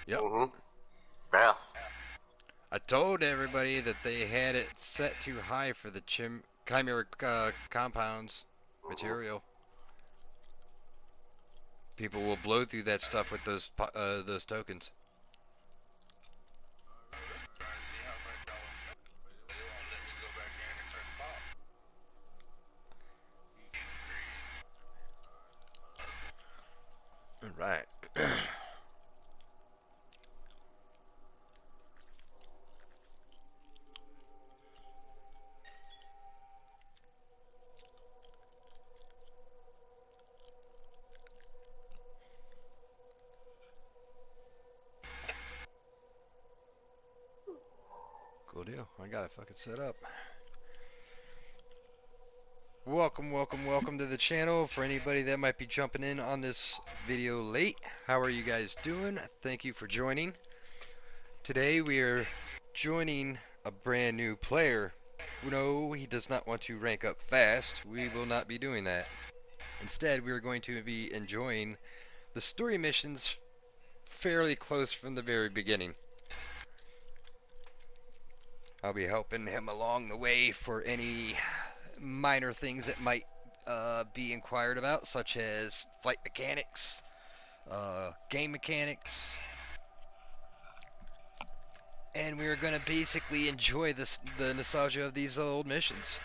Yep. Yeah. I told everybody that they had it set too high for the chimeric compounds material. People will blow through that stuff with those tokens. All right. Cool deal. I got it fucking set up. Welcome, welcome, welcome to the channel. For anybody that might be jumping in on this video late, how are you guys doing? Thank you for joining. Today we are joining a brand new player. No, he does not want to rank up fast. We will not be doing that. Instead, we are going to be enjoying the story missions fairly close from the very beginning. I'll be helping him along the way for any minor things that might be inquired about, such as flight mechanics, game mechanics, and we're going to basically enjoy the nostalgia of these old missions.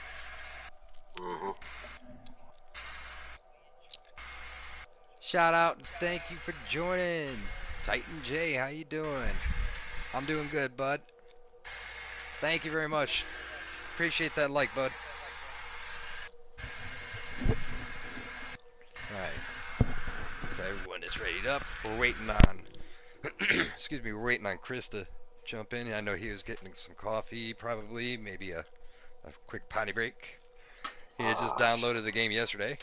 Shout out and thank you for joining. Titan J, how you doing? I'm doing good, bud. Thank you very much. Appreciate that like, bud. Alright. So everyone is ready up. We're waiting on excuse me, we're waiting on Chris to jump in. I know he was getting some coffee, probably, maybe a quick potty break. He had just downloaded the game yesterday.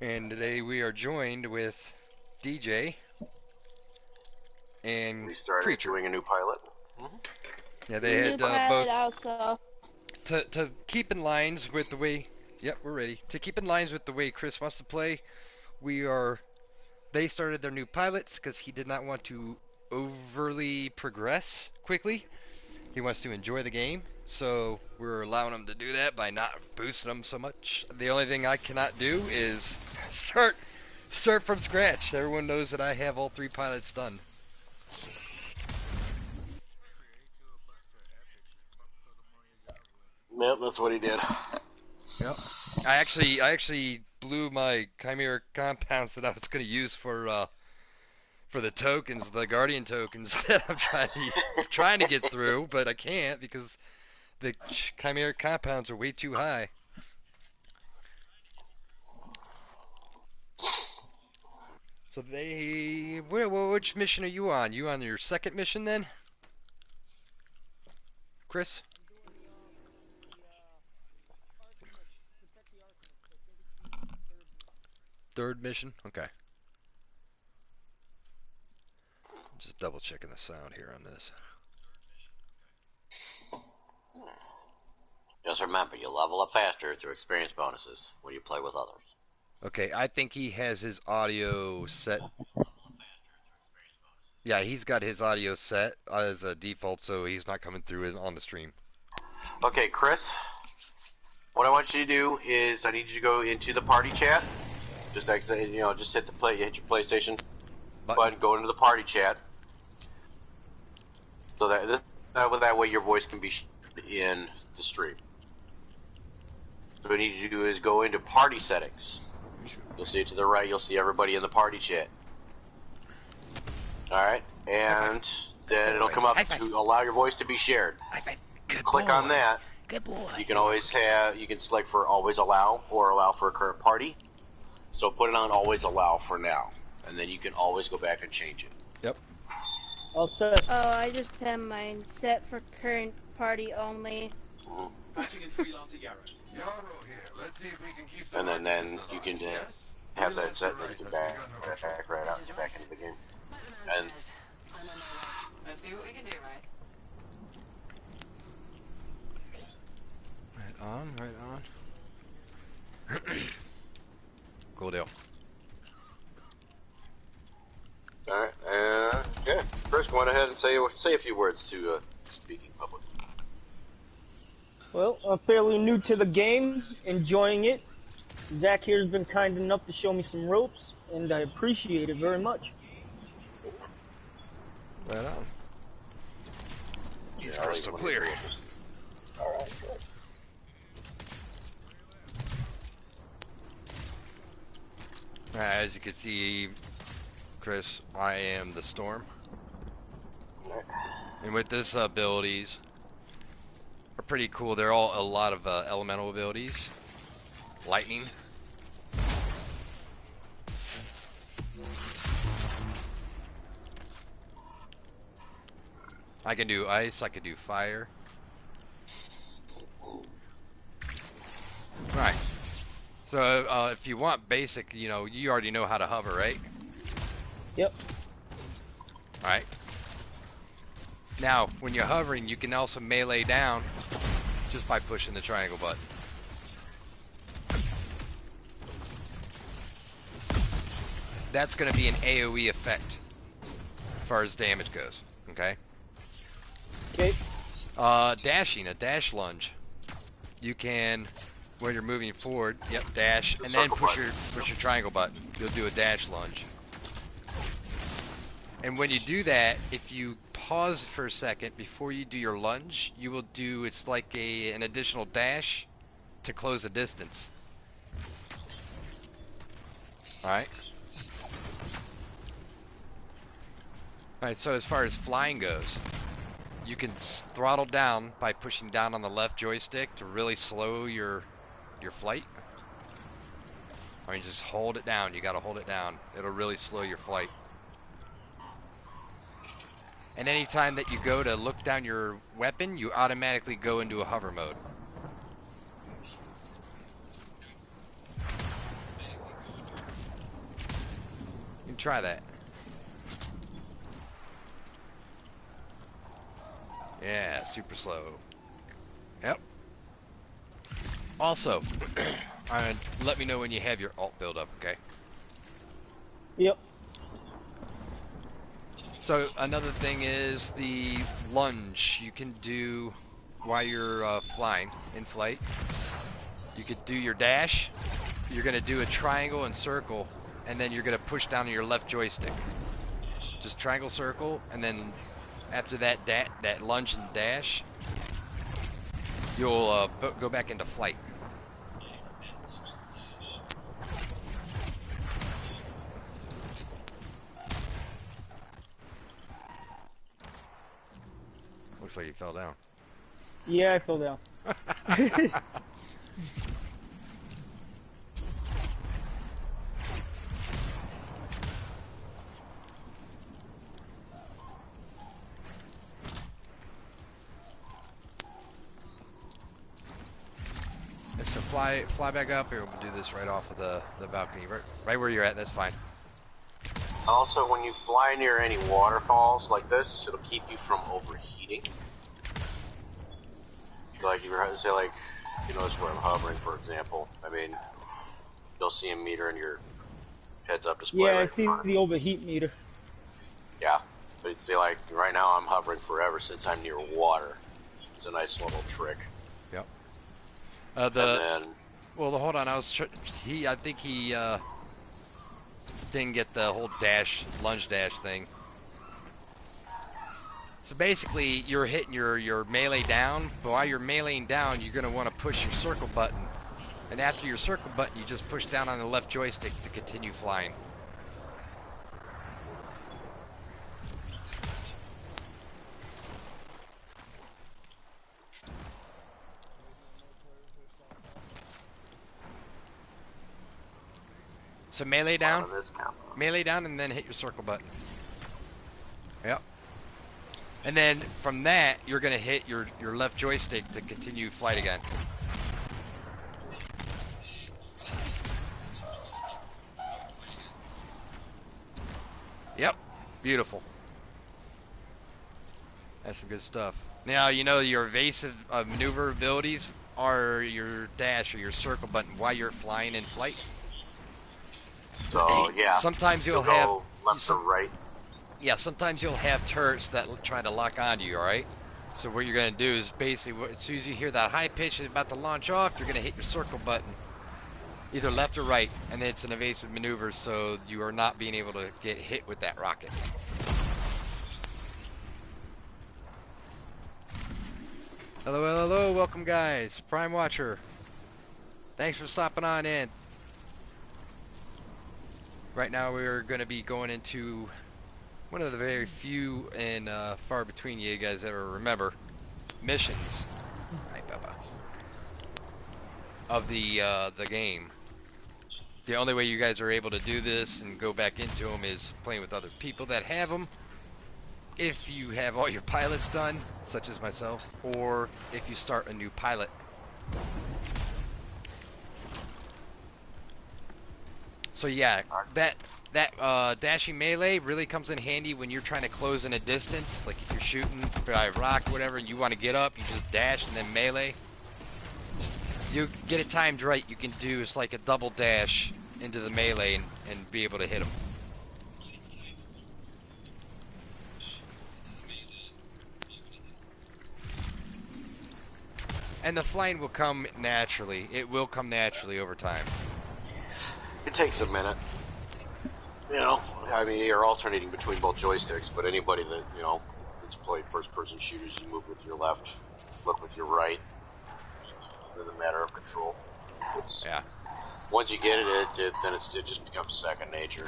And today we are joined with DJ and We started Creature. doing a new pilot. Yeah, they had both also. To keep in lines with the way. Yep, we're ready. To keep in lines with the way Chris wants to play, they started their new pilots because he did not want to overly progress quickly. He wants to enjoy the game, so we're allowing him to do that by not boosting him so much. The only thing I cannot do is start from scratch. Everyone knows that I have all 3 pilots done. Yep, that's what he did. Yep. I actually blew my chimeric compounds that I was going to use for the tokens, the guardian tokens that I'm trying to get through, but I can't because the chimeric compounds are way too high. So which mission are you on? You on your second mission then, Chris? Third mission? Okay. Just double checking the sound here on this. Just remember, you level up faster through experience bonuses when you play with others. Okay, I think he has his audio set. Yeah, he's got his audio set as a default, so he's not coming through on the stream. Okay, Chris, what I want you to do is I need you to go into the party chat. Just exit, just hit your PlayStation button, go into the party chat. So that way your voice can be in the stream. So what I need you to do is go into party settings. You'll see it to the right. You'll see everybody in the party chat. All right, and then it'll come up to allow your voice to be shared. Click on that. Good boy. You can select for always allow or allow for a current party. So put it on always allow for now, and then you can always go back and change it. Yep. All set. Oh, I just have mine set for current party only. And then you can have that set, and then you can back right out and get back into the game. And let's see what we can do, right? Right on. Cool deal. Alright, okay, Chris. come on ahead and say a few words to speaking public. Well, I'm fairly new to the game, enjoying it. Zach here has been kind enough to show me some ropes, and I appreciate it very much. Right on. He's Yeah, crystal clear. Alright, good. As you can see, Chris, I am the storm. And with this abilities are pretty cool. They're all a lot of elemental abilities. Lightning. I can do ice, I can do fire. Right. So if you want basic, you know, you already know how to hover, right? Yep. Alright. Now, when you're hovering, you can also melee down just by pushing the triangle button. That's going to be an AoE effect as far as damage goes, okay? Okay. Dashing, a dash lunge. You can, when you're moving forward, yep, dash, and then push your triangle button. You'll do a dash lunge. And when you do that, if you pause for a second before you do your lunge, you will do, it's like an additional dash to close the distance. Alright? Alright, so as far as flying goes, you can throttle down by pushing down on the left joystick to really slow your flight. Or you just hold it down. You gotta hold it down. It'll really slow your flight. And anytime that you go to look down your weapon, you automatically go into a hover mode. You can try that. Yeah, super slow. Yep. Also, let me know when you have your alt build up, okay? Yep. So another thing is the lunge you can do while you're flying, in flight. You could do your dash. You're going to do a triangle and circle, and then you're going to push down on your left joystick. Just triangle, circle, and then after that lunge and dash, you'll go back into flight. Looks like you fell down. Yeah, I fell down. So fly back up here. We'll do this right off of the balcony, right where you're at. That's fine. Also, when you fly near any waterfalls like this, it'll keep you from overheating. Like you were say, like you notice where I'm hovering, for example. I mean, you'll see a meter in your heads-up display. Yeah, right I see the overheat meter. Yeah, but you can see, like right now, I'm hovering forever since I'm near water. It's a nice little trick. Yep. Well, hold on. I think he didn't get the whole lunge dash thing. So basically, you're hitting your melee down, but while you're meleeing down, you're going to want to push your circle button. And after your circle button, you just push down on the left joystick to continue flying. So melee down, and then hit your circle button. Yep. And then from that, you're going to hit your left joystick to continue flight again. Yep. Beautiful. That's some good stuff. Now, you know your evasive maneuver abilities are your dash or your circle button while you're flying in flight. So yeah. Sometimes you'll go have left or right. Yeah, sometimes you'll have turrets that try to lock onto you, alright? So what you're going to do is basically, as soon as you hear that high pitch is about to launch off, you're going to hit your circle button, either left or right, and then it's an evasive maneuver, so you are not being able to get hit with that rocket. Hello, hello, hello, welcome guys, Prime Watcher. Thanks for stopping on in. Right now we're going to be going into one of the very few and far between you guys ever remember missions. Right, Bubba. Of the game. The only way you guys are able to do this and go back into them is playing with other people that have them. If you have all your pilots done, such as myself, or if you start a new pilot. So yeah, that dashing melee really comes in handy when you're trying to close in a distance. Like if you're shooting by a rock or whatever and you want to get up, you just dash and then melee. You get it timed right, you can do it's like a double dash into the melee and be able to hit them. And the flying will come naturally. It will come naturally over time. It takes a minute. You know, I mean, you're alternating between both joysticks, but anybody that, you know, that's played first-person shooters, you move with your left, look with your right. It doesn't matter of control. It's, yeah. Once you get it, it just becomes second nature.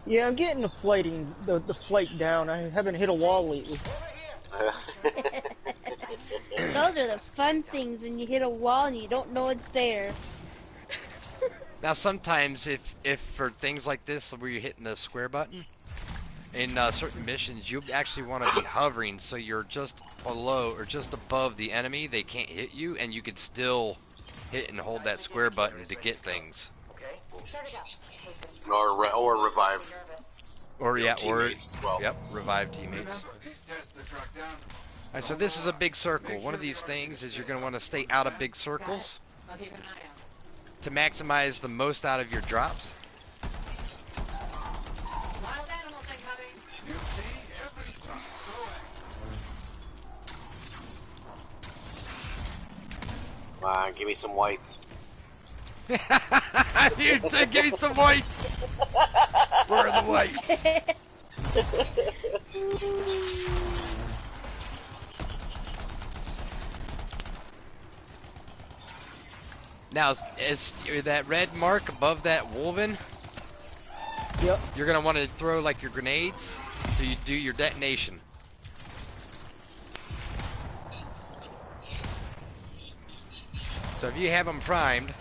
Yeah, I'm getting the flight down. I haven't hit a wall lately. Those are the fun things when you hit a wall and you don't know it's there. Now sometimes if for things like this where you're hitting the square button, in certain missions you actually want to be hovering so you're just below or just above the enemy, they can't hit you, and you can still hit and hold that square button to get things. Or revive. Or yeah, or as well. Yep, revive teammates. Alright, so this is a big circle. One of these things is you're going to want to stay out of big circles to maximize the most out of your drops. Come on, give me some whites. You said give me some whites! Where are the whites? Now, is that red mark above that Wolven? Yep. You're going to want to throw like your grenades, so you do your detonation. So if you have them primed,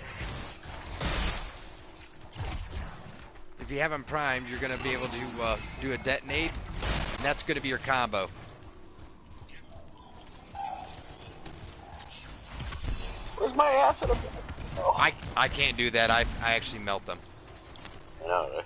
you're going to be able to do a detonate, and that's going to be your combo. Where's my acid? Oh. I can't do that. I actually melt them. I know, right?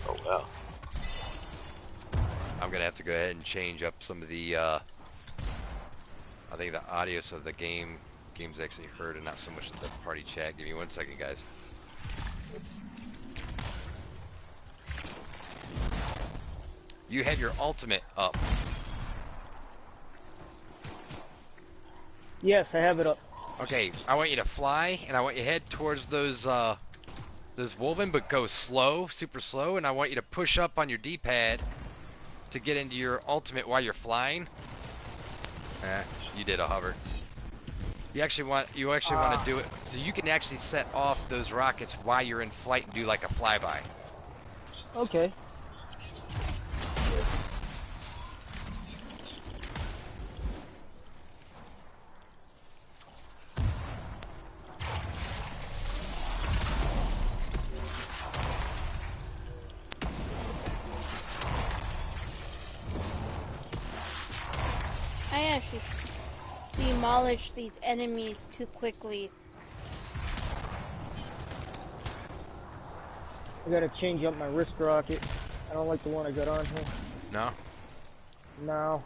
Oh wow. I'm gonna have to go ahead and change up some of the I think the audio so the game's actually heard and not so much the party chat. Give me 1 second, guys. You have your ultimate up. Yes, I have it up. Okay, I want you to fly and I want you to head towards those Wolven, but go slow, super slow, and I want you to push up on your D-pad to get into your ultimate while you're flying. You did a hover. You actually want to do it so you can actually set off those rockets while you're in flight and do like a flyby. Okay. I actually demolish these enemies too quickly. I gotta change up my wrist rocket. I don't like the one I got on here. No? No.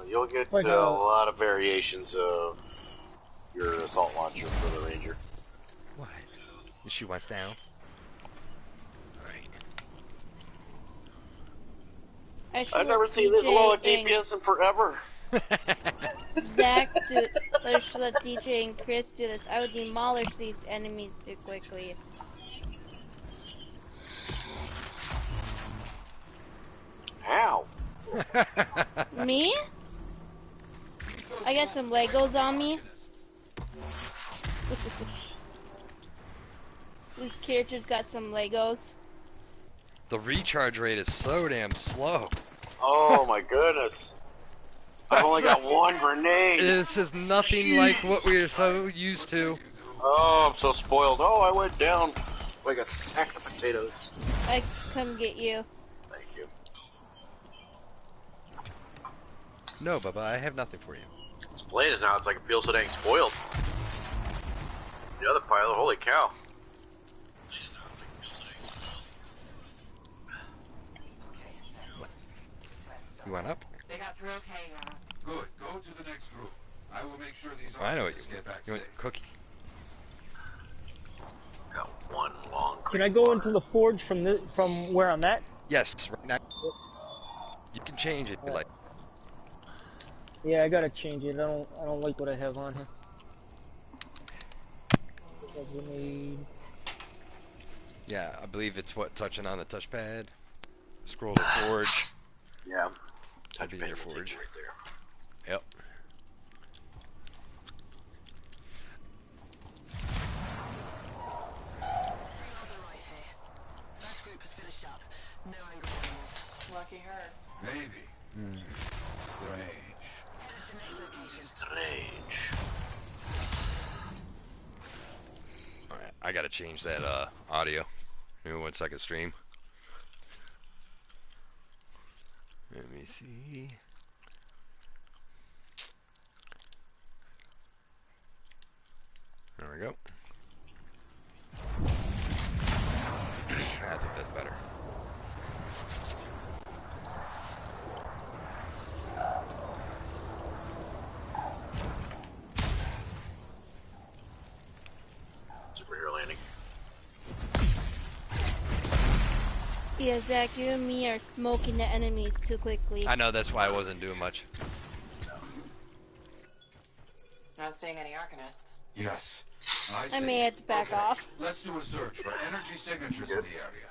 You'll get Like a lot of variations of your assault launcher for the Ranger. What? You shoot once down. Alright. I've never seen this low DPS in forever. Zach, let's let DJ and Chris do this. I would demolish these enemies too quickly. How? Me? I got some Legos on me. This character's got some Legos. The recharge rate is so damn slow. Oh my goodness. I've only got one grenade. This is nothing like what we are so used to. Oh, I'm so spoiled. Oh, I went down like a sack of potatoes. I come get you. Thank you. No, Bubba, I have nothing for you. It's playing now. It's like it feels so dang spoiled. The other pilot, holy cow. You want up? They got through okay, Good. Go to the next group. I will make sure these I know what archers you get back want. safe. Cookie. Got one long. Can I go into the forge from where I'm at? Yes, right now. You can change it if you like. Yeah, I gotta change it. I don't like what I have on here. Grenade. Yeah, I believe it's what, touching on the touchpad. Scroll to forge. Yeah. That'd be your forge. Right there. Yep. First group has finished up. No angry animals. Lucky her. Maybe. Strange. Headed to next location. Strange. Alright, I gotta change that audio. Give me 1 second, stream. Let me see. There we go. I think that's better. Superhero landing. Yeah, Zach, you and me are smoking the enemies too quickly. I know, that's why I wasn't doing much. Not seeing any Arcanists. Yes. I may have to back off. Let's do a search for energy signatures in the area.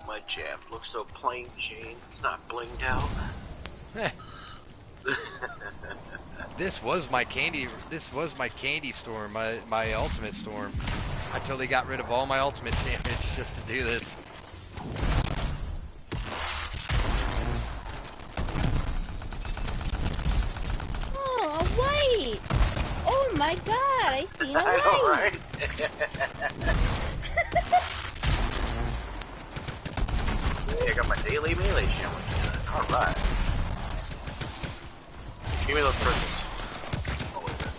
My jab looks so plain Jane. It's not blinged out. This was my candy storm, my ultimate storm. I totally got rid of all my ultimate damage just to do this. Oh, a white! Oh my god, I seen a I know, white! right? Hey, I got my daily melee challenge done. Alright. Give me those prisons. Oh, wait a minute.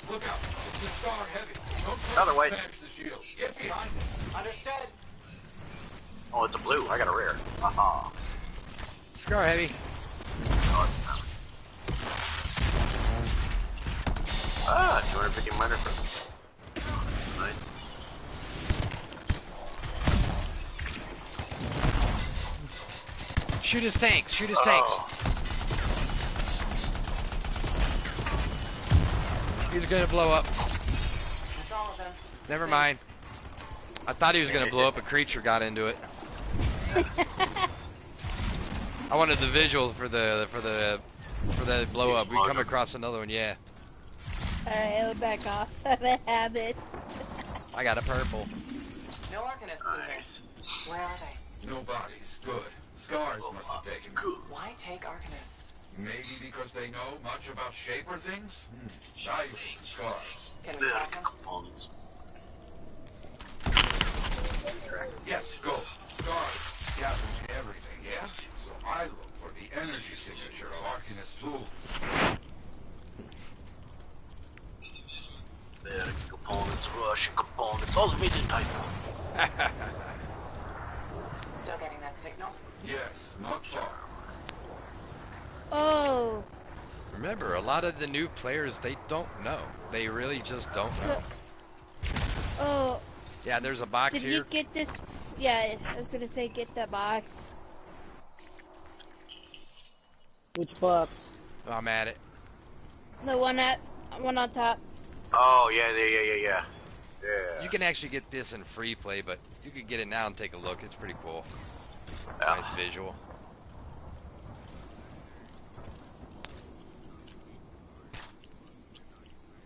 Look out. It's the Scar Heavy. Don't Other way. smash the shield. Get behind it. Understood. Oh, it's a blue. I got a rare. Aha. Scar heavy. Oh, it's not. Ah, 250 minor prisons. Oh, that's nice. Shoot his tanks, shoot his tanks. He's gonna blow up. That's all of them. Never mind. I thought he was gonna blow up, a creature got into it. I wanted the visual for the blow up. We come across another one, yeah. Alright, I'll back off. I have it. I got a purple. No Arcanists in here. Nice. Where are they? No bodies. Good. Scars must have taken them. Why take Arcanists? Maybe because they know much about shaper things? Valuable to Scars. Can we track them? Components. Yes, go. Scars gathering everything, yeah? So I look for the energy signature of Arcanist tools. Let's rush components. All's meeting type. Still getting that signal? Yes, not far. Oh, Remember, a lot of the new players, they don't know. They really just don't know. oh, Yeah, there's a box did here. you get this? Yeah, I was gonna say get the box. Which box? I'm at it. The one on top. Oh, yeah. You can actually get this in free play, but you could get it now and take a look. It's pretty cool. Yeah. Nice visual.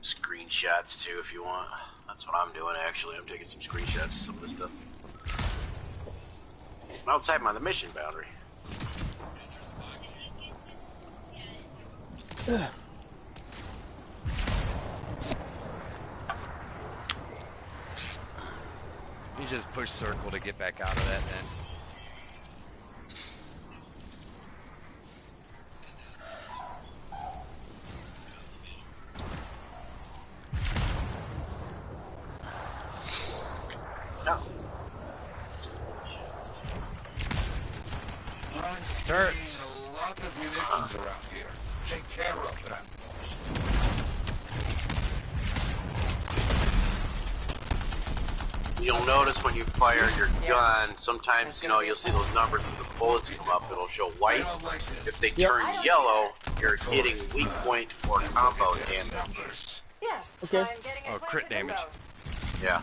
Screenshots, too, if you want. That's what I'm doing, actually. I'm taking some screenshots of some of this stuff. I'm outside the mission boundary. You just push circle to get back out of that then. No. Turrets. A lot of munitions around here. Take care of them. You'll notice when you fire your gun, sometimes, you know, you'll see those numbers when the bullets come up, it'll show white. If they turn yellow, you're hitting weak point or combo damage. Yes. Okay. I'm getting Oh, crit damage. Yeah.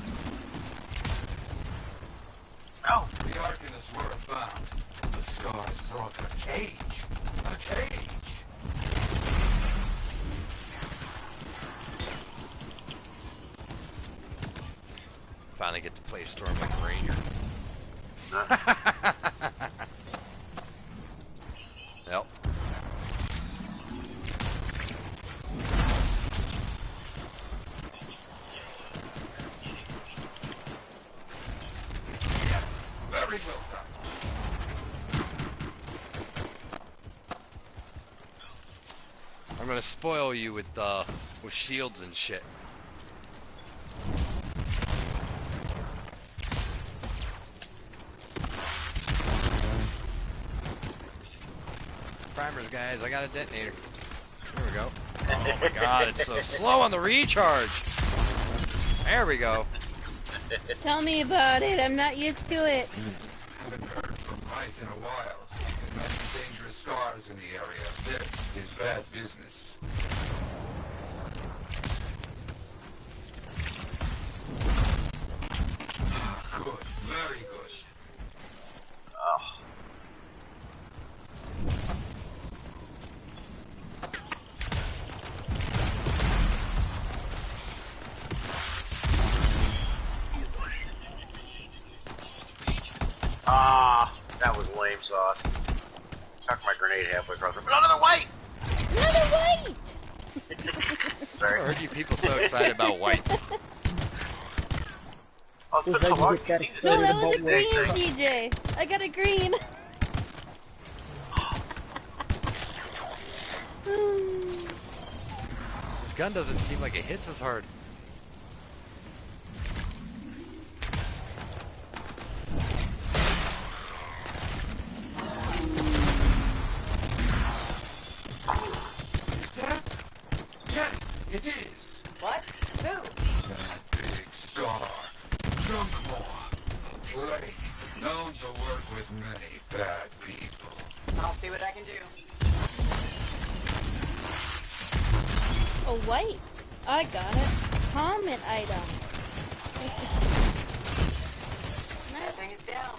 Oh! The Arcanists were found. The scars brought a cage. A cage. Finally get to play Storm like a Ranger. Yep. Yes. Very well done. I'm gonna spoil you with shields and shit. Primers, guys. I got a detonator. There we go. Oh my god, it's so slow on the recharge. There we go. Tell me about it. I'm not used to it. Haven't heard from Wright in a while. Many dangerous scars in the area. This is bad business. Good. Very good. Oh. Ah, that was lame sauce. Chucked my grenade halfway across the room. Another white! Another white! I Sorry. heard you people so excited about whites. Oh, it's been Feels so like long you since just you've seen got No, this. that was a about green, white. DJ. I got a green. This gun doesn't seem like it hits as hard. Is that? Yes, it is. What? Who? That big scar. Drunkmore. Plague. Known to work with many bad people. I'll see what I can do. A white. I got it. Common item. That thing is down.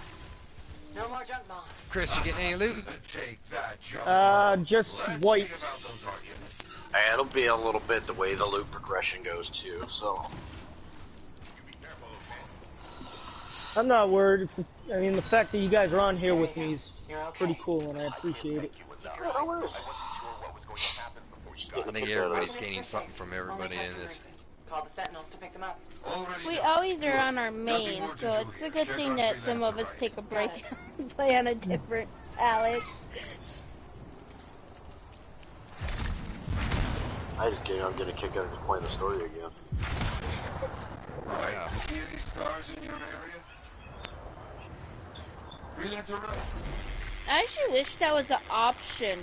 No more junk bomb. Chris, you getting any loot? Take that, John. Just Let's see whites. about those Arcanists. It'll be a little bit the way the loot progression goes, too, so. I'm not worried. I mean, the fact that you guys are on here with me is You're okay. pretty cool, and I appreciate it. I think everybody's gaining something from everybody in this. Call the Sentinels to pick them up. Already We done. always are on our main, so it's a good thing that some of us take a break and play on a different Alex. I'm getting a kick out of just playing the story again. scars in your area? Freelancer right? I actually wish that was an option.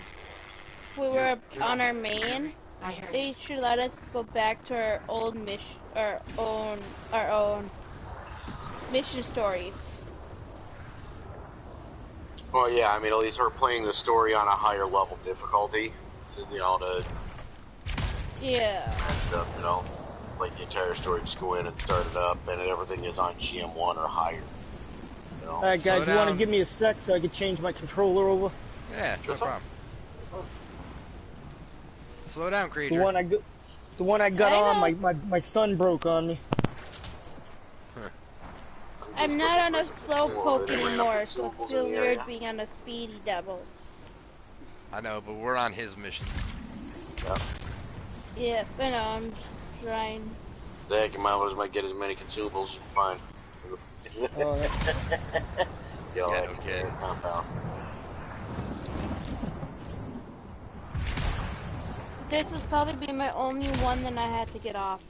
If we were Get on over our there. main, I hear they you. should let us go back to our old our own mission stories. Well, yeah, I mean, at least we're playing the story on a higher level difficulty. So, you know, to Yeah. end up, you know, like the entire story, just go in and start it up, and everything is on GM1 or higher. You know? Alright guys, Slow you wanna down. give me a sec so I can change my controller over? Yeah, Sure no thing. problem. Slow down, The creature. one I got I on, know. my son broke on me. I'm not on a slow poke Random anymore, so it consumables in feels the weird area. being on a speedy double. I know, but we're on his mission. Yeah. Yeah, I know, I'm just trying. Zach, you might get as many consumables as you find. Oh, that's Get all Yeah, that no kidding. compound. This was probably be my only one that I had to get off.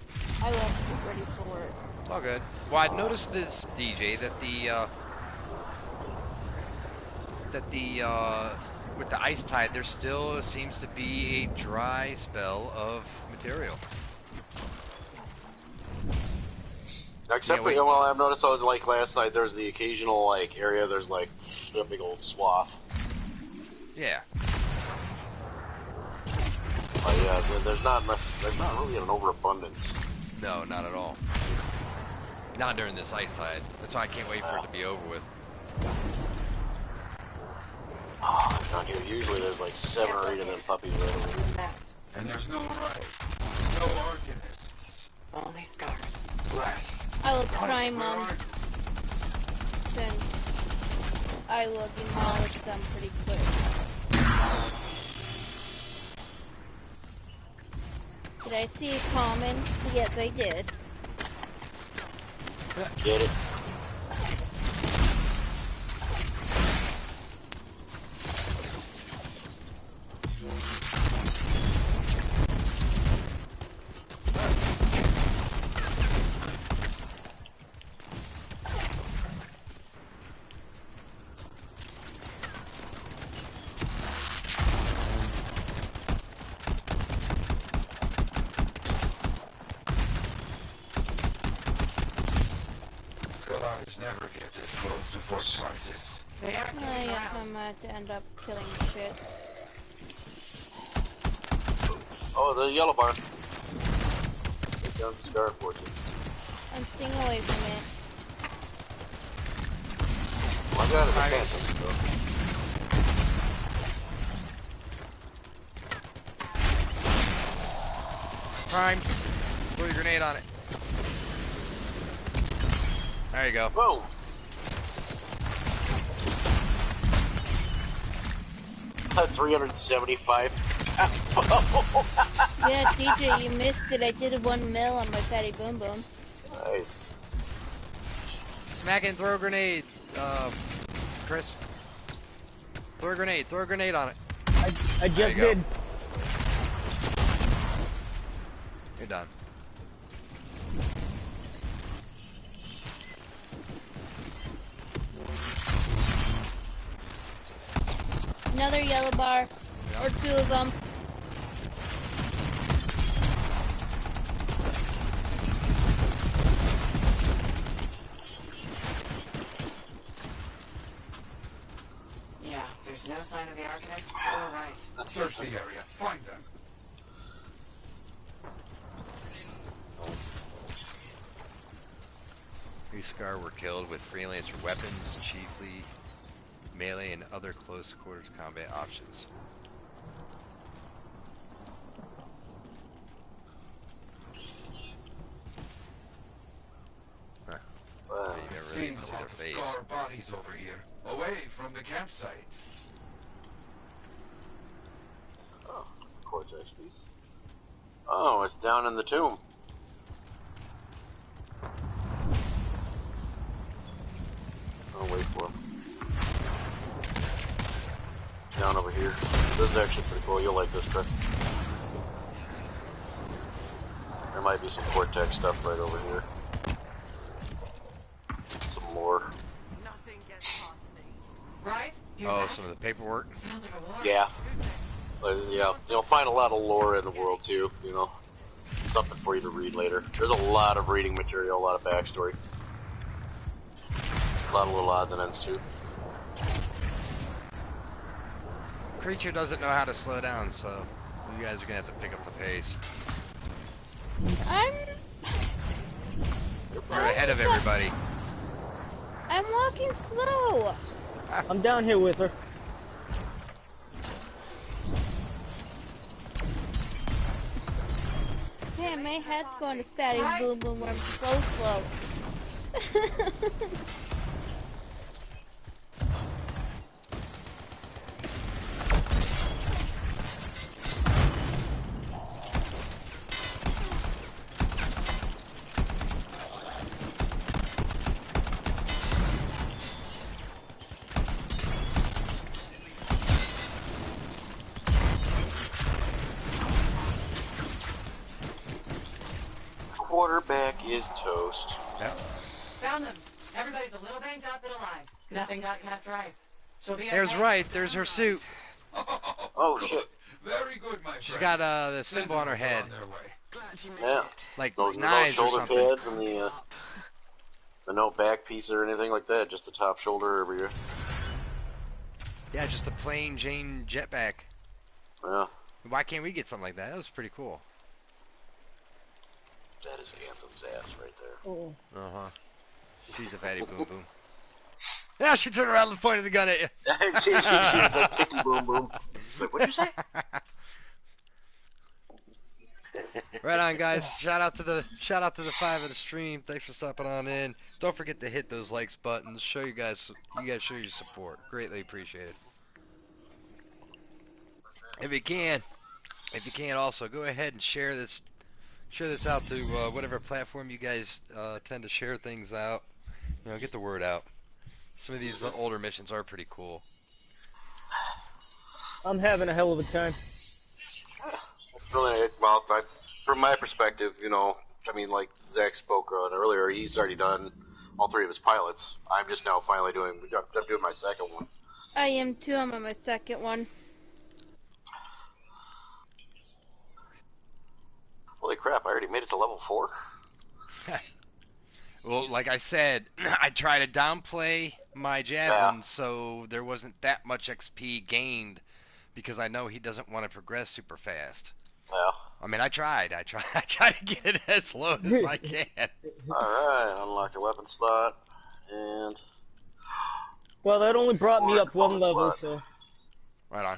I wasn't ready for it. It's all good. Well, I noticed this, DJ, that with the ice tide, there still seems to be a dry spell of material. Except Yeah, for, wait. well, I've noticed, like last night, there's the occasional, like, area, there's, like, a big old swath. Yeah. But yeah, there's not really an overabundance. No, not at all. Not during this ice tide. That's why I can't wait for it to be over with. Oh, down here, usually there's like 7 or 8 of them puppies right over here. Mess. And there's no right. No organists. Only scars. Blast. I will Where prime them are you? since I will demolish them pretty quick. Did I see a common? Yes, I did. Get it? Scholars never get this close to Fort Crisis. They are I coming guess I around. might have to end up killing shit. Oh, the yellow bar. Take down the scar for you. I'm staying away from it. Well, I got it. I Alright. can't. Primed. Throw your grenade on it. There you go. Boom! At 375. Yeah, DJ, you missed it. I did 1 mil on my fatty boom boom. Nice. Smack it and throw a grenade. Chris. Throw a grenade. Throw a grenade on it. I just There you did. go. You're done. Another yellow bar. Or 2 of them. Yeah, there's no sign of the Arcanists or Wraith. Search the area. Find them. These Scar were killed with freelancer weapons, chiefly melee and other close quarters combat options. Huh. Wow. You never really Seeing get to a see lot their of face. scar bodies over here, away from the campsite. Oh, cortex piece. Oh, it's down in the tomb. I'll wait for him. Down over here. This is actually pretty cool. You'll like this, Chris. There might be some cortex stuff right over here. some of the paperwork. Sounds like a war. Yeah. Yeah, you'll find a lot of lore in the world too, you know. Something for you to read later. There's a lot of reading material, a lot of backstory. A lot of little odds and ends too. Creature doesn't know how to slow down, so you guys are gonna have to pick up the pace. You're ahead of everybody. I'm walking slow. I'm down here with her. Man, my head's going to fatty boom boom where I'm so slow. Quarterback is toast. Yep. Found them. Everybody's a little banged up but alive. Nothing got past Rife. She'll be There's okay. right. There's her suit. Oh, good. shit. Very good, my friend. She's got the symbol on her head, On their way. Yeah. like Those no knives or shoulder something. pads and the no back piece or anything like that. Just the top shoulder over here. Yeah, just a plain Jane jetpack. Yeah. Why can't we get something like that? That was pretty cool. That is Anthem's ass right there. Oh. Uh-huh. She's a fatty boom boom. Yeah, she turned around and pointed the gun at you. she was like ticky boom boom. Wait, what'd you say? Right on, guys. Shout out to the 5 of the stream. Thanks for stopping on in. Don't forget to hit those likes buttons. Show you guys show your support. Greatly appreciated. If you can also go ahead and share this out to whatever platform you guys tend to share things out. You know, get the word out. Some of these older missions are pretty cool. I'm having a hell of a time. It's really, well, from my perspective, you know, I mean, like Zach spoke on earlier, he's already done all 3 of his pilots. I'm just now finally doing my second one. I am too. I'm on my second one. Holy crap, I already made it to level 4? Well, like I said, I try to downplay my javelin, so there wasn't that much XP gained, because I know he doesn't want to progress super fast. Yeah. I mean, I tried to get it as low as I can. Alright, unlock a weapon slot, and... Well, that only brought me up one Forward level, slot. so... Right on.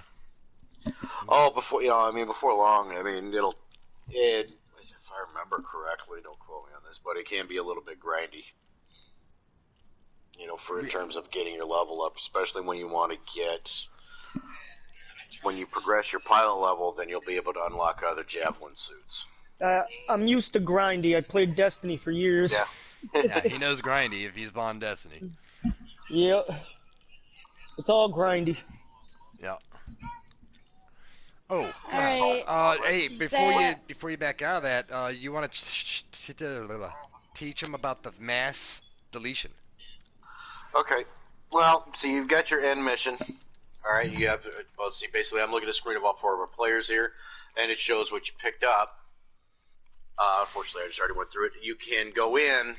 Oh, before long, I mean, if I remember correctly, don't quote me on this, but it can be a little bit grindy. You know, in terms of getting your level up, especially when you want to when you progress your pilot level, then you'll be able to unlock other javelin suits. I'm used to grindy. I played Destiny for years. Yeah. Yeah, he knows grindy if he's Bond Destiny. Yep. It's all grindy. Yeah. Oh. Alright. Hey, before you back out of that, you want to teach him about the mass deletion. Okay. Well, so you've got your end mission. All right. You have. Well, see, basically, I'm looking at a screen of all 4 of our players here, and it shows what you picked up. Unfortunately, I just already went through it. You can go in,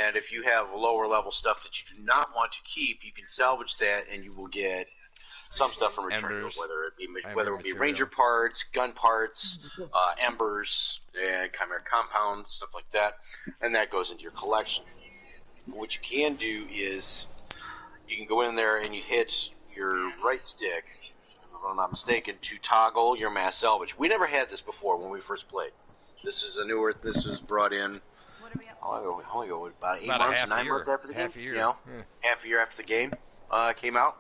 and if you have lower level stuff that you do not want to keep, you can salvage that, and you will get some stuff in return, Embers. whether it be Material. ranger parts, gun parts, embers, and chimera compound, stuff like that, and that goes into your collection. What you can do is you can go in there and you hit your right stick, if I'm not mistaken, to toggle your mass salvage. We never had this before when we first played. This is this was brought in how long ago? About 8 months, 9 months after the game. Half a year. You know, Yeah. half a year after the game came out,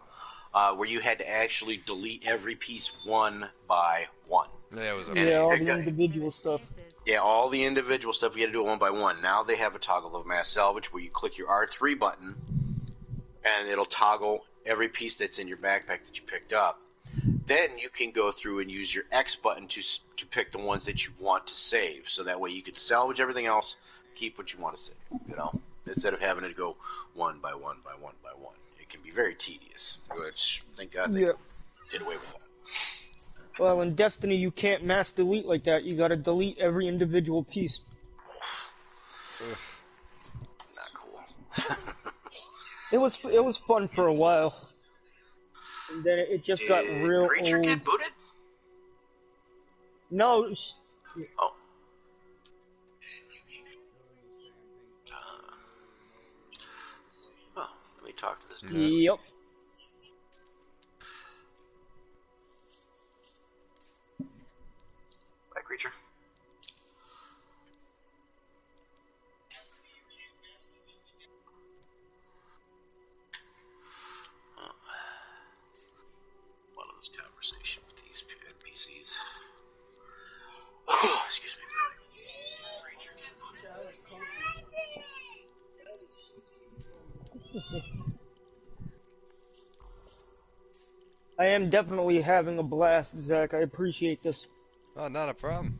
where you had to actually delete every piece one by one. Yeah, it was a Yeah, all picked the up- individual stuff. Yeah, all the individual stuff, you had to do it one by one. Now they have a toggle of mass salvage where you click your R3 button, and it'll toggle every piece that's in your backpack that you picked up. Then you can go through and use your X button to pick the ones that you want to save. So that way you can salvage everything else, keep what you want to save, you know, instead of having it go one by one by one by one. can be very tedious, which, thank God, they Yeah. did away with that. Well, in Destiny, you can't mass delete like that. You gotta delete every individual piece. Ugh. Not cool. It was fun for a while, and then it just got Did real Creature old. get booted? No, Oh. Oh, let me talk to this dude. yep. Bye, Creature. Oh. One of those conversations with these NPCs. Oh, excuse me. I am definitely having a blast, Zach. I appreciate this. Oh, not a problem.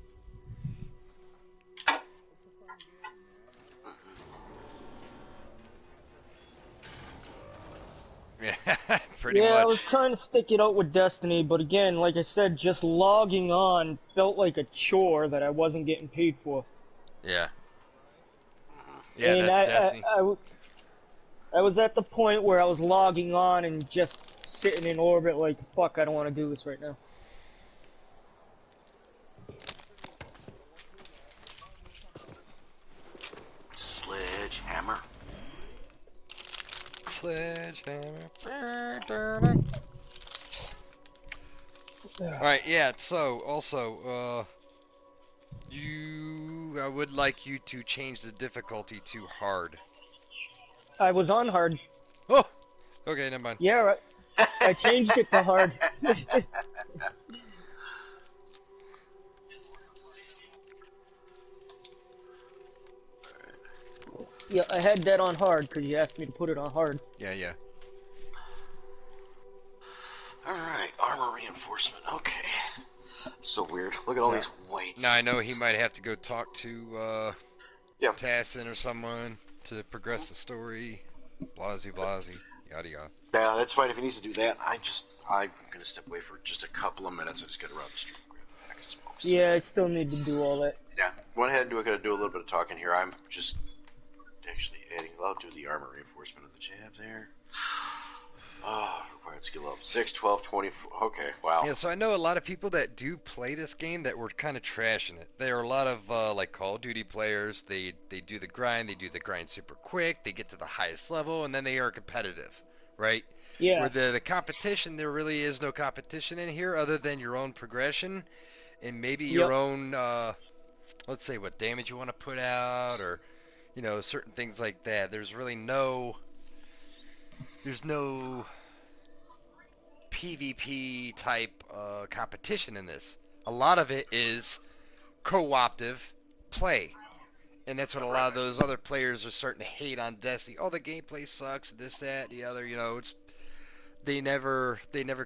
Yeah, pretty Yeah, much. I was trying to stick it out with Destiny, but again, like I said, just logging on felt like a chore that I wasn't getting paid for. Yeah. Yeah, And that's Destiny. I was at the point where I was logging on and just sitting in orbit like, fuck, I don't want to do this right now. Sledgehammer. Sledgehammer. Alright, yeah, so, also, I would like you to change the difficulty to hard. I was on hard. Oh! Okay, never mind. Yeah, I changed it to hard. Yeah, I had that on hard because you asked me to put it on hard. Yeah, yeah. Alright, armor reinforcement. Okay. So weird. Look at all these weights. Now I know he might have to go talk to, Yeah. Tassin or someone to progress the story. Blasey, yada yada. Yeah, that's fine if he needs to do that. I'm gonna step away for just a couple of minutes. I just gotta run the street and grab a pack of smokes. Yeah, I still need to do all that. Yeah. Went ahead and gonna do a little bit of talking here. I'm just actually adding. I'll do the armor reinforcement of the jab there. Oh, required skill up. 6, 12, 24. Okay, wow. Yeah, so I know a lot of people that do play this game that were kind of trashing it. There are a lot of like Call of Duty players. They do the grind. They do the grind super quick. They get to the highest level, and then they are competitive, right? Yeah. Where the competition, there really is no competition in here other than your own progression and maybe your own, let's say, what damage you want to put out or, you know, certain things like that. There's really no PvP type competition in this. A lot of it is co-optive play. And that's what a lot of those other players are starting to hate on Destiny. Oh, the gameplay sucks, this, that, the other, you know, they never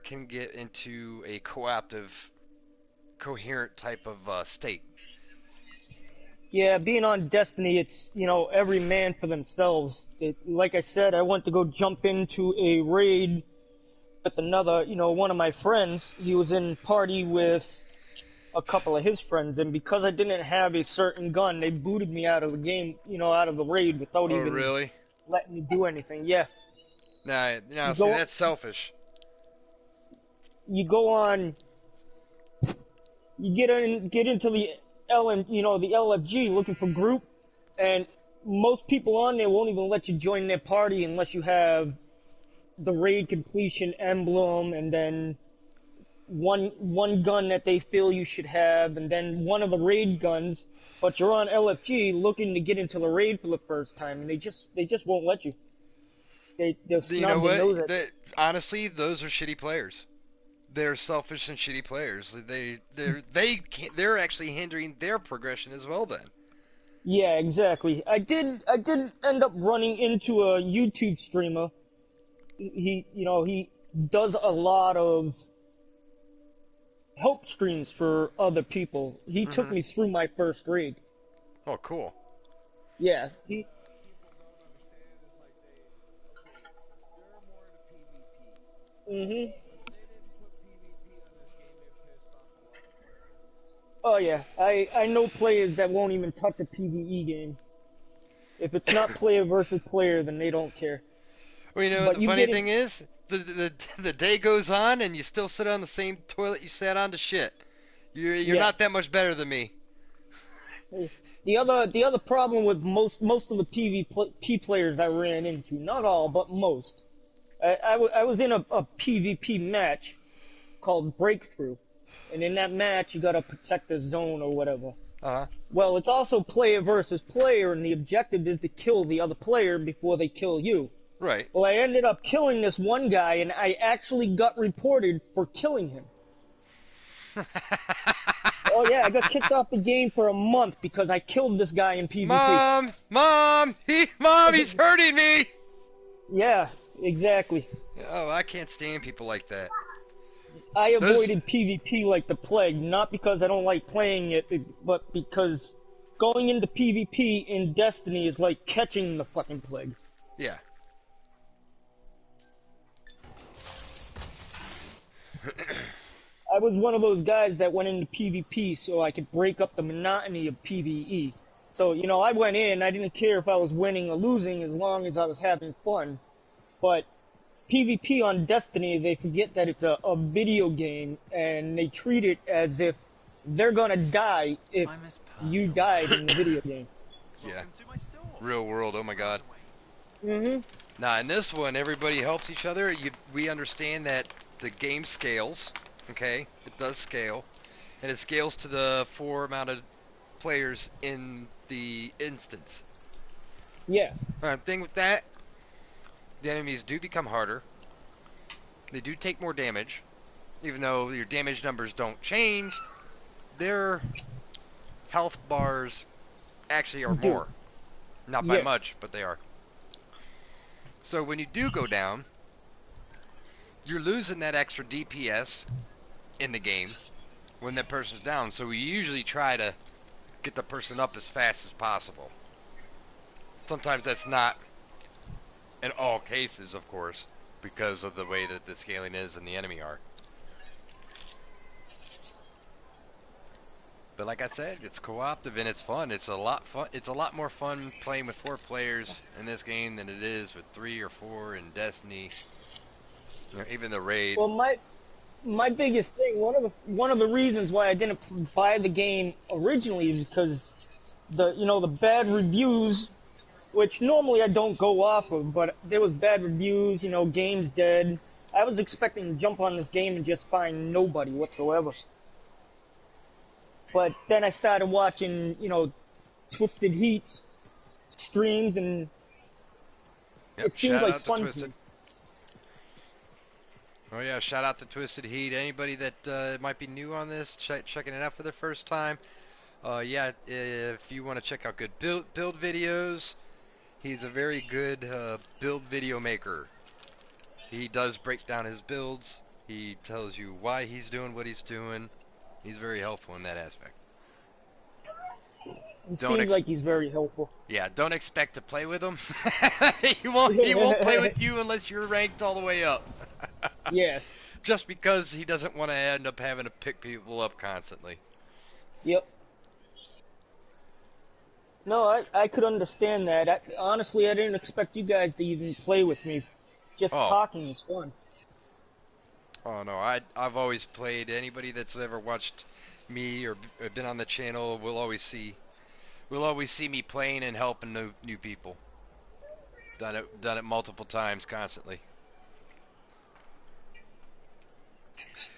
can get into a co-optive, coherent type of state. Yeah, being on Destiny, it's, you know, every man for themselves. Like I said, I went to go jump into a raid with another, you know, one of my friends. He was in party with a couple of his friends, and because I didn't have a certain gun, they booted me out of the game, you know, out of the raid without even really? letting me do anything. Yeah. Now, see, that's selfish. You go on, you get into the the LFG looking for group, and most people on there won't even let you join their party unless you have the raid completion emblem, and then one gun that they feel you should have, and then one of the raid guns. But you're on LFG looking to get into the raid for the first time, and they just won't let you. They'll snub their nose at you. Honestly, those are shitty players. They're selfish and shitty players. They're actually hindering their progression as well. Then. Yeah, exactly. I did end up running into a YouTube streamer. He does a lot of help streams for other people. He took me through my first raid. Oh, cool. Yeah, Mhm. Oh yeah, I know players that won't even touch a PvE game. If it's not player versus player, then they don't care. Well, you know what But the you funny get in, thing is? The day goes on and you still sit on the same toilet you sat on to shit. You're yeah. not that much better than me. The other problem with most of the PvP players I ran into, not all, but most. I was in a PvP match called Breakthrough, and in that match you gotta protect the zone or whatever. Uh-huh. Well, it's also player versus player, and the objective is to kill the other player before they kill you. Right. Well, I ended up killing this one guy, and I actually got reported for killing him. Oh yeah, I got kicked off the game for a month because I killed this guy in PvP. Mom, he's hurting me. Yeah, exactly. Oh, I can't stand people like that. I Those, avoided PvP like the plague, not because I don't like playing it, but because going into PvP in Destiny is like catching the fucking plague. yeah. I was one of those guys that went into PvP so I could break up the monotony of PvE. So, I went in, I didn't care if I was winning or losing as long as I was having fun. But PvP on Destiny, they forget that it's a video game, and they treat it as if they're gonna die if you died in the video game. Yeah. Real world, oh my god. Mm-hmm. Now, in this one, everybody helps each other. We understand that the game scales, okay? It does scale. And it scales to the 4 amount of players in the instance. Yeah. Thing with that, the enemies do become harder. They do take more damage. Even though your damage numbers don't change, their health bars actually are Do. more. Not by Yeah. much, but they are. So when you do go down, you're losing that extra DPS in the game when that person's down. So we usually try to get the person up as fast as possible. Sometimes that's not in all cases, of course, because of the way that the scaling is and the enemy are. But like I said, it's co-optive and it's fun. It's a lot fun. It's a lot more fun playing with 4 players in this game than it is with 3 or 4 in Destiny. Even the raid. Well, my biggest thing, one of the reasons why I didn't buy the game originally is because the bad reviews, which normally I don't go off of, but there was bad reviews, game's dead. I was expecting to jump on this game and just find nobody whatsoever. But then I started watching, Twisted Heat's streams, and Yep, it seemed shout like out to fun to Twisted. me. Oh yeah, shout out to Twisted Heat. Anybody that might be new on this, checking it out for the first time. Yeah, if you want to check out good build videos, he's a very good build video maker. He does break down his builds. He tells you why he's doing what he's doing. He's very helpful in that aspect. It seems like he's very helpful. Yeah, don't expect to play with him. He won't play with you unless you're ranked all the way up. Yes. Just because he doesn't want to end up having to pick people up constantly. Yep. No, I could understand that. Honestly, I didn't expect you guys to even play with me. Just talking is fun. Oh no, I've always played. Anybody that's ever watched me or been on the channel will always see me playing and helping new people. Done it multiple times, constantly.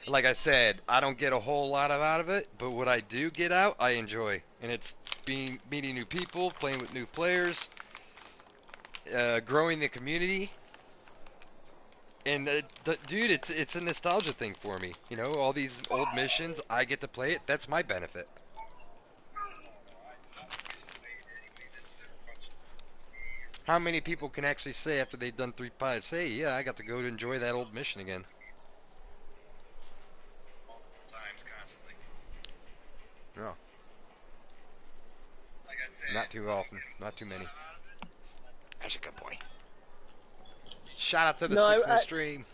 Like I said, I don't get a whole lot out of it, but what I do get out, I enjoy, and it's meeting new people, playing with new players, growing the community. And dude, it's a nostalgia thing for me. All these old missions, I get to play it. That's my benefit. How many people can actually say after they've done 3 pilots, hey, yeah, I got to go to enjoy that old mission again? No. Not too often. Not too many. That's a good boy. Shout out to the 6 stream.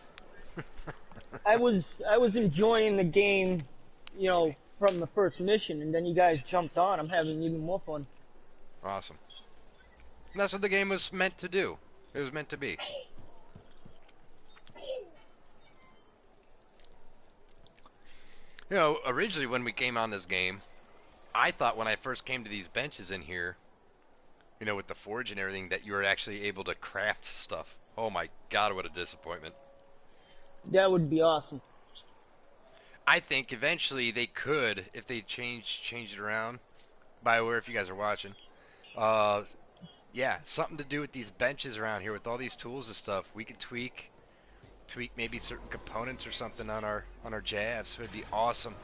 I was enjoying the game, you know, from the first mission, and then you guys jumped on. I'm having even more fun. Awesome. And that's what the game was meant to do. It was meant to be. You know, originally when we came on this game, I thought when I first came to these benches in here, you know, with the forge and everything, that you were actually able to craft stuff. Oh my god, what a disappointment. That would be awesome. I think eventually they could, if they change it around. BioWare, if you guys are watching. Yeah, something to do with these benches around here with all these tools and stuff. We could tweak maybe certain components or something on our jabs. It would be awesome.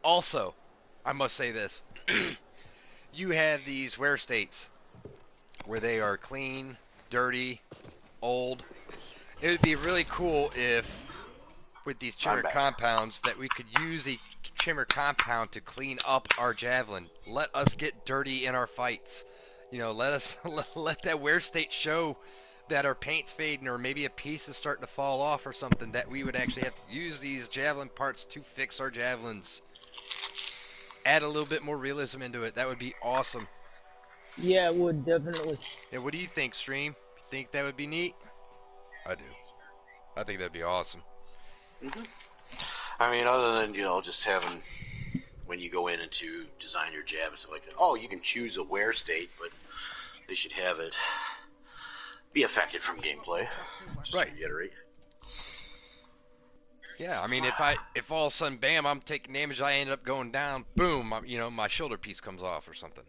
Also, I must say this. You have these wear states where they are clean, dirty, old. It would be really cool if, with these chimera compounds, that we could use a chimera compound to clean up our javelin. Let us get dirty in our fights. You know, let us let that wear state show that our paint's fading, or maybe a piece is starting to fall off or something, that we would actually have to use these javelin parts to fix our javelins. Add a little bit more realism into it. That would be awesome. Yeah, it would, definitely. Yeah, what do you think, Stream? You think that would be neat? I do. I think that'd be awesome. Mm-hmm. I mean, other than, you know, just having, when you go in and to design your jab and stuff like that, oh, you can choose a wear state, but they should have it be affected from gameplay. Just right. To reiterate. Yeah, I mean, if all of a sudden, bam, I'm taking damage, I end up going down, boom, you know, my shoulder piece comes off or something.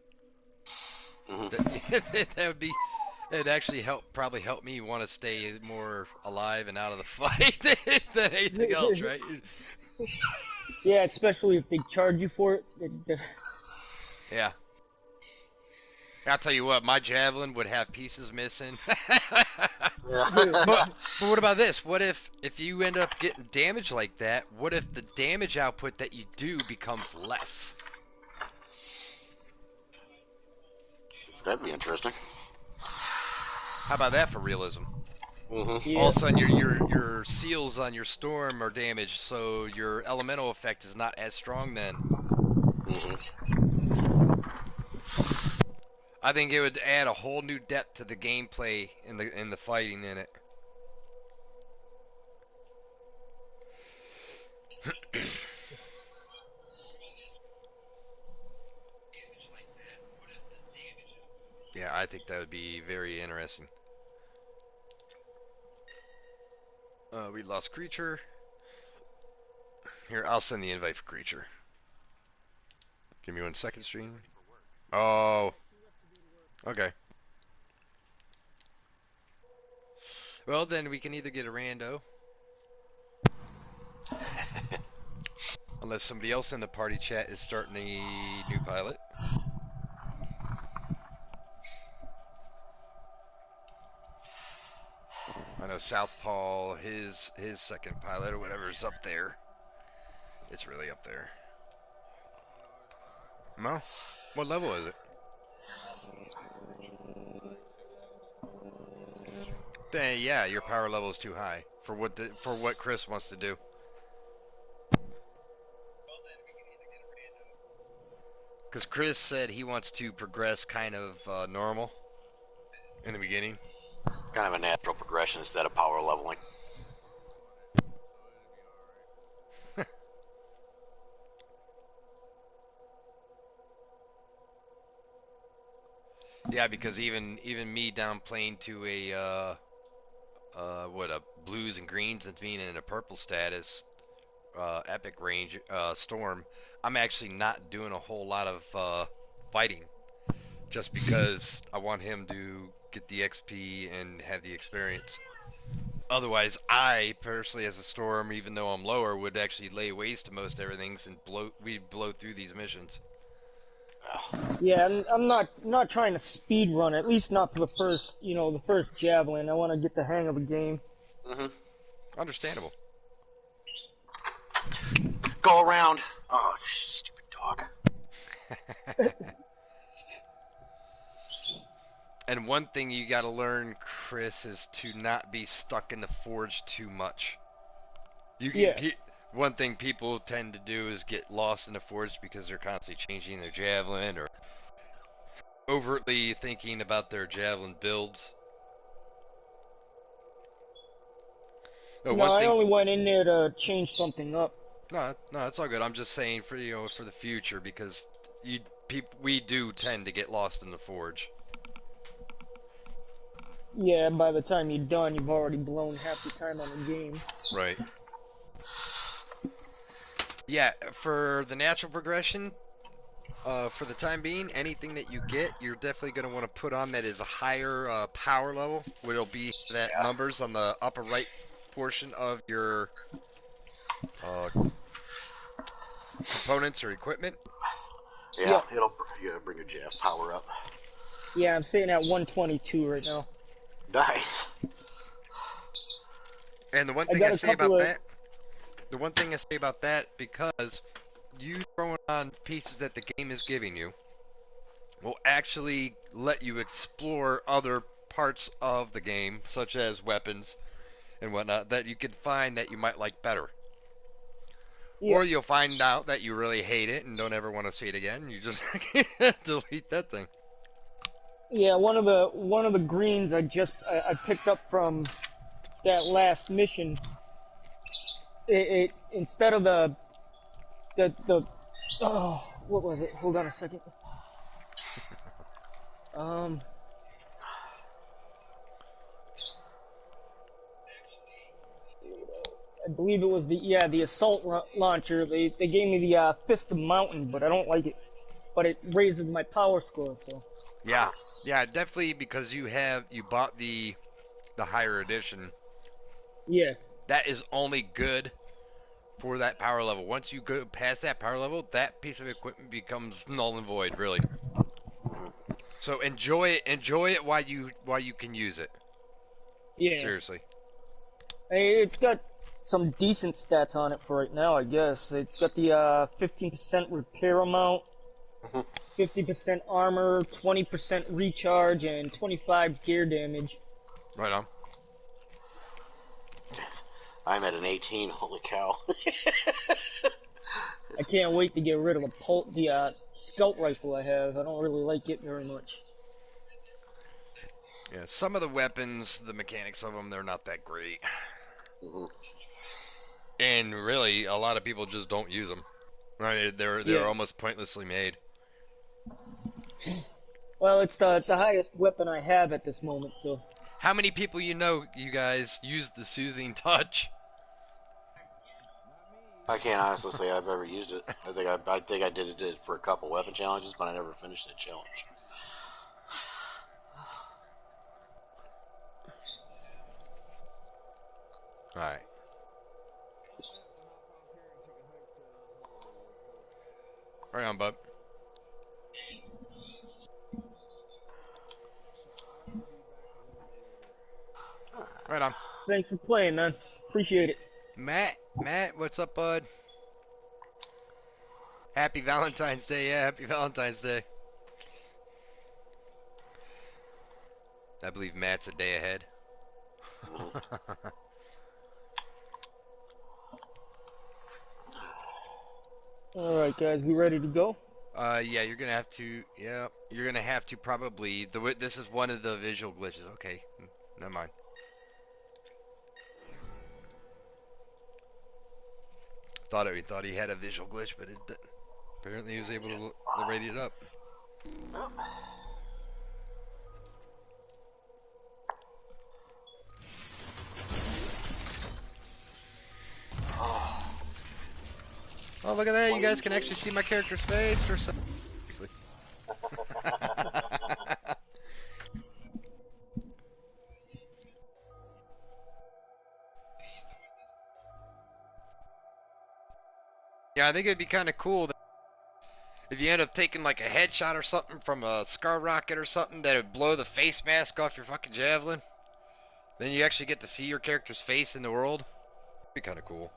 Mm-hmm. That would be, it'd actually probably help me want to stay more alive and out of the fight than anything else, right? Yeah, especially if they charge you for it. Yeah. I'll tell you what, my javelin would have pieces missing. but what about this? What if you end up getting damage like that, what if the damage output that you do becomes less? That'd be interesting. How about that for realism? Mm-hmm. Yeah. All of a sudden your seals on your storm are damaged, so your elemental effect is not as strong then. Mm-hmm. I think it would add a whole new depth to the gameplay in the fighting in it. Yeah, I think that would be very interesting. We lost creature. Here, I'll send the invite for creature. Give me 1 second, stream. Oh. Okay. Well, then we can either get a rando. Unless somebody else in the party chat is starting a new pilot. I know Southpaw, his second pilot or whatever is up there. It's really up there. No? What level is it? Yeah, your power level is too high for what Chris wants to do. Because Chris said he wants to progress kind of normal in the beginning. Kind of a natural progression instead of power leveling. Yeah, because even me downplaying to a blues and greens and being in a purple status, epic range storm, I'm actually not doing a whole lot of fighting, just because I want him to get the XP and have the experience. Otherwise, I personally, as a storm, even though I'm lower, would actually lay waste to most everything and we'd blow through these missions. Yeah, I'm not trying to speed run. At least not for the first javelin. I want to get the hang of the game. Mm-hmm. Understandable. Go around. Oh, stupid dog. And one thing you got to learn, Chris, is to not be stuck in the forge too much. Yeah. One thing people tend to do is get lost in the forge because they're constantly changing their javelin or overtly thinking about their javelin builds. No, No, one I thing. only went in there to change something up. No, it's all good. I'm just saying for for the future because we do tend to get lost in the forge. Yeah, and by the time you're done, you've already blown half the time on the game. Right. Yeah, for the natural progression, for the time being, anything that you get, you're definitely going to want to put on that is a higher power level, where it'll be that numbers on the upper right portion of your components or equipment. Yeah, Yep. it'll bring your jab power up. Yeah, I'm sitting at 122 right now. Nice. And the one I thing got I a say couple about of. that, because you throwing on pieces that the game is giving you will actually let you explore other parts of the game, such as weapons and whatnot, that you can find that you might like better. Yeah. Or you'll find out that you really hate it and don't ever want to see it again. You just delete that thing. Yeah, one of the greens I picked up from that last mission. It instead of the oh, what was it? Hold on a second. Um, I believe it was the assault launcher. They gave me the fist of mountain, but I don't like it. But it raises my power score, so Yeah, yeah, definitely because you bought the higher edition. yeah. That is only good for that power level. Once you go past that power level, that piece of equipment becomes null and void, really. So enjoy it while you can use it. Yeah. Seriously. Hey, it's got some decent stats on it for right now, I guess. It's got the 15% repair amount, 50% armor, 20% recharge, and 25 gear damage. Right on. I'm at an 18. Holy cow. I can't wait to get rid of the scout rifle I have. I don't really like it very much. Yeah, some of the weapons, the mechanics of them, they're not that great. And really, a lot of people just don't use them. Right? They're Yeah. almost pointlessly made. Well, it's the highest weapon I have at this moment, so. How many people you guys use the soothing touch? I can't honestly say I've ever used it. I think I did it for a couple weapon challenges, but I never finished that challenge. All right. Right on, bub. Right on. Thanks for playing, man. Appreciate it. Matt, what's up, bud? Happy Valentine's Day. Yeah, happy Valentine's Day. I believe Matt's a day ahead. Alright, guys, we ready to go? Yeah, you're gonna have to. Yeah, you're gonna have to probably. This is one of the visual glitches. Okay, never mind. Thought he had a visual glitch, but apparently he was able to rate it up. Oh, look at that! You guys can actually see my character's face for some. Yeah, I think it'd be kind of cool that if you end up taking like a headshot or something from a Scar Rocket or something that would blow the face mask off your fucking javelin. Then you actually get to see your character's face in the world. It'd be kind of cool.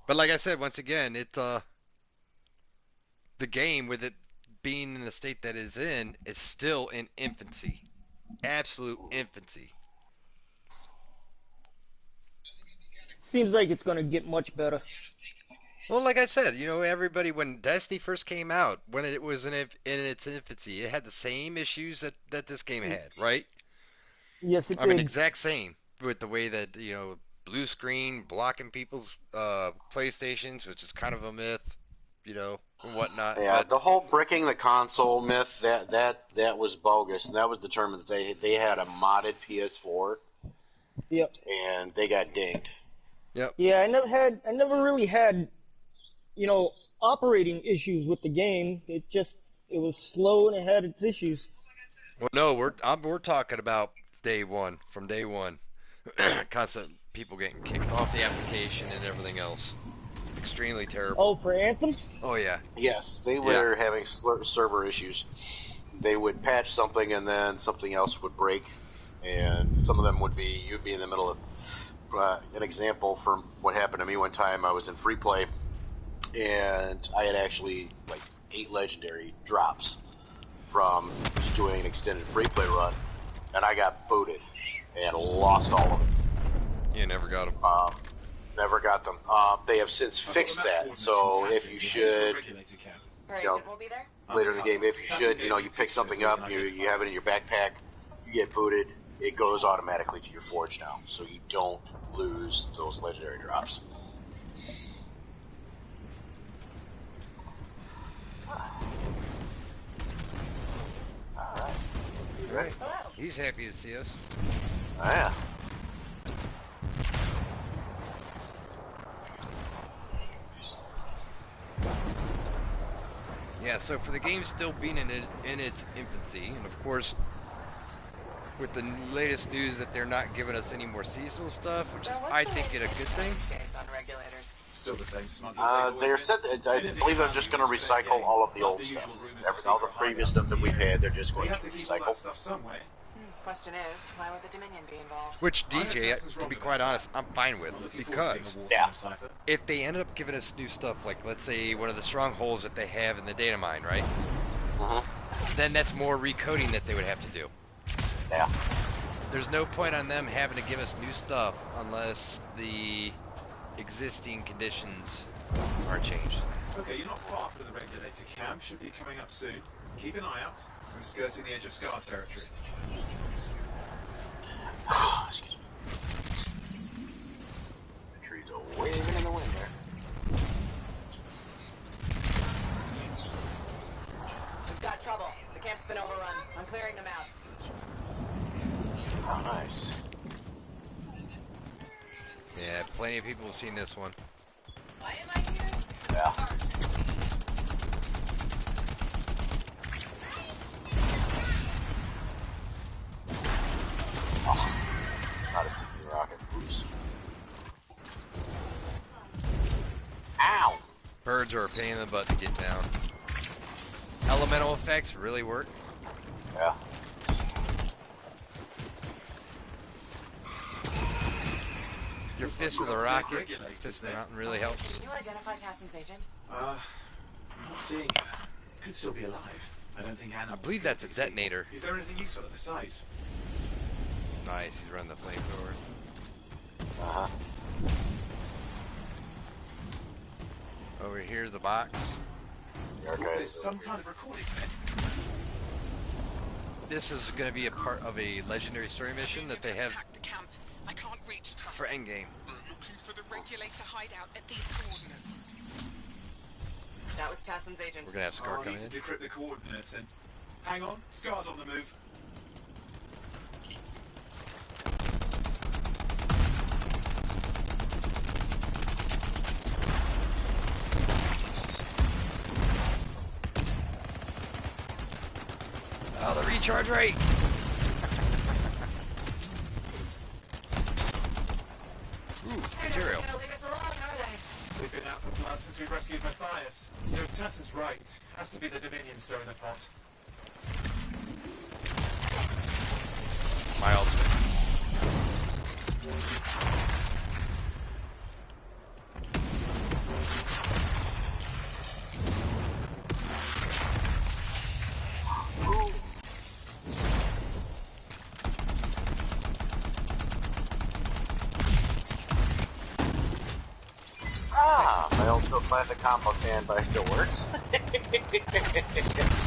But like I said, once again, the game with it being in the state that it's in is still in infancy, absolute infancy. Seems like it's gonna get much better. Well, like I said, everybody when Destiny first came out, when it was in its infancy, it had the same issues that this game had, right? Yes, it I mean, did. exact same with the way that blue screen blocking people's PlayStations, which is kind of a myth, and whatnot. Yeah, But the whole bricking the console myth that was bogus, and that was determined that they had a modded PS4 Yep. and they got dinged. yep. Yeah, I never really had, operating issues with the game. It was slow and it had its issues. Well, no, we're talking about day one, from day one, constant people getting kicked off the application and everything else. Extremely terrible. Oh, for Anthem? Oh yeah. Yes, they were having server issues. They would patch something and then something else would break, and some of them would be you'd be in the middle of an example from what happened to me one time. I was in free play, and I had actually like 8 legendary drops from just doing an extended free play run, and I got booted and lost all of them. You never got them. Never got them. They have since fixed that, so if you should, Our you know, agent will be there. later in the game, if you should, you pick something up, you have it in your backpack, you get booted, it goes automatically to your forge now, so you don't lose those legendary drops. Alright. You ready? Hello. He's happy to see us. Oh, yeah. Yeah, so for the game still being in its infancy, and of course, with the latest news that they're not giving us any more seasonal stuff, which So is, what's I the think, a latest good thing. days on regulators? Still the same smug as They're said that, I believe they're just going to recycle all of the old stuff. All the previous stuff that we've had, they're just going to recycle. stuff somewhere. Question is, why would the Dominion be involved? Which DJ, to be quite honest, I'm fine with, because if they ended up giving us new stuff, like let's say one of the strongholds that they have in the data mine, right? Then that's more recoding that they would have to do. Yeah. There's no point on them having to give us new stuff unless the existing conditions are changed. Okay, you're not far from the regulator camp. Should be coming up soon. Keep an eye out. We're skirting the edge of Scar territory. Excuse me. The trees are waving in the wind there. We've got trouble. The camp's been overrun. I'm clearing them out. Oh, nice. Yeah, plenty of people have seen this one. Why am I here? Yeah. Oh, not a CP rocket. Oops. Ow! Birds are a pain in the butt to get down. Elemental effects really work. Yeah. Your fist of the rocket, fist of the mountain really helps. Can you identify Tassin's agent? I'm not seeing her. Could still be alive. I don't think Anna. I believe that's a detonator. Is there anything useful at the site? Nice, he's running the flamethrower. Uh-huh. Over here's the box. Okay. There's some kind of recording there. This is going to be a part of a legendary story mission that they have Attack the camp. I can't reach Tusk. for endgame. We're looking for the regulator hideout at these coordinates. That was Tassin's agent. We're going to have Scar I come need in. to decrypt the coordinates and... Hang on, Scar's on the move. Oh, the recharge rate! Ooh, material. They're not gonna leave us alone, are they? They've been out for blood since we rescued Matthias. You know, Tess is right. Has to be the Dominion stirring the pot. My ultimate. My old school classic combo can, but it still works.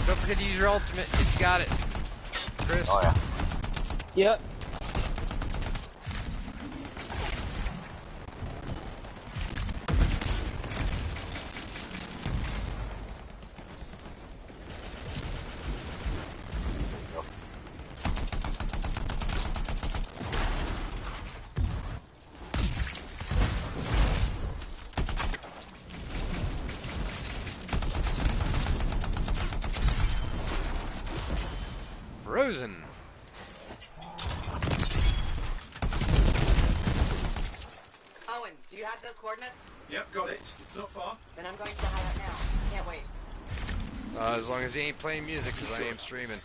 Don't forget to use your ultimate if you got it, Chris. Oh yeah. Yep. Frozen. Owen, do you have those coordinates? Yep, got it. It's not far. Then I'm going to the hideout now. Can't wait. As long as he ain't playing music, because I am streaming.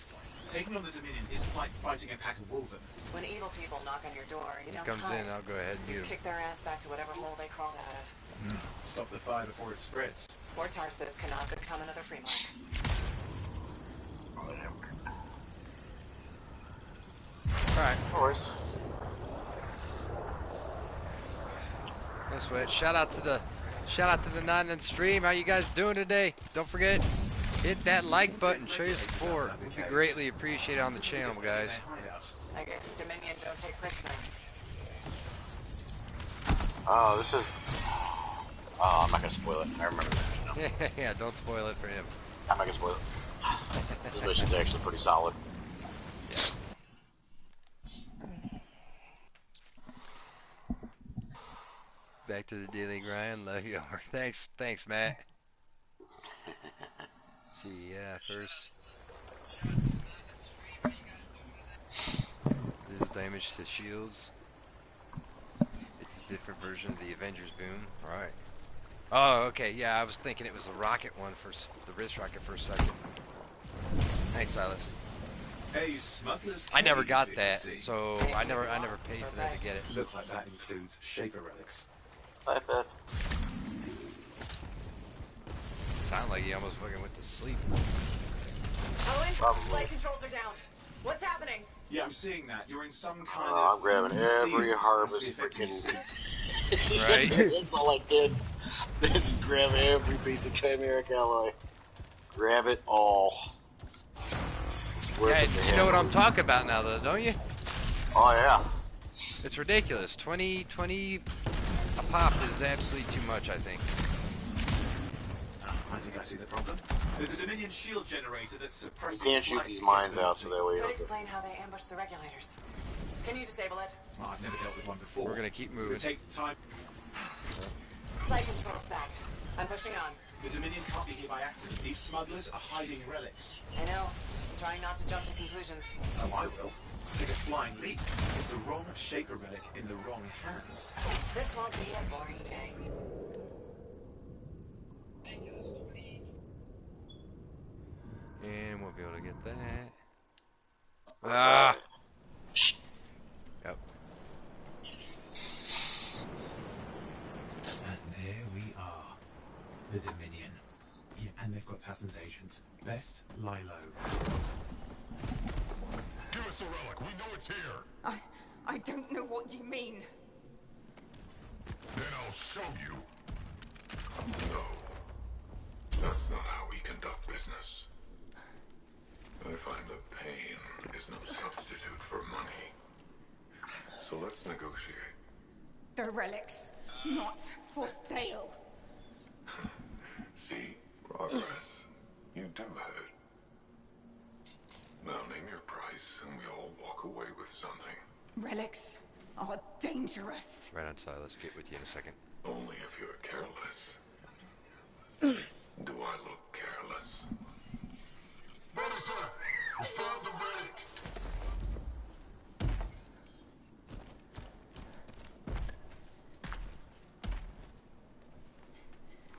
Taking on the Dominion is like fighting a pack of wolven. When evil people knock on your door, you He don't comes hide. in, I'll go ahead and You mute him. kick their ass back to whatever hole they crawled out of. Stop the fire before it spreads. Or Tarsus cannot become another Fremont. Alright, Of course. no sweat. Shout out to the 9 in stream. How you guys doing today? Don't forget, hit that like button, show your support. Would be greatly appreciated on the channel, guys. I guess Dominion don't take prisoners. Oh, this is. Oh, I'm not gonna spoil it. I remember that. No. Yeah, don't spoil it for him. I'm not gonna spoil it. This mission's actually pretty solid. Back to the daily grind. Love you. Thanks, Matt. See, yeah, first. This is damage to shields. It's a different version of the Avengers boom. Right. Oh, okay. Yeah, I was thinking it was the rocket one for the wrist rocket for a second. Thanks, Silas. Hey, smugglers. I never got cave, that, see? so I never paid for that to get it. Looks like that includes Shaper relics. Bye, Beth. Sound like he almost fucking went to sleep. Owen, Probably. flight controls are down. What's happening? Yeah, I'm seeing that. You're in some kind I'm of. grabbing every field harvest that's affecting your freaking- suit. Right. That's all I did. Just grab every piece of chimeric alloy. Grab it all. It's worth Yeah, it to you know what have I'm those. talking about now, though, don't you? Oh yeah. It's ridiculous. 20 a pop is absolutely too much, I think. I think I see the problem. There's a Dominion shield generator that's You suppressing. can't shoot flight these mines out so capability. that way you Could don't get. explain how they ambushed the regulators. Can you disable it? Well, I've never dealt with one before. We're gonna keep It moving. would take time. Flight controls back. I'm pushing on. The Dominion can't be here by accident. These smugglers are hiding relics. I know. I'm trying not to jump to conclusions. Oh, I will. Take a flying leap. It's the wrong Shaper relic in the wrong hands. This won't be a boring day. And we'll be able to get that. Ah! Yep. And there we are. The Dominion. Yeah, and they've got Tassin's agent. Best lie low. Give us the relic. We know it's here. I don't know what you mean. Then I'll show you. No. That's not how we conduct business. I find that pain is no substitute for money. So let's negotiate. The relics, not for sale. See, progress. You do hurt. Now name your price and we all walk away with something. Relics are dangerous. Right on, Silas. Get with you in a second. Only if you're careless. Do I look careless? Brother, sir, we found the relic.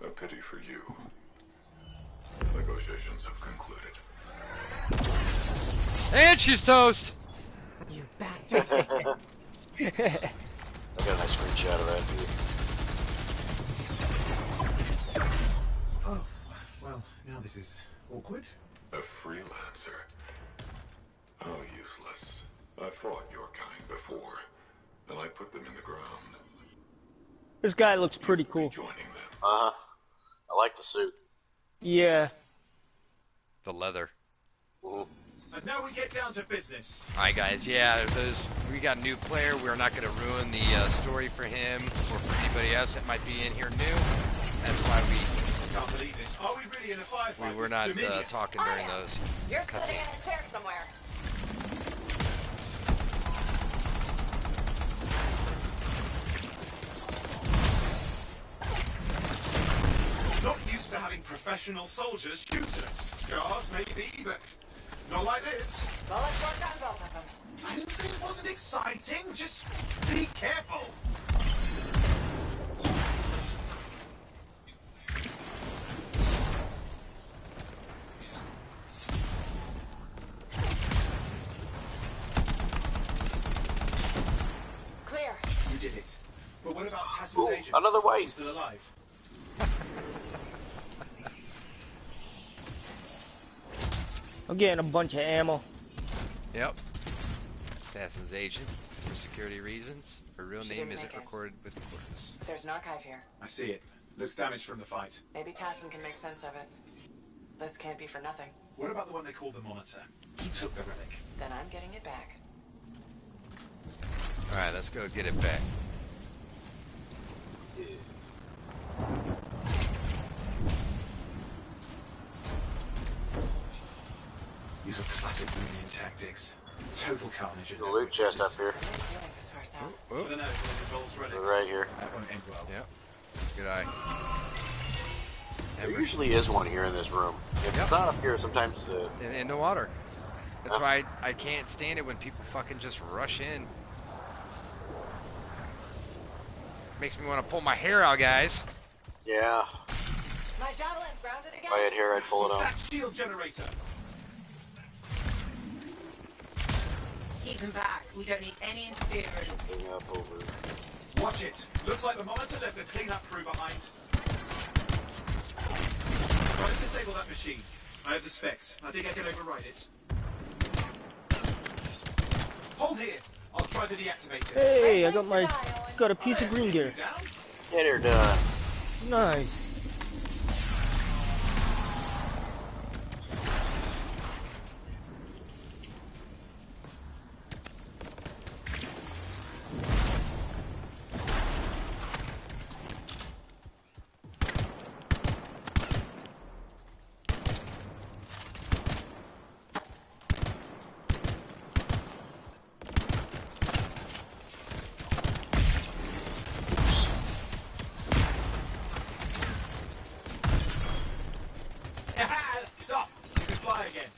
A pity for you. Negotiations have concluded. And she's toast! You bastard. I got a nice screenshot of that too. Oh, well, now this is awkward. A freelancer. How useless. I fought your kind before, and I put them in the ground. This guy looks pretty cool. Uh-huh. I like the suit. Yeah. The leather. Mhm. And now we get down to business. Alright guys, yeah, we got a new player. We're not going to ruin the story for him or for anybody else that might be in here new. That's why Can't believe this. Are we really in a firefight? we were not talking during those You're sitting in cutscenes. a chair somewhere. Not used to having professional soldiers shoot us. Scars, maybe, but not like this. So let's work on both of them. I didn't say it wasn't exciting. Just be careful. Clear. You did it. But what about Tassin's Ooh, agent? another way. She's still alive. I'm getting a bunch of ammo. Yep. Assassin's agent, for security reasons. Her real She name didn't isn't make it. recorded with importance. There's an archive here. I see it. Looks damaged from the fight. Maybe Tassin can make sense of it. This can't be for nothing. What about the one they call the Monitor? He took the relic. Then I'm getting it back. Alright, let's go get it back. These are classic Union tactics. Total carnage in The their loot chest up witnesses. here. We're not doing this for ourselves. I don't know if it involves relics. Right here. That won't end well. Yep. Good eye. There Ember. usually is one here in this room. If Yep. it's not up here, sometimes In the water. That's Huh? why I can't stand it when people fucking just rush in. Makes me want to pull my hair out, guys. yeah. My javelin's grounded again. If I had hair, I'd pull it What's out. that shield generator? Keep them back. We don't need any interference. Bring up over. Watch it. Looks like the Monitor left a cleanup crew behind. Try to disable that machine. I have the specs. I think I can override it. Hold here. I'll try to deactivate it. Hey, I got a piece of green gear. You down? Get her done. Nice. It's off. You can fly again.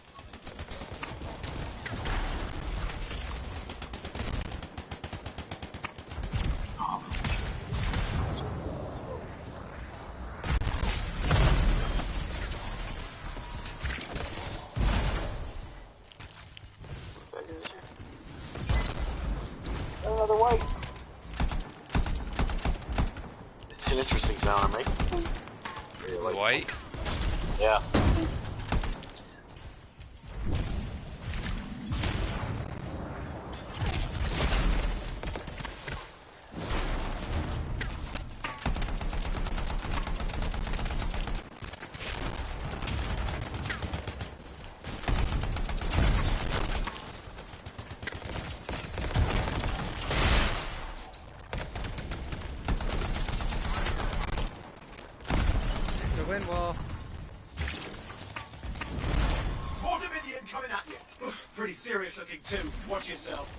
Another white. It's an interesting sound I'm making. Really like it. White. Yeah. It's a wind wall. More Dominion coming at you. Oof, pretty serious looking too. Watch yourself.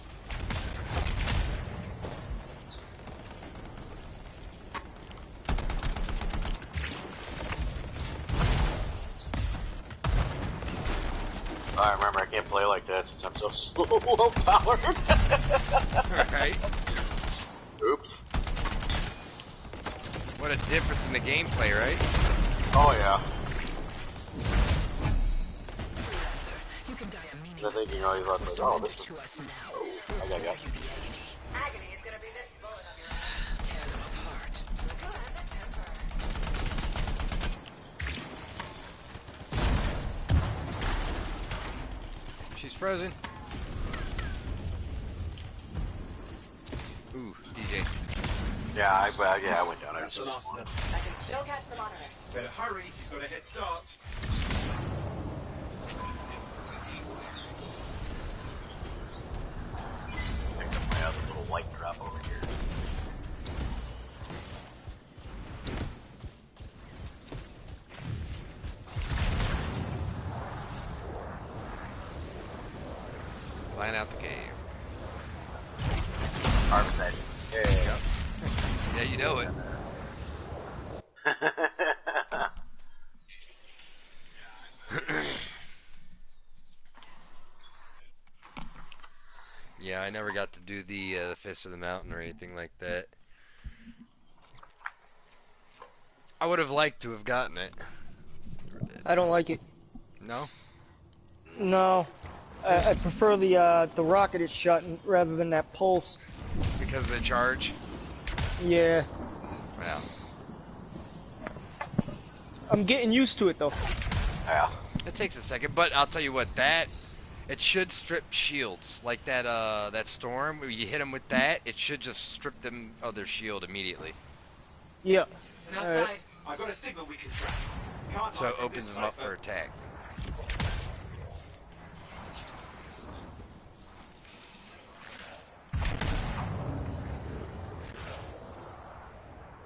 I remember I can't play like that since I'm so slow low powered. Alright. Oops. What a difference in the gameplay, right? Oh yeah. You can die a I meaningless think you know he's like, oh, this to is. us now. I got it. Agony is gonna be this bullet on your ass. Tear them apart. Who has a temper? She's frozen. Ooh, DJ. Yeah, I went down. That's the last of them. I can still catch the monitor. Better hurry, he's got a head start. Picked up my other little light drop over here. Line out the game. Harvest. Yeah. Yep. Yeah, you know it. Yeah, I never got to do the Fist of the Mountain or anything like that. I would have liked to have gotten it. I don't like it. No? No. I prefer the rocketed shot rather than that pulse. Because of the charge? Yeah. Well. I'm getting used to it though. Yeah. It takes a second, but I'll tell you what, it should strip shields. Like that storm, where you hit them with that, it should just strip them of their shield immediately. Yeah. Outside. I've got a signal we can track. Can't So it hide from opens this them up cipher. for attack.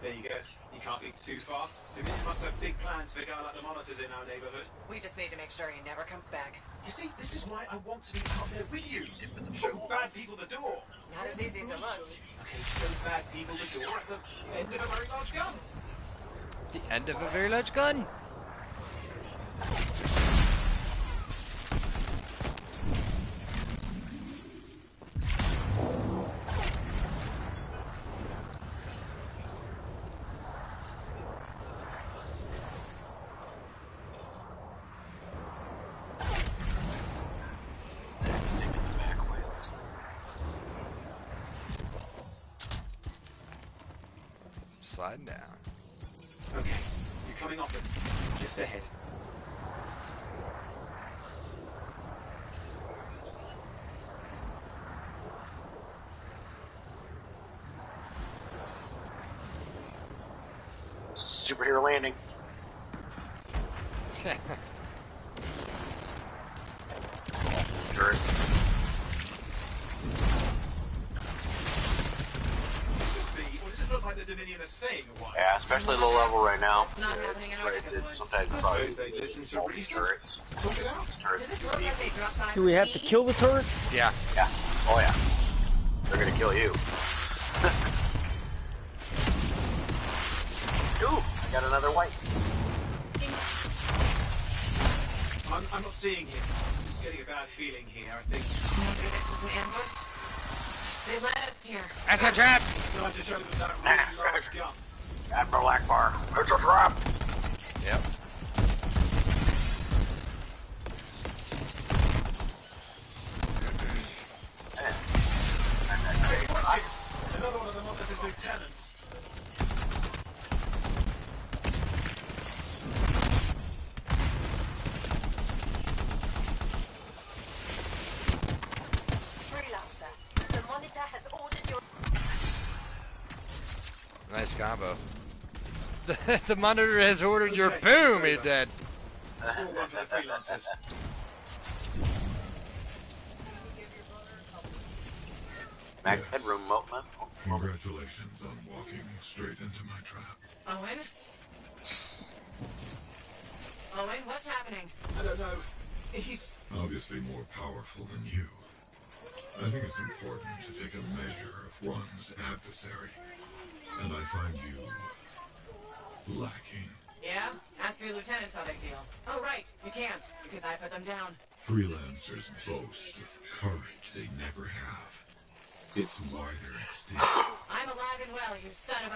There you go. You can't be too far. Dominion must have big plans for a guy like the monitors in our neighborhood. We just need to make sure he never comes back. You see, this is why I want to be out there with you. Show bad people the door. Not as easy as it looks. Okay, show bad people the door at the end of a very large gun. The end of a very large gun. Sliding down. Okay, you're coming off it. Just ahead. Superhero landing. Turret. What does it look like the Dominion are staying a while? Yeah, especially low level right now. It's not happening in our neck of the woods. Sometimes I probably suppose they listen to multi reason. turrets. Talk it out. Does Turrets. this look like they dropped by Do we have to kill the turret? Yeah. Yeah. Oh yeah. They're gonna kill you. Ooh, I got another white. I'm not seeing him. I'm getting a bad feeling here, I think. Maybe this was an ambush? They led us here. That's a trap! Time to show them that really large gun. Admiral Akbar. It's a trap. Yep. Hey, watch it! Another one of the monitors' lieutenants. Freelancer, the monitor has ordered your... Nice combo. The monitor has ordered your Okay, boom, it's he's over. dead. Score one for the freelancers. Max headroom, Moltman. Congratulations on walking straight into my trap. Owen? Owen, what's happening? I don't know. He's... Obviously more powerful than you. I think it's important to take a measure of one's adversary. And I find you lacking. Yeah? Ask your lieutenants how they feel. Oh, right. You can't, because I put them down. Freelancers boast of courage they never have. It's why they're extinct. I'm alive and well, you son of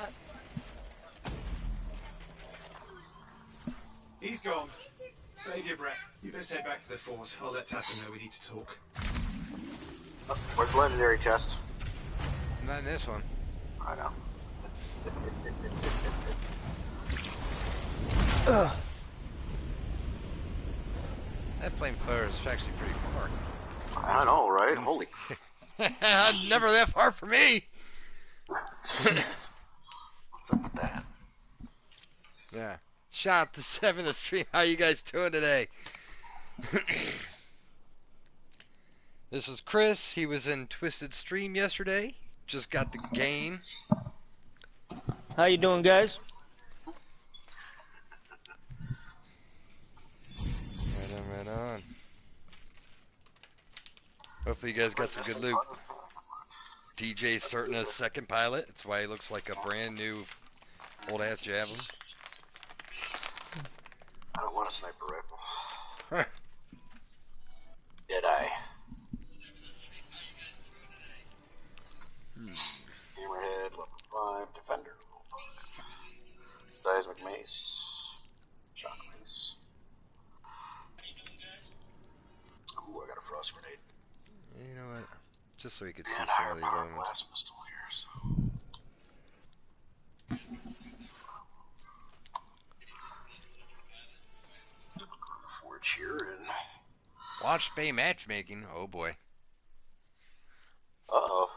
a... He's gone. Save your breath. You best head back to the fort. I'll let Tassa know we need to talk. Where's the legendary chest? Not in this one. I know. That flamethrower is actually pretty far. I know, right? Holy. Never that far for me. Shout out to 7 the stream. How you guys doing today? This is Chris. He was in Twisted Stream yesterday. Just got the game. How you doing, guys? Right on. Hopefully you guys got some good loot. DJ's starting a second pilot. That's why he looks like a brand new old-ass javelin. I don't want a sniper rifle. Did I? Hammerhead, level 5, defender, level 5. Seismic mace, shock mace. Ooh, I got a frost grenade. You know what? Just so you could see And some higher of these power elements. blast pistol here, so. Forge here and. Launch bay matchmaking. Oh boy. Uh-oh.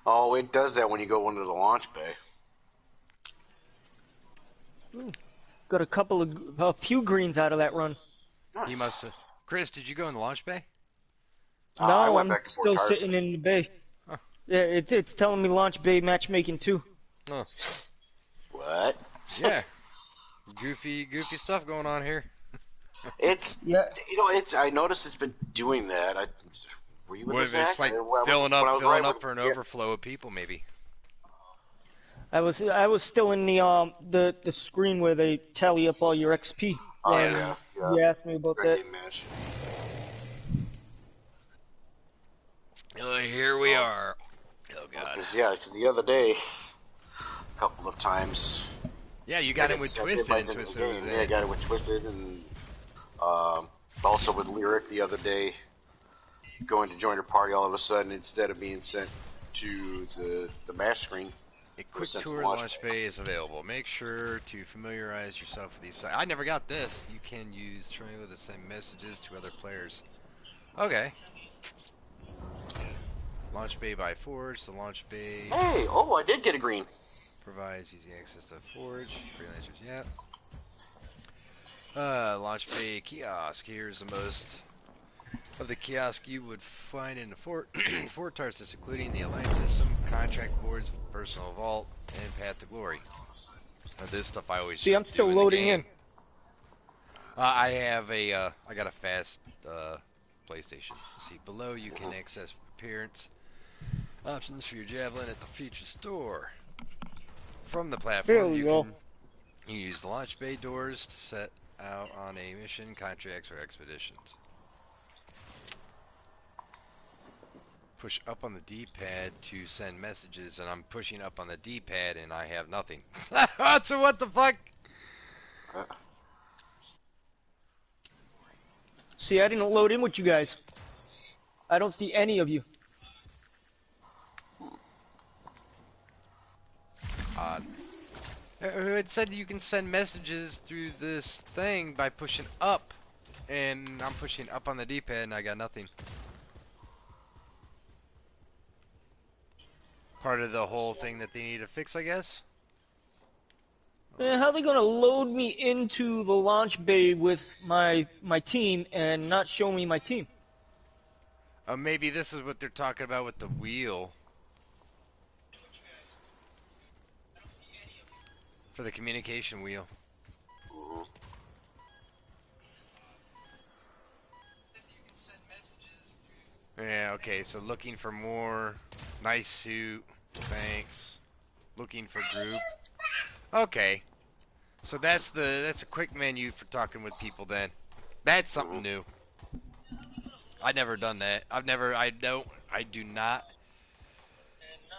Oh, it does that when you go into the launch bay. Ooh, got a few greens out of that run. Nice. You must have. Chris, did you go in the launch bay? No, I went I'm back to Fort still Carter. sitting in the bay. Huh. Yeah, it's telling me launch bay matchmaking too. Oh. What? Yeah. Goofy stuff going on here. It's Yeah. I noticed it's been doing that. Were you with What us, if it's Zach? like When I filling was right up with- for an yeah. overflow of people, maybe? I was still in the screen where they tally up all your XP. Oh, when yeah. You asked me about Great that. game match. Here we are. Oh god. Because the other day, a couple of times. Yeah, you got I in with sent Twisted invites and into the Twisted was game. Yeah, I in. got it with Twisted, and also with Lyric the other day. Going to join her party, all of a sudden, instead of being sent to the match screen, A quick sent to tour the of launch launch bay is available. Make sure to familiarize yourself with these. I never got this. You can use Triangle to send messages to other players. Okay. Launch bay by Forge. The launch bay Hey, I did get a green. provides easy access to Forge. Freelancers, yeah. Launch bay kiosk. Here's the most of the kiosk you would find in the fort. Fort Tarsus, including the Alliance system, contract boards, personal vault, and Path to Glory. Now, this stuff I always See, just I'm still do the loading game. in. I have a, I got a fast PlayStation. See, below you can access appearance options for your javelin at the feature store. From the There platform, we you go. can use the launch bay doors to set out on a mission, contracts, or expeditions. Push up on the D-pad to send messages, and I'm pushing up on the D-pad and I have nothing. So what the fuck? See, I didn't load in with you guys. I don't see any of you. Odd. It said you can send messages through this thing by pushing up, and I'm pushing up on the D-pad and I got nothing. Part of the whole thing that they need to fix, I guess? Man, how are they gonna load me into the launch bay with my team and not show me my team? Maybe this is what they're talking about with the wheel. For the communication wheel. Yeah, okay, so looking for more. Nice suit. Thanks. Looking for group. Okay. So that's a quick menu for talking with people then. That's something new. I've never done that. I do not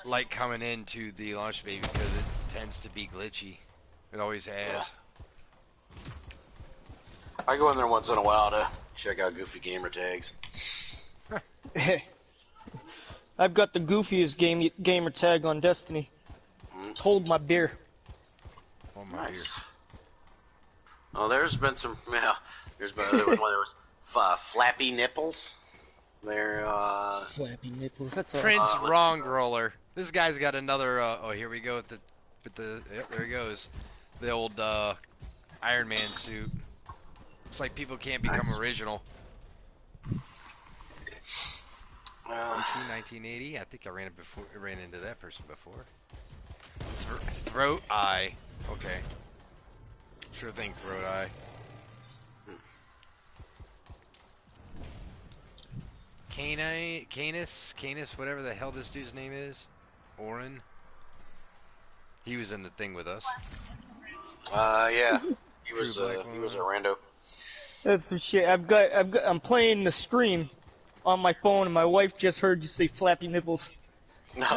like coming into the launch bay because it tends to be glitchy. It always has. I go in there once in a while to check out goofy gamer tags. I've got the goofiest gamer tag on Destiny. Hold my beer. Oh my dear. Oh, there's been some. Yeah, there's been another one. There was flappy nipples. They're Flappy nipples. That's all. Prince let's- Wrong Roller. This guy's got another. Oh, here we go with the But yep, there he goes. The old Iron Man suit. It's like people can't become original. 1980. I think I ran into that person before. Throat eye. Okay. Sure thing, throat eye. Canis, whatever the hell this dude's name is. Oren. He was in the thing with us. Yeah. He was a rando. That's some shit. I'm playing the stream on my phone, and my wife just heard you say flappy nipples. No.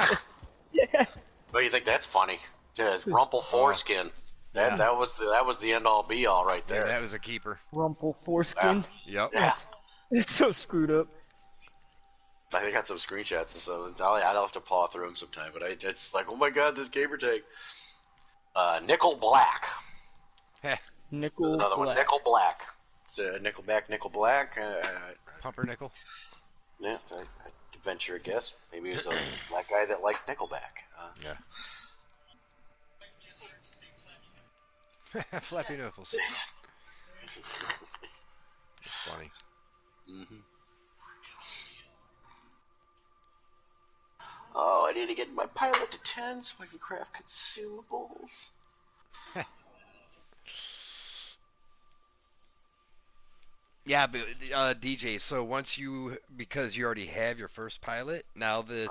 Yeah. Well, you think that's funny? Just rumple foreskin. That was the end all be all right there. Yeah, that was a keeper. Rumple foreskin. Yep. Yeah. It's so screwed up. I got some screenshots, so I'll have to paw through them sometime. But it's like, oh my god, this gamer tag. Nickel Black. Nickel Another Black. one, Nickel Black. It's Nickel Black. Pumpernickel. Yeah, I venture a guess. Maybe it was a black guy that liked Nickelback. Yeah. Flappy nipples. It's funny. Mm-hmm. Oh, I need to get my pilot to 10 so I can craft consumables. Yeah, but DJ, so because you already have your first pilot, now that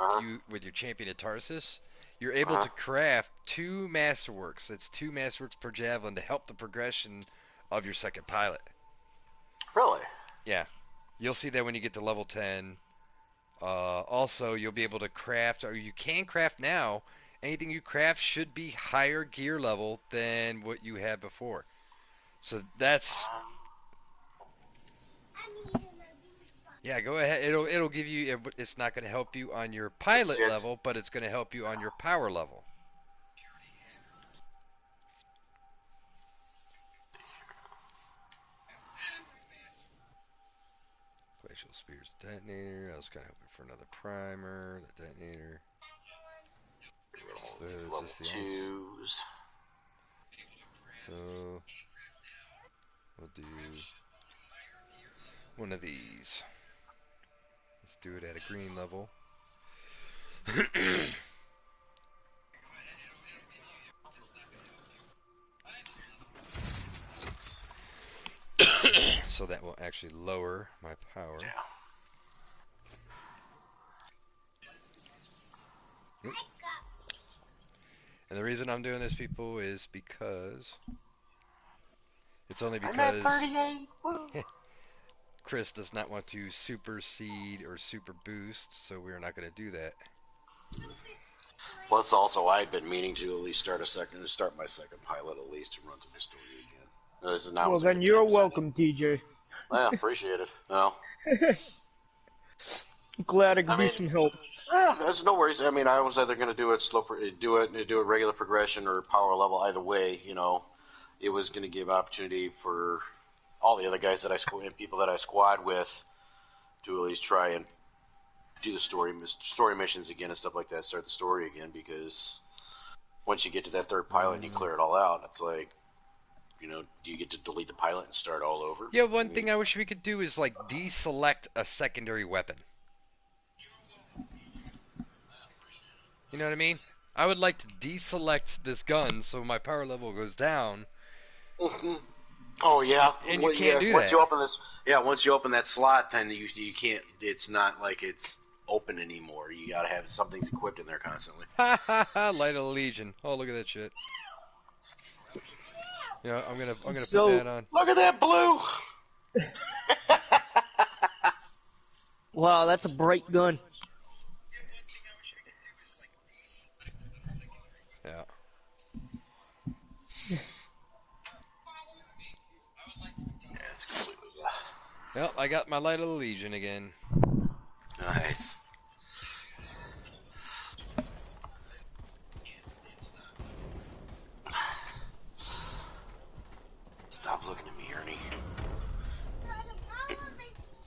with your champion of Tarsus, you're able to craft 2 masterworks. That's 2 masterworks per javelin to help the progression of your second pilot. Really? Yeah. You'll see that when you get to level 10. Also, you'll be able to craft, or you can craft now, anything you craft should be higher gear level than what you had before. So that's... Yeah, go ahead. It'll give you. It's not going to help you on your pilot level, but it's going to help you on your power level. Glacial Spears detonator. I was kind of hoping for another primer. The detonator. These level 2s. So we'll do one of these. Let's do it at a green level. So that will actually lower my power. Yeah. And the reason I'm doing this, people, is because it's only because Chris does not want to supersede or super boost, so we're not going to do that. Plus, also, I've been meaning to at least start my second pilot at least to run through the story again. This is not well, then you're welcome, DJ. Yeah, appreciate it. No. Glad I could be some help. Yeah, there's no worries. I mean, I was either going to do it regular progression or power level. Either way, it was going to give opportunity for all the other guys that people that I squad with to at least try and do the story missions again and stuff like that. Start the story again, because once you get to that third pilot and you clear it all out, it's like, do you get to delete the pilot and start all over? Yeah, one thing I wish we could do is like deselect a secondary weapon. You know what I mean? I would like to deselect this gun so my power level goes down. Mm-hmm. Oh yeah, and you can't do once that. You open once you open that slot, then you can't. It's not like it's open anymore. You gotta have something's equipped in there constantly. Ha ha ha! Light of the Legion. Oh, look at that shit. Yeah, I'm gonna put that on. Look at that blue. Wow, that's a bright gun. Yeah. Well, I got my Light of the Legion again. Nice. Stop looking at me, Ernie.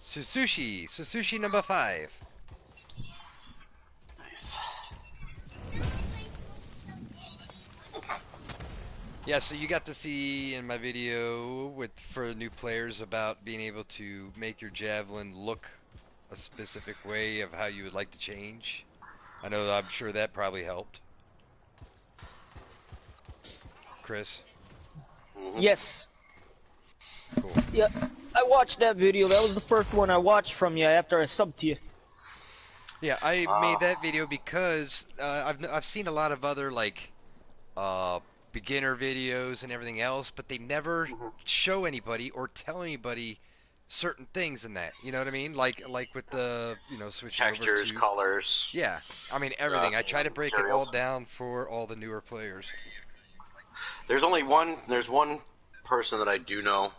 Susushi number 5. Nice. Yeah, so you got to see in my video for new players about being able to make your javelin look a specific way of how you would like to change. I'm sure that probably helped. Chris? Yes. Cool. Yeah, I watched that video. That was the first one I watched from you after I subbed to you. Yeah, I made that video because I've seen a lot of other like beginner videos and everything else, but they never show anybody or tell anybody certain things in that. You know what I mean? Like with the switching Textures, over to colors. yeah. I mean everything. I try to break it all materials. down for all the newer players. There's one person that I do know.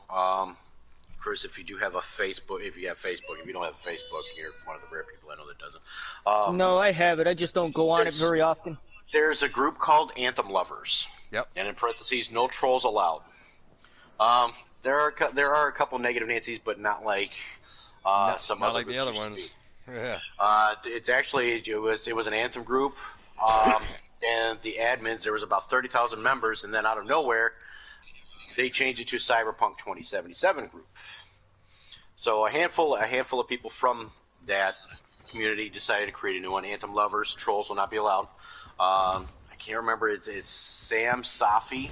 Chris, if you do have a Facebook, if you have Facebook, if you don't have a Facebook, you're one of the rare people I know that doesn't. No, I have it. I just don't go on it very often. There's a group called Anthem Lovers. Yep. And in parentheses, no trolls allowed. There are a couple negative Nancy's, but not like some not other like the groups other used to ones. be. Yeah. It's actually it was an Anthem group, and the admins, there was about 30,000 members, and then out of nowhere, they changed it to Cyberpunk 2077 group. So a handful of people from that community decided to create a new one. Anthem Lovers, trolls will not be allowed. I can't remember. It's Sam Safi.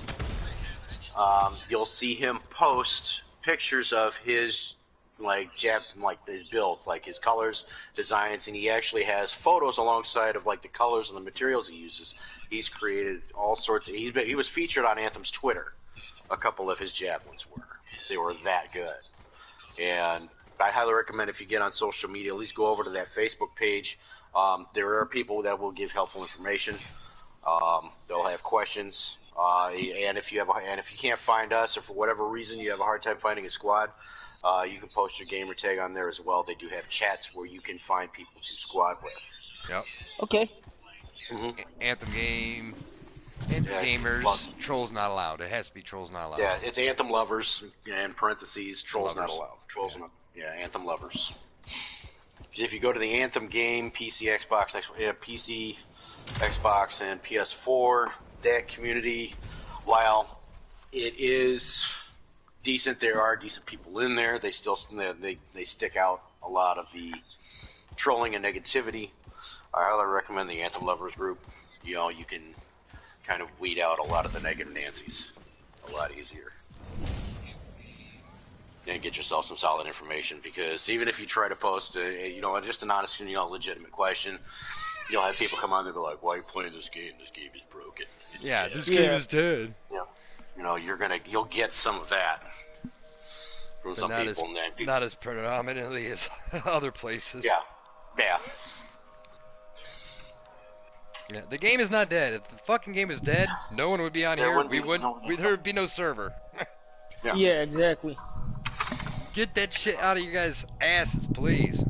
You'll see him post pictures of his his builds, like his colors, designs, and he actually has photos alongside of like the colors and the materials he uses. He's created all sorts of. He was featured on Anthem's Twitter. A couple of his javelins were. They were that good. And I highly recommend if you get on social media, at least go over to that Facebook page. There are people that will give helpful information. They'll have questions. And if you can't find us, or for whatever reason you have a hard time finding a squad, you can post your gamer tag on there as well. They do have chats where you can find people to squad with. Yep. Okay. Anthem gamers, trolls not allowed. It has to be trolls not allowed. Yeah, it's Anthem Lovers, in parentheses, trolls not Lovers. allowed. Trolls not, Anthem Lovers. Because if you go to the Anthem game, PC, Xbox, and PS4, that community, while it is decent, there are decent people in there. They still they stick out a lot of the trolling and negativity. I highly recommend the Anthem Lovers group. You can kind of weed out a lot of the negative Nancy's a lot easier. And get yourself some solid information, because even if you try to post just an honest and legitimate question, you'll have people come on and be like, "Why are you playing this game? This game is broken." This game is dead. Yeah. You'll get some of that from some people. Not as predominantly as other places. Yeah. Yeah. Yeah, the game is not dead. If the fucking game is dead, no one would be on here. There would be no server. Yeah, exactly. Get that shit out of you guys' asses, please.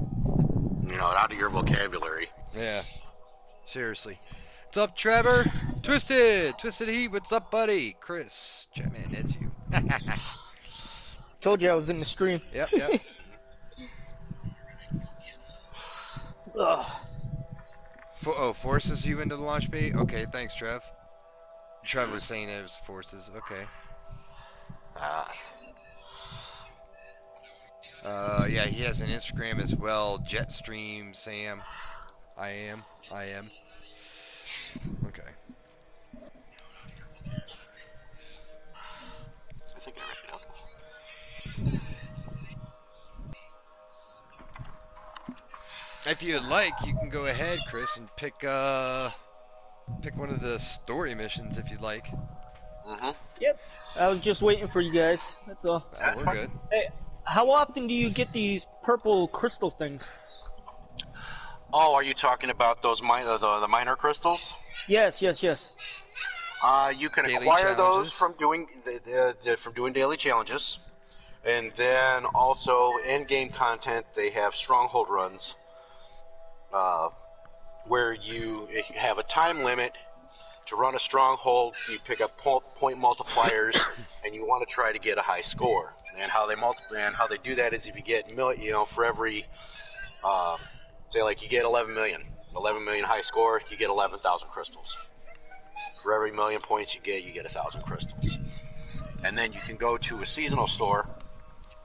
Out of your vocabulary. Yeah. Seriously. What's up, Trevor? Twisted Heat, what's up, buddy? Chris, man, that's you. Told you I was in the stream. Yep. Ugh. Forces you into the launch bay? Okay, thanks, Trev. Trev was saying it was forces. Okay. Yeah, he has an Instagram as well. Jetstream Sam. I am. Okay. I think I read it up. If you'd like, you can go ahead, Chris, and pick one of the story missions if you'd like. Yep. I was just waiting for you guys. That's all. Oh, we're good. Hey, how often do you get these purple crystal things? Oh, are you talking about those the minor crystals? Yes. You can Daily acquire those challenges. from doing daily challenges, and then also in-game content. They have stronghold runs, where you have a time limit to run a stronghold. You pick up point multipliers, and you want to try to get a high score. And how they do that is if you get for every say like you get 11 million high score, you get 11,000 crystals. For every 1,000,000 points you get 1,000 crystals. And then you can go to a seasonal store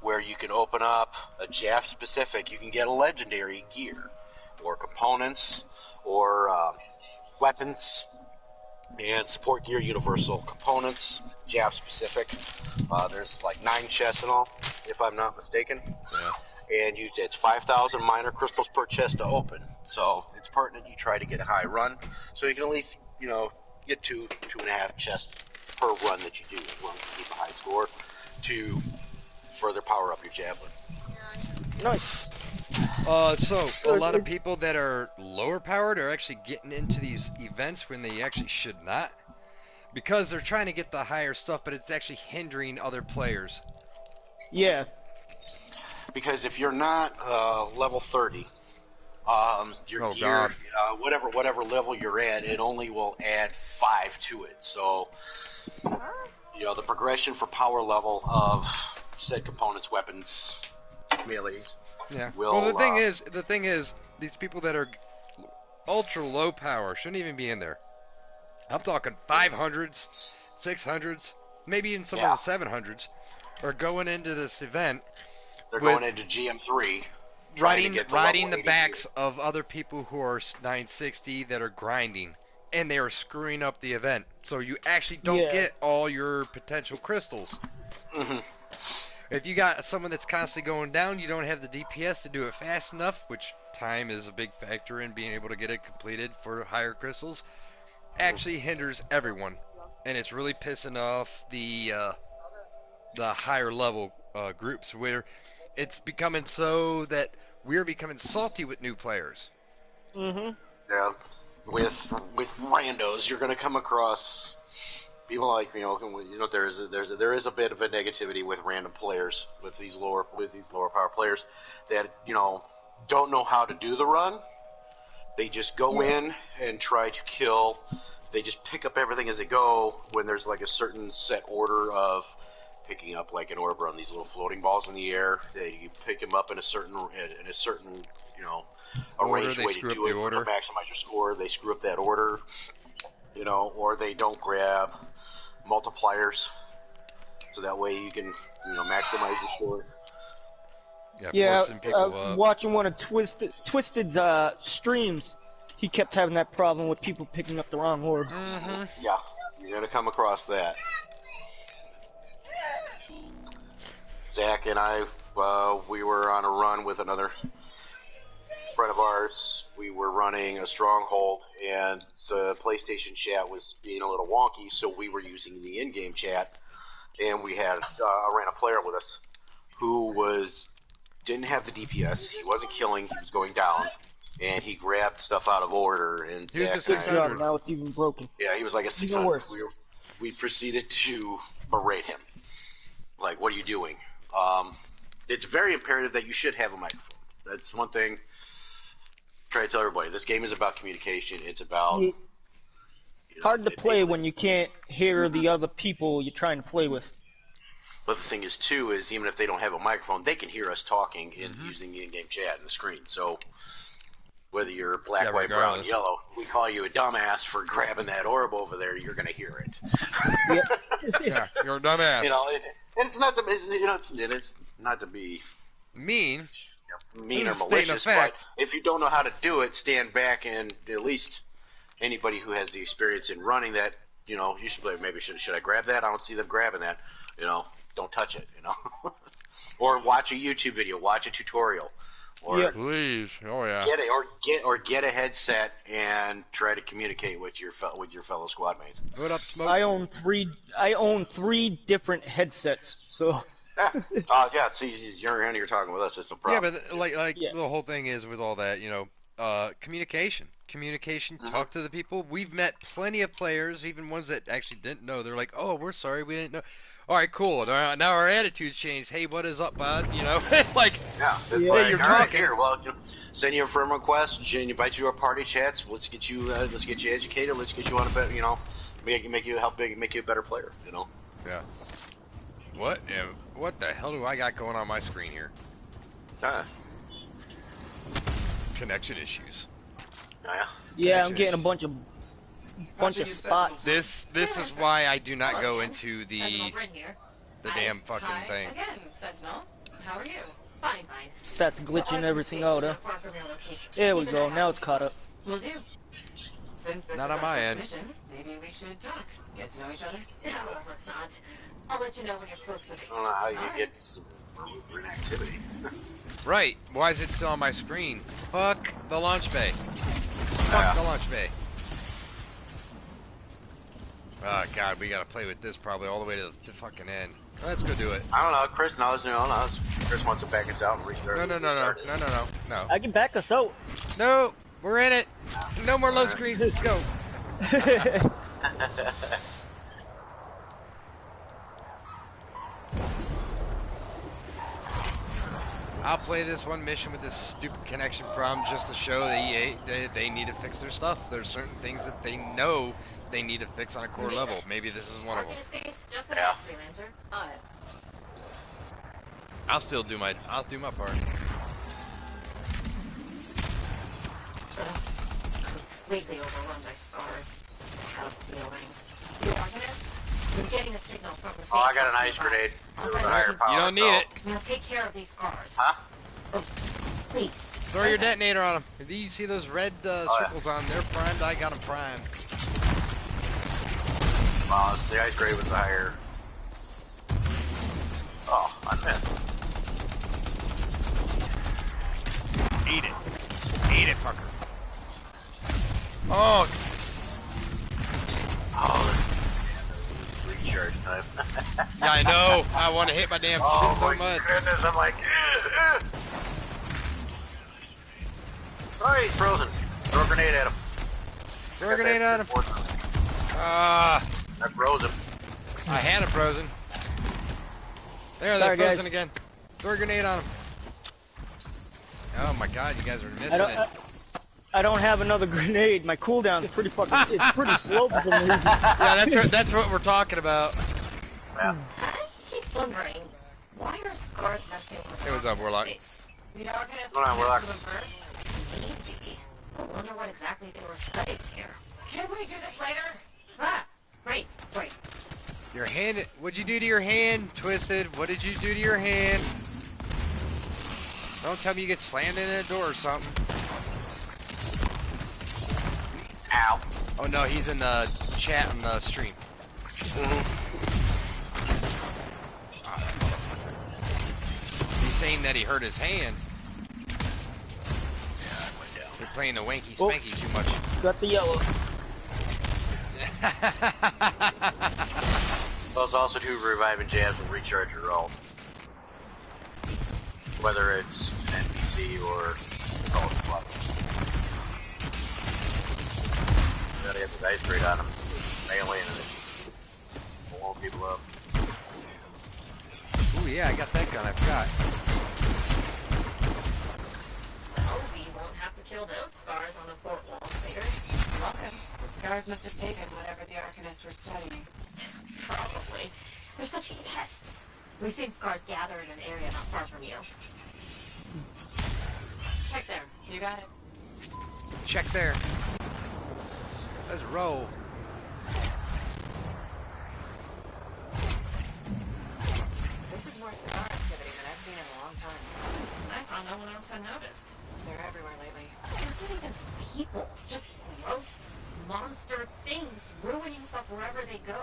where you can open up a JAF specific. You can get a legendary gear or components or weapons and support gear, universal components, JAF specific. There's like 9 chests in all, if I'm not mistaken. Yeah. And it's 5,000 minor crystals per chest to open. So it's pertinent you try to get a high run, so you can at least get 2.5 chests per run that you do. As long as you keep a high score to further power up your javelin. Nice. So a lot of people that are lower powered are actually getting into these events when they actually should not, because they're trying to get the higher stuff, but it's actually hindering other players. Yeah. Because if you're not level 30, your gear, whatever level you're at, it only will add 5 to it. So, the progression for power level of said components, weapons, melees. Yeah. Will, well, the thing is, these people that are ultra low power shouldn't even be in there. I'm talking 500s, 600s, maybe even some of the 700s are going into this event. They're going into GM3. Riding the backs of other people who are 960 that are grinding, and they are screwing up the event. So you actually don't get all your potential crystals. Mm-hmm. If you got someone that's constantly going down, you don't have the DPS to do it fast enough, which time is a big factor in being able to get it completed for higher crystals, actually hinders everyone. And it's really pissing off the higher level groups, where it's becoming so that we're becoming salty with new players. Mm-hmm. Yeah. With randos, you're going to come across people like there is a bit of a negativity with random players, with these lower power players that don't know how to do the run. They just go in and try to kill. They just pick up everything as they go when there's like a certain set order of picking up like an orb on these little floating balls in the air. You pick them up in a certain arranged way to do it to maximize your score. They screw up that order, or they don't grab multipliers, so that way you can maximize your score. Watching one of Twisted's streams, he kept having that problem with people picking up the wrong orbs. Mm-hmm. Yeah, you're gonna come across that. Zach and I, we were on a run with another friend of ours. We were running a stronghold, and the PlayStation chat was being a little wonky, so we were using the in-game chat, and we had a random player with us who didn't have the DPS. He wasn't killing. He was going down, and he grabbed stuff out of order. And he was a 600. Now it's even broken. Yeah, he was like a 600. We proceeded to berate him. Like, what are you doing? It's very imperative that you should have a microphone. That's one thing. Try to tell everybody. This game is about communication. It's about hard to play when you can't hear the other people you're trying to play with. But the thing is, too, is even if they don't have a microphone, they can hear us talking and using the in-game chat and the screen. So whether you're black, white, brown, yellow, we call you a dumbass for grabbing that orb over there. You're going to hear it. Yeah, you're a dumbass. It's not to. It's not to be mean or malicious. But if you don't know how to do it, stand back and at least anybody who has the experience in running that, you should be like, maybe should I grab that? I don't see them grabbing that. Don't touch it, or watch a YouTube video, watch a tutorial, or please, get a headset and try to communicate with your fellow squad mates. What up, Smoke? I own three different headsets, so. Yeah. See, you're talking with us. It's no problem. Yeah, but the whole thing is with all that, communication. Talk to the people. We've met plenty of players, even ones that actually didn't know. They're like, "Oh, we're sorry, we didn't know." All right, cool. Now our attitudes changed. Hey, what is up, bud? That's like you're talking. Here, well, send you a friend request, invite you to our party chats. Let's get you educated. Let's get you on a better, make you a better player. Yeah. What the hell do I got going on my screen here? Connection issues. Yeah, I'm getting a bunch of bunch of spots. This is why I do not go into Sentinel the Bryn here. damn fucking Hi thing. again, Sentinel. How are you? Fine. Stats glitching everything out, huh? Far from your location. There we Keep an go. eye Now out it's for caught up. scars. Will do. Since this Not is on our my first end. mission, maybe we should talk. Get to know each other? No, let's not. I'll let you know when you're close for this. I don't know how you Alright. get some room activity. Right. Why is it still on my screen? Fuck the launch bay. Fuck the launch bay. Oh god, we gotta play with this probably all the way to the fucking end. Let's go do it. I don't know. Chris knows. Chris wants to back us out and restart. No. I can back us out. No, we're in it. No more load screens. Let's go. I'll play this one mission with this stupid connection problem just to show the EA they need to fix their stuff. There's certain things that they know they need to fix on a core level. Maybe this is one of them. Just enough, freelancer. On it. I'll do my part. Completely overrun by scars. I have a feeling. The Organists? We're getting a signal from the Oh, I got an ice grenade. I'll With send a higher messages. power, You don't so- need it. Now take care of these scars. Huh? Oh, please. Throw your detonator on them. If you see those red yeah. circles on, they're primed. I got them primed. The ice grenade with the higher. Oh, I missed. Eat it. Eat it, fucker. Oh, Oh, this recharge time. yeah, I know. I want to hit my damn Oh shit so my much. goodness, I'm like, Oh, he's frozen. Throw a grenade at him. Throw a grenade at him. I froze him. I had him frozen. There, Sorry, they're frozen guys. again. Throw a grenade on him. Oh my god, you guys are missing it. I don't have another grenade. My cooldown's pretty fucking. It's pretty slow for some reason. Yeah, that's what we're talking about. Yeah. I keep wondering, why are scars messing with Hey, what's up, Warlock? space? The Organists Hold on, Warlock. tested them first? Maybe. I wonder what exactly they were studying here. Can we do this later? Ah, wait. Your hand. What'd you do to your hand, Twisted? What did you do to your hand? Don't tell me you get slammed in a door or something. Ow. Oh no, he's in the chat on the stream. He's saying that he hurt his hand. They're playing the wanky spanky too much. Got the yellow. There's also two reviving jabs and recharge your ult. Whether it's an NPC or called club. Gotta get the dice straight on him. Melee and blow people up. Ooh yeah, I got that gun. I forgot. Obi won't have to kill those scars on the fort walls later. Welcome. The scars must have taken whatever the Arcanists were studying. Probably. They're such pests. We've seen scars gather in an area not far from you. Check there. You got it. Check there. Let's roll. This is more scar activity than I've seen in a long time. I thought no one else had noticed. They're everywhere lately. They're not even people. Just gross monster things ruining stuff wherever they go.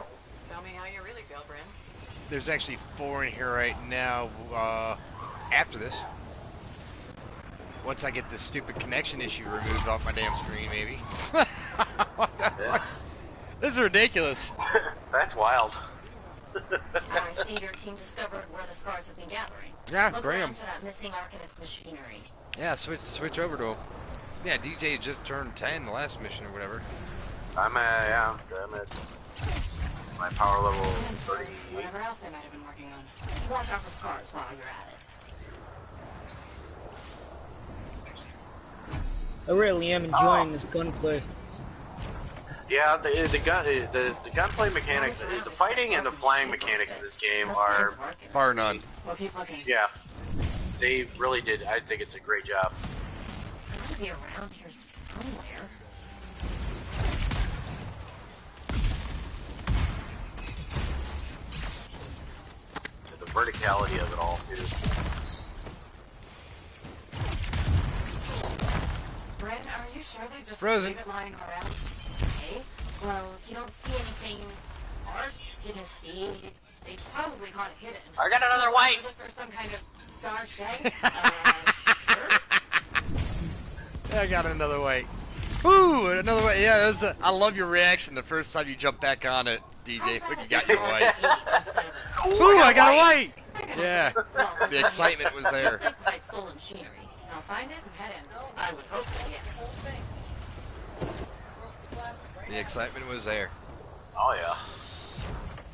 Tell me how you really feel, Bryn. There's actually 4 in here right now. After this. Once I get this stupid connection issue removed off my damn screen, maybe. What the fuck? This is ridiculous. That's wild. I see your team discovered where the scars have been gathering. Yeah, Look bring around 'em. for that missing Arcanist machinery. Yeah, switch over to him. Yeah, DJ just turned 10 the last mission or whatever. I'm at my power level 30. Whatever else they might have been working on. Watch out for scars while you're at it. I really am enjoying this gunplay. Yeah, the gunplay mechanic, the fighting and the flying mechanic in this game are Bar none. We'll keep looking. yeah. They really did. I think it's a great job. It's gotta be around here somewhere. verticality of it all is. Bryn, are you sure they just Frozen. leave it lying around? Okay. Well, if you don't see anything arcanist-y, they probably caught it hidden. I got another white! Look for some kind of star shed? Sure. I got another white. Ooh, another white. Yeah, I love your reaction the first time you jumped back on it, DJ. Look, you got your white. Ooh, I got a white! Yeah, the excitement was there. This might stolen machinery. Now find it and head in. I would hope so, yes. The excitement was there. Oh yeah.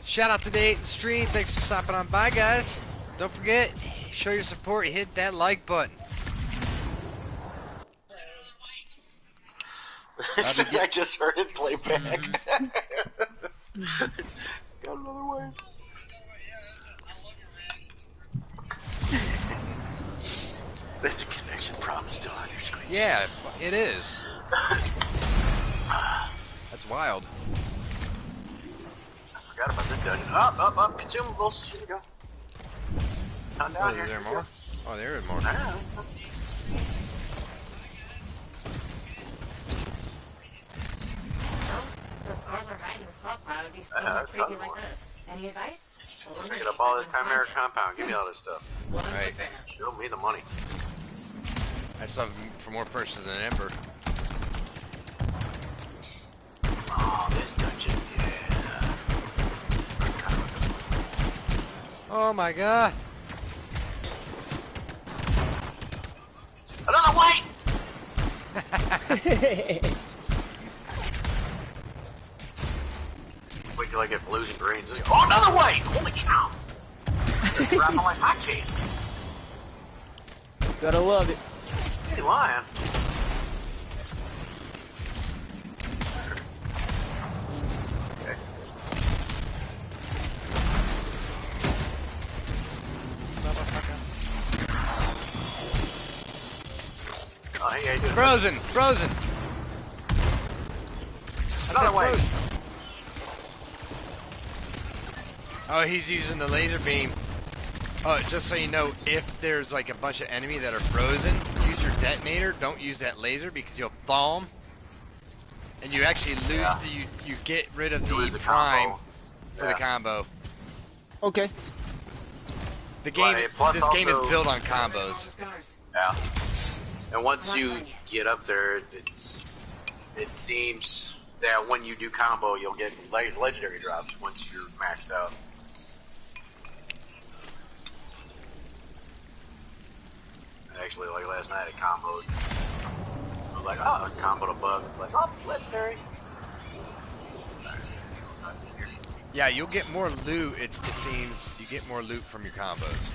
Shout out to the 8 stream. Thanks for stopping on by, guys. Don't forget, show your support. Hit that like button. I just heard it play back. Got another way. There's a connection problem still on your screen. Yeah, it is. That's wild. I forgot about this dungeon. Up, consumables. Here we go. Come down here. Is there more? Oh, there is more. The stars are hiding a stockpile of these stone creepy like this. Any advice? Picking up all this chimera compound. Give me all this stuff. Right. Show me the money. I still have for more purses than ever. Oh, this dungeon, yeah. Oh my god. Another white! Wait till I get blues and greens. Oh, another white! Holy cow! They're dropping like hotcakes. Gotta love it. Hey, lying. Okay. Oh, hey, how you doing? Frozen! Frozen! Another white! Oh, he's using the laser beam. Oh, just so you know, if there's like a bunch of enemy that are frozen, use your detonator. Don't use that laser because you'll thaw 'em. And you actually lose. Yeah. You get rid of lose the the prime combo. for the combo. Okay. The game. Plus This game is also- built on combos. Yeah. And once you get up there, it seems that when you do combo, you'll get legendary drops once you're maxed out. Actually, like last night, I comboed. I was like, oh, I comboed a bug. Like, oh, legendary. Yeah, you'll get more loot. It seems you get more loot from your combos.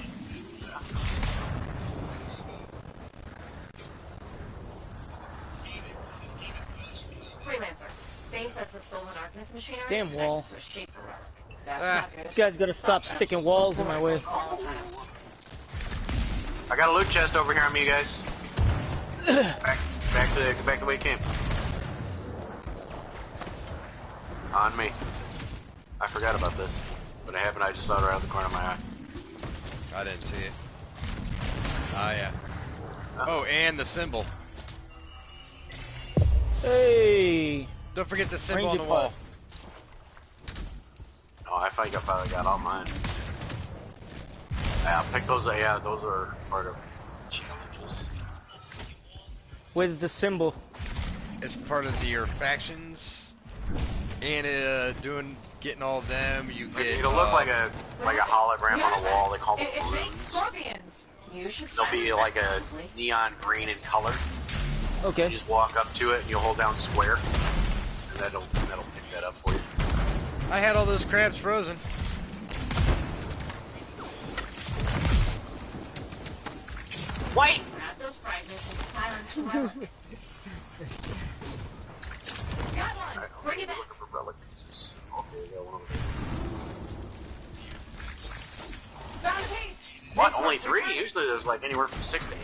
Freelancer. Base has the stolen Arcanist machinery. Damn wall. To a shaper relic. That's not good. This guy's gotta stop sticking walls in my way. I got a loot chest over here on me, you guys. back the way it came. On me. I forgot about this. When it happened, I just saw it right out the corner of my eye. I didn't see it. Oh yeah. Oh, and the symbol. Hey. Don't forget the symbol Ranger on the wall. parts. Oh, I finally got all mine. Yeah, I'll pick those. Yeah, those are part of challenges. Where's the symbol? It's part of your factions, and getting all of them. You get. It'll look like a hologram on the wall. They call them It makes runes. scorpions. You should They'll be like a neon green in color. Okay. You just walk up to it and you hold down square, and that'll pick that up for you. I had all those crabs frozen. White. Grab those fragments and silence forever. Got one. Bring it back. Looking for relic pieces. Okay, I got one over there. Found a piece. What? Only 3? Usually there's like anywhere from 6 to 8.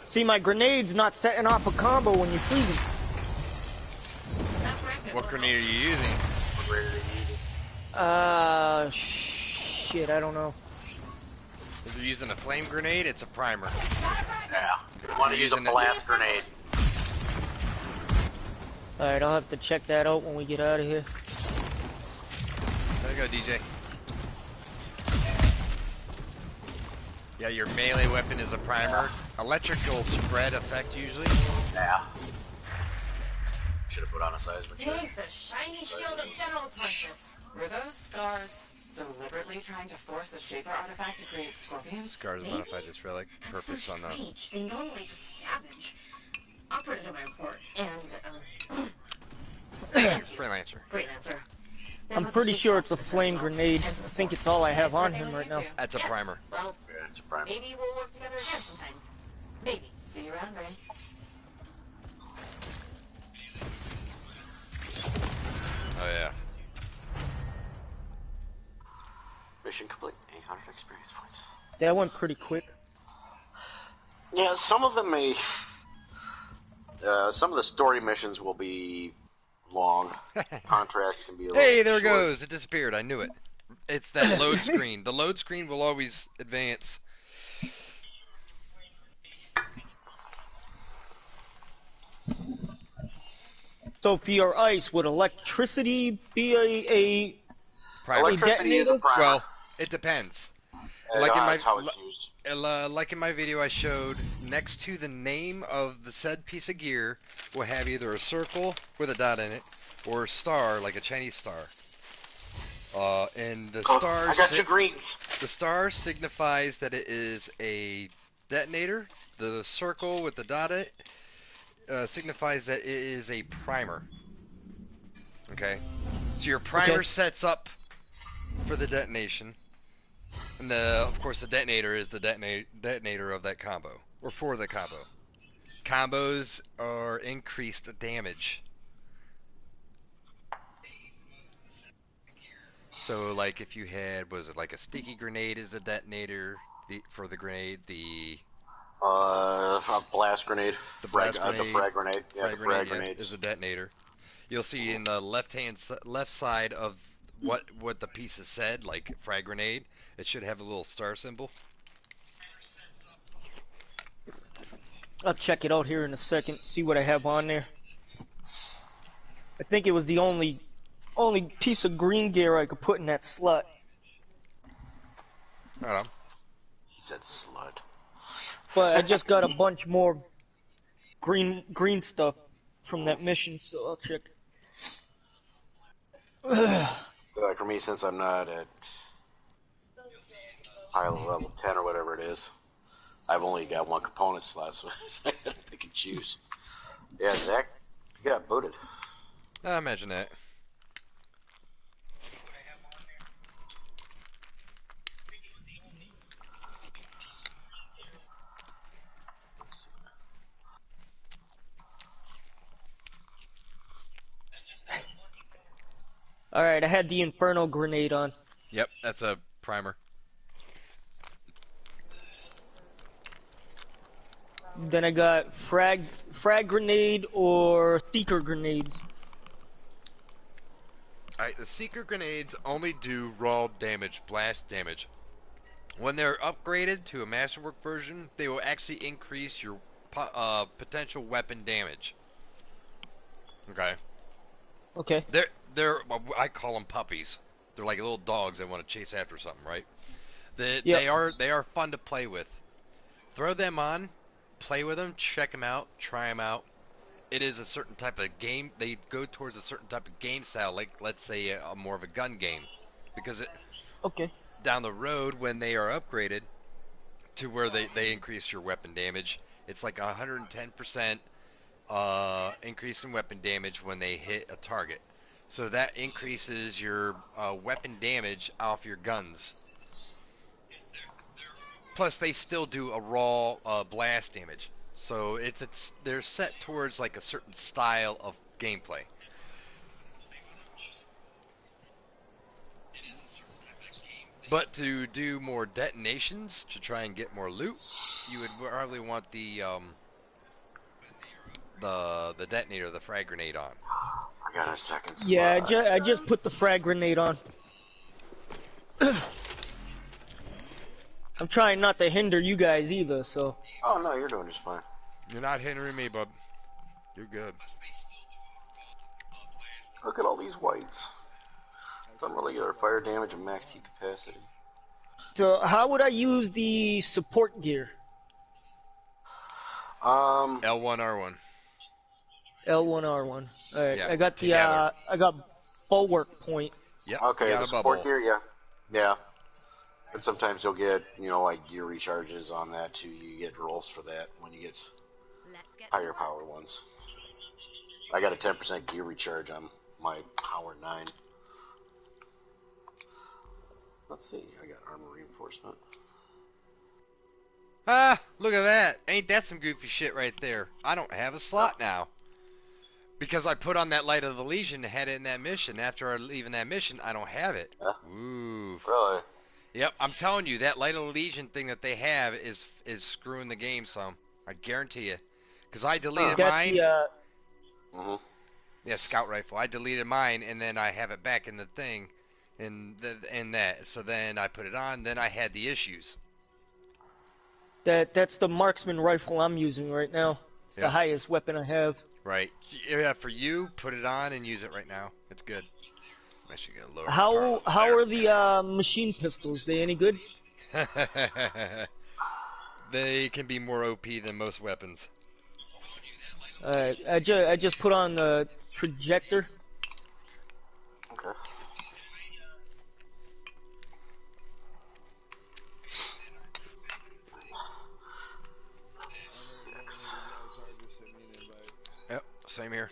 See, my grenade's not setting off a combo when you freeze them. What grenade are you using? Shit, I don't know. If you're using a flame grenade, it's a primer. Yeah. You want to use a blast grenade. Alright, I'll have to check that out when we get out of here. There you go, DJ. Yeah, your melee weapon is a primer. Electrical spread effect usually. Yeah. Should have put on a seismic check. Take the shiny shield of general purpose. Were those scars deliberately trying to force a shaper artifact to create scorpions? Scars Maybe? modified this relic. That's Purpose so on the. strange. They normally just scavenge. I'll put it in my report. And, Freelancer. Freelancer. I'm pretty sure it's a flame grenade. I think it's all I have on him right now. That's a primer. Well, Yeah, it's a primer. maybe we'll work together again sometime. Maybe. See you around, Ray. Oh yeah. Mission complete. 800 experience points. That went pretty quick. Yeah, some of them may. Some of the story missions will be long. Contracts can be a little Hey, there it short. goes. It disappeared. I knew it. It's that load screen. The load screen will always advance. So for your ice, would electricity be a Primer. Electricity is a primer. Well, it depends. And, Like in my that's how it's used. like in my video, I showed next to the name of the said piece of gear will have either a circle with a dot in it or a star, like a Chinese star. And the star. I got two greens. The star signifies that it is a detonator. The circle with the dot in it signifies that it is a primer. Okay, so your primer sets up for the detonation. And of course, the detonator is the detonator of that combo, or for the combo. Combos are increased damage. So, like, if you had, was it like a sticky grenade as a detonator for the grenade, A blast grenade. the blast The grenade, frag grenade. Yeah, the frag yeah, grenades. is a detonator. You'll see in the left side of what the pieces said, like frag grenade, it should have a little star symbol. I'll check it out here in a second, see what I have on there. I think it was the only piece of green gear I could put in that slot. I don't know. He said slut. But I just got a bunch more green stuff from that mission, so I'll check. For me, since I'm not at high level 10 or whatever it is, I've only got one component slot, so I gotta pick and choose. Yeah, Zach, you got booted. I imagine that. Alright, I had the Inferno grenade on. Yep, that's a primer. Then I got frag grenade or seeker grenades. Alright, the seeker grenades only do raw damage, blast damage. When they're upgraded to a masterwork version, they will actually increase your potential weapon damage. Okay. Okay. I call them puppies. They're like little dogs that want to chase after something, right? Yep. They are fun to play with. Throw them on, play with them, check them out, try them out. It is a certain type of game. They go towards a certain type of game style, like let's say a more of a gun game, because down the road when they are upgraded to where they increase your weapon damage, it's like 110% increase in weapon damage when they hit a target. So that increases your weapon damage off your guns. Plus, they still do a raw blast damage. So they're set towards like a certain style of gameplay. But to do more detonations to try and get more loot, you would probably want the detonator, the frag grenade on. I got a second slot. Yeah, I just put the frag grenade on. I'm trying not to hinder you guys either, so. Oh no, you're doing just fine. You're not hindering me, bub. You're good. Look at all these whites. Some regular fire damage and max heat capacity. So how would I use the support gear? L1 R1. L1 R1. All right, Yeah, I got the together. I got bulwark point. Yep. Okay, got the a support bubble. gear, yeah. Yeah. And sometimes you'll get, you know, like gear recharges on that too. You get rolls for that when you get higher power ones. I got a 10% gear recharge on my power 9. Let's see, I got armor reinforcement. Ah, look at that. Ain't that some goofy shit right there? I don't have a slot now. Because I put on that Light of the Legion and had it in that mission. After I leave in that mission, I don't have it. Ooh. Really? Yep, I'm telling you, that Light of the Legion thing that they have is screwing the game some. I guarantee you. Because I deleted That's mine. the Yeah, scout rifle. I deleted mine, and then I have it back in the thing. In that. So then I put it on, then I had the issues. that's the marksman rifle I'm using right now. It's the Yep. highest weapon I have. Right. Yeah, for you, put it on and use it right now. It's good. I should get a lower How power. are the machine pistols? They any good? They can be more OP than most weapons. Alright, I just put on the trajector. Okay. Six. Yep, same here.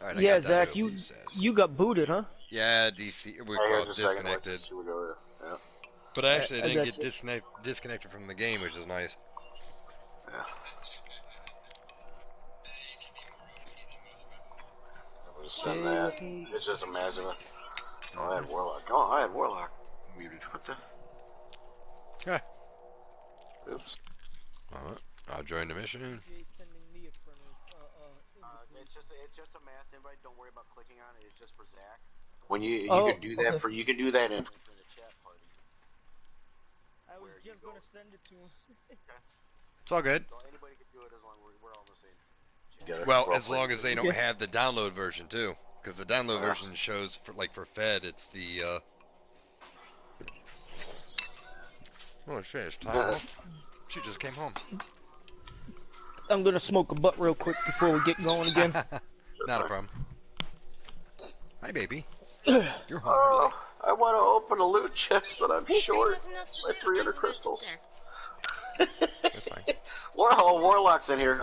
Alright, Yeah, Zach, you got booted, huh? Yeah, DC. We call it disconnected. Yeah. But actually, I I didn't got get you. disconnected from the game, which is nice. Yeah. I'm just send that. It's just a massive. Oh, I had Warlock. Oh, I had Warlock muted. What the? Yeah. Oops. Alright, I'll join the mission. It's just a mass invite. Don't worry about clicking on it. It's just for Zach. When you can do that okay. you can do that in the chat party. I was just gonna send it to him. It's all good. So anybody can do it as long as we're all on the same. Well, as long as they don't have the download version too, because the download version shows for Fed, it's the. Oh shit! It's time. She just came home. I'm gonna smoke a butt real quick before we get going again. Not a problem. Hi, baby. You're home. I want to open a loot chest, but I'm short by 300 crystals. That's fine. Warlock's in here.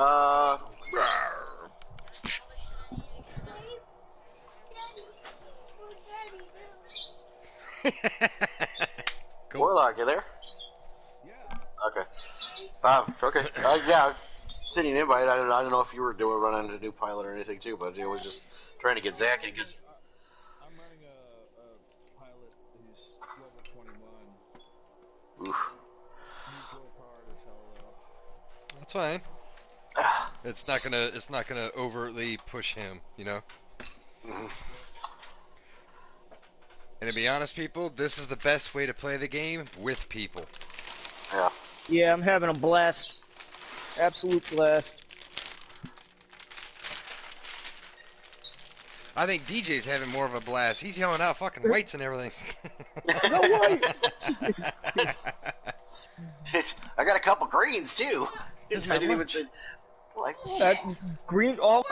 Cool. Warlock, you there? Yeah. Okay. Okay. Yeah. Sending an invite. I don't know if you were running a new pilot or anything too, but it was just trying to get Zach in. Cause I'm running a pilot who's level 21. oof. He's willpower to sell though. That's fine. It's not gonna overtly push him, you know. And to be honest, people, this is the best way to play the game with people. Yeah. Yeah, I'm having a blast. Absolute blast. I think DJ's having more of a blast. He's yelling out fucking whites and everything. No white. I got a couple greens too. I didn't even like green, all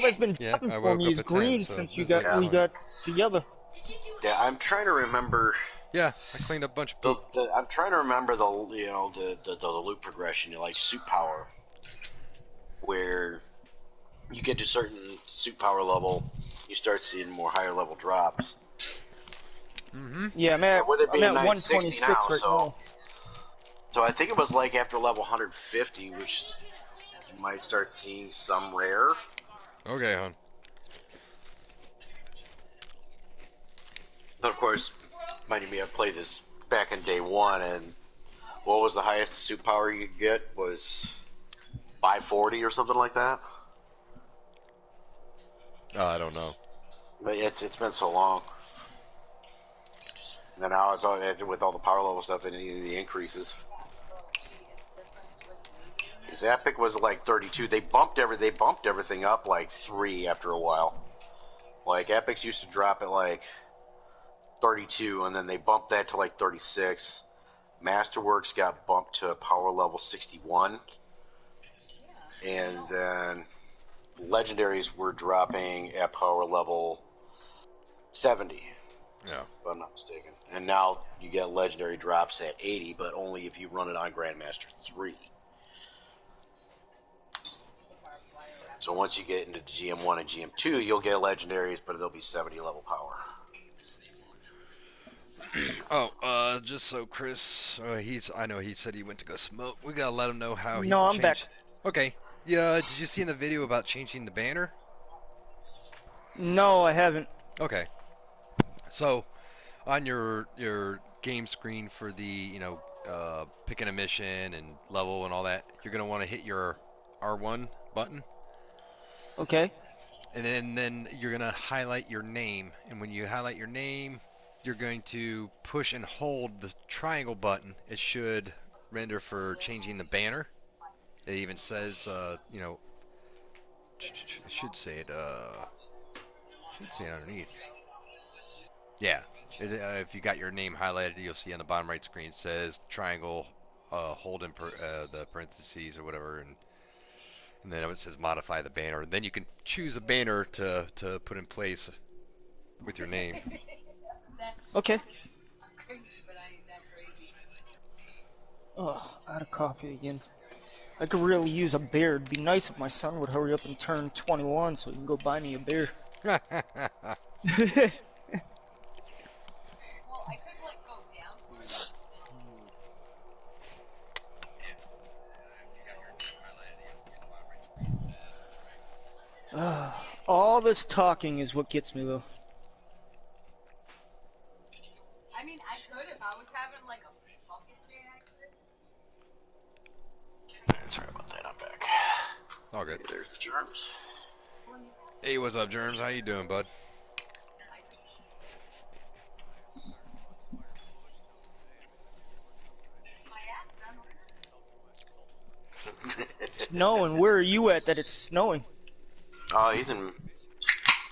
that's been happening I for woke me up is at green 10, so since this we is fine. got together. Yeah, I'm trying to remember. Yeah, I cleaned up a bunch of poop. I'm trying to remember the loot progression, like suit power, where you get to certain suit power level, you start seeing more higher level drops. Yeah, I'm at With it being 126 now, right now. So I think it was like after level 150, which you might start seeing some rare. Okay, hon. Of course, minding me, I played this back in day one, and what was the highest suit power you could get? Was 540 or something like that? I don't know. But it's been so long. And now it's all, with all the power level stuff and the increases. His epic was like 32. They bumped everything up like 3 after a while. Like epics used to drop at like 32, and then they bumped that to like 36. Masterworks got bumped to power level 61, and then legendaries were dropping at power level 70. Yeah, if I'm not mistaken. And now you get legendary drops at 80, but only if you run it on Grandmaster 3. So once you get into GM1 and GM2, you'll get legendaries, but they'll be 70 level power. Oh, just so Chris, I know he said he went to go smoke. We gotta let him know how he No, can I'm change. back. Okay. Yeah, did you see in the video about changing the banner? No, I haven't. Okay. So, on your game screen for the, picking a mission and level and all that, you're gonna want to hit your R1 button. Okay. And then you're gonna highlight your name. And when you highlight your name, you're going to push and hold the triangle button. It should render for changing the banner. It even says, it should say it underneath. Yeah. If you got your name highlighted, you'll see on the bottom right screen it says triangle, hold in the parentheses or whatever, and then it says modify the banner. And then you can choose a banner to put in place with your name. Okay. Oh, out of coffee again. I could really use a beer. It'd be nice if my son would hurry up and turn 21 so he can go buy me a beer. All this talking is what gets me, though. I mean, I could if I was having like a fucking day. Sorry about that, I'm back. All good. There's the germs. Hey, what's up, Germs? How you doing, bud? Snowing. Where are you at that it's snowing? Oh, he's in...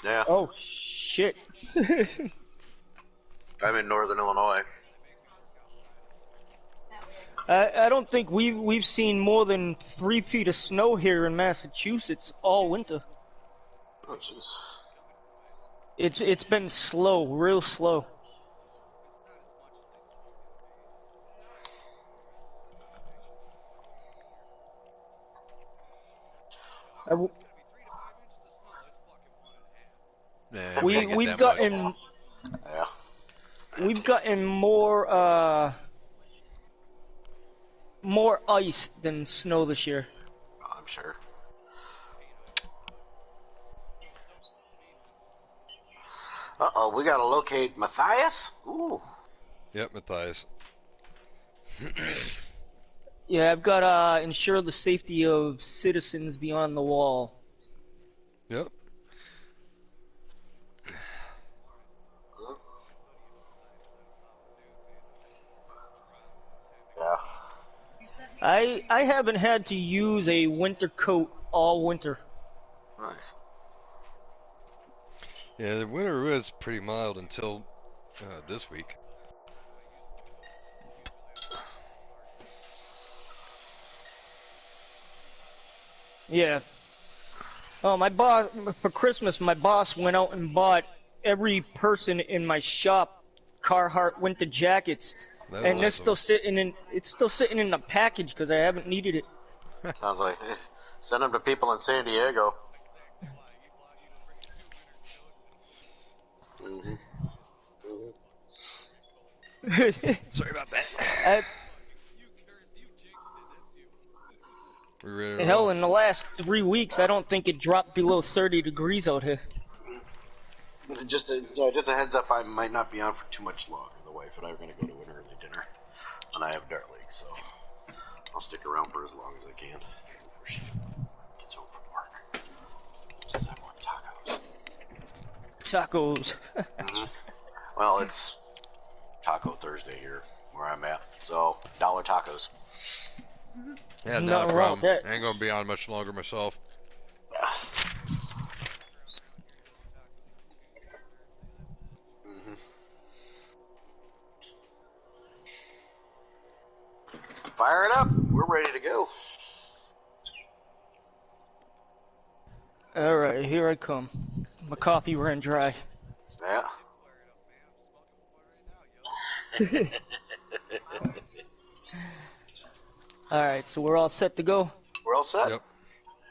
Yeah. Oh, shit. I'm in northern Illinois. I don't think we've seen more than 3 feet of snow here in Massachusetts all winter. Oh, jeez. It's been slow, real slow. We've gotten more ice than snow this year. I'm sure. Uh-oh, we gotta locate Matthias? Ooh. Yep, Matthias. Yeah, I've got ensure the safety of citizens beyond the wall. Yep. Yeah. I haven't had to use a winter coat all winter. Nice. Yeah, the winter was pretty mild until this week. Yeah. Oh, my boss, for Christmas, my boss went out and bought every person in my shop Carhartt winter jackets. And they're still sitting it's still sitting in the package because I haven't needed it. Sounds like, send them to people in San Diego. Sorry about that. Hell, in the last 3 weeks, I don't think it dropped below 30 degrees out here. Just a heads up, I might not be on for too much longer. The wife and I are going to go to an early dinner, and I have Dart League, so I'll stick around for as long as I can before she gets home from work. Says I want Tacos. Well, it's Taco Thursday here where I'm at, so $1 tacos. Yeah, not a Nothing wrong problem. with that. I ain't gonna be on much longer myself. Fire it up. We're ready to go. Alright, here I come. My coffee ran dry. Yeah. Alright, so we're all set to go? We're all set. Yep.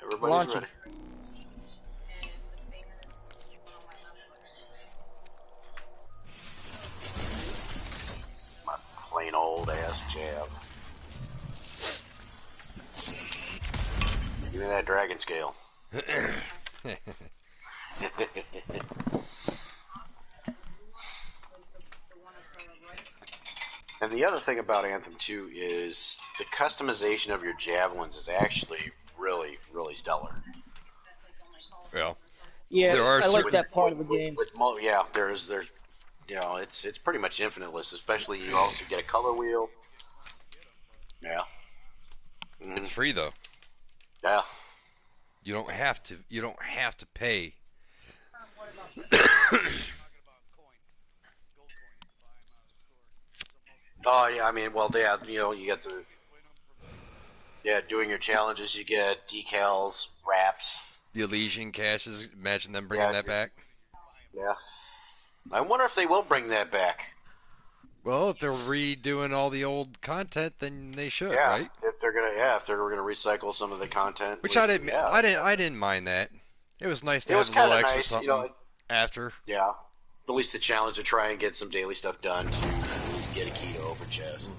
Everybody's Launching. ready. My plain old ass jab. Give me that dragon scale. And the other thing about Anthem 2 is the customization of your javelins is actually really, really stellar. Well, Yeah, there are I like certain- that part of the game. Yeah, there's you know, it's pretty much infiniteless. Especially you also get a color wheel. Yeah. It's free though. Yeah. You don't have to. You don't have to pay. Oh yeah, I mean, well, yeah, you know, you get doing your challenges, you get decals, wraps. The Elysian caches. Imagine them bringing that back. Yeah. I wonder if they will bring that back. Well, if they're redoing all the old content, then they should, Yeah. right? If they're gonna recycle some of the content. Which I didn't mind that. It was nice to It have was a little kind of extra nice, something you know. after. Yeah. At least the challenge to try and get some daily stuff done to at least get a key to open chest.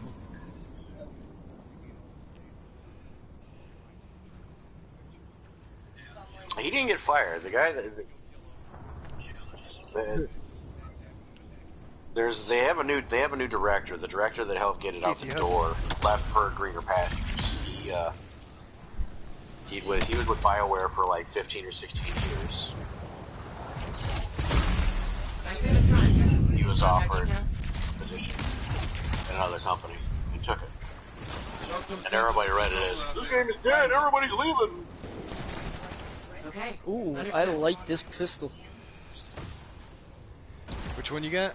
He didn't get fired. The guy they have a new director. The director that helped get it out the door left for greener pastures. He was with BioWare for like 15 or 16 years. He was offered a position in another company. He took it. And everybody read it as, "This game is dead, everybody's leaving." Okay. Ooh, I like this pistol. Which one you got?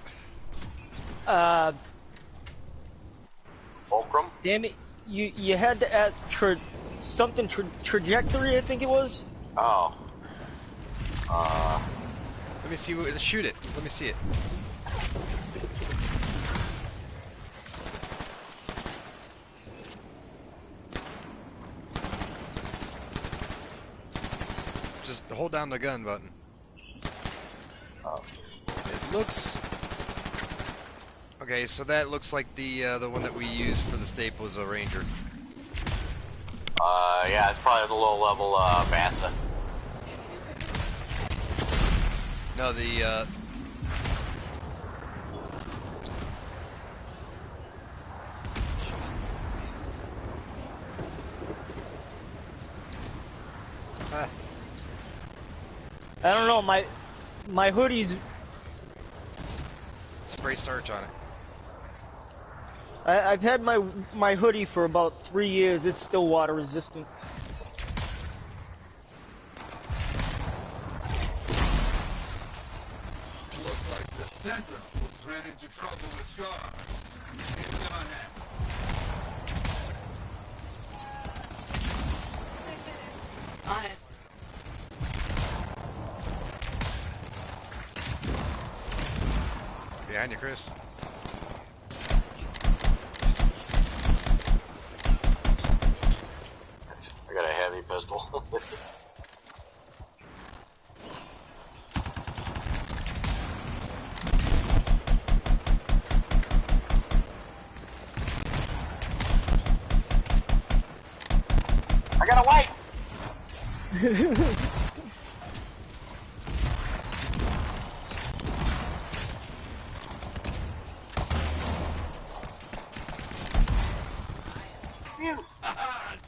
Fulcrum? Damn it, you had to add trajectory, I think it was. Oh. Let me see. Shoot it. Let me see it. Just hold down the gun button. It looks. Okay, so that looks like the one that we used for the staples of Ranger. Yeah, it's probably the low level Massa. No, the I don't know, my hoodie's. spray starch on it. I've had my hoodie for about 3 years. It's still water resistant. Looks like the Sentinels ran into trouble with scars. Give them a hand. On it. Behind you, Chris. I got a heavy pistol. I got a white! you.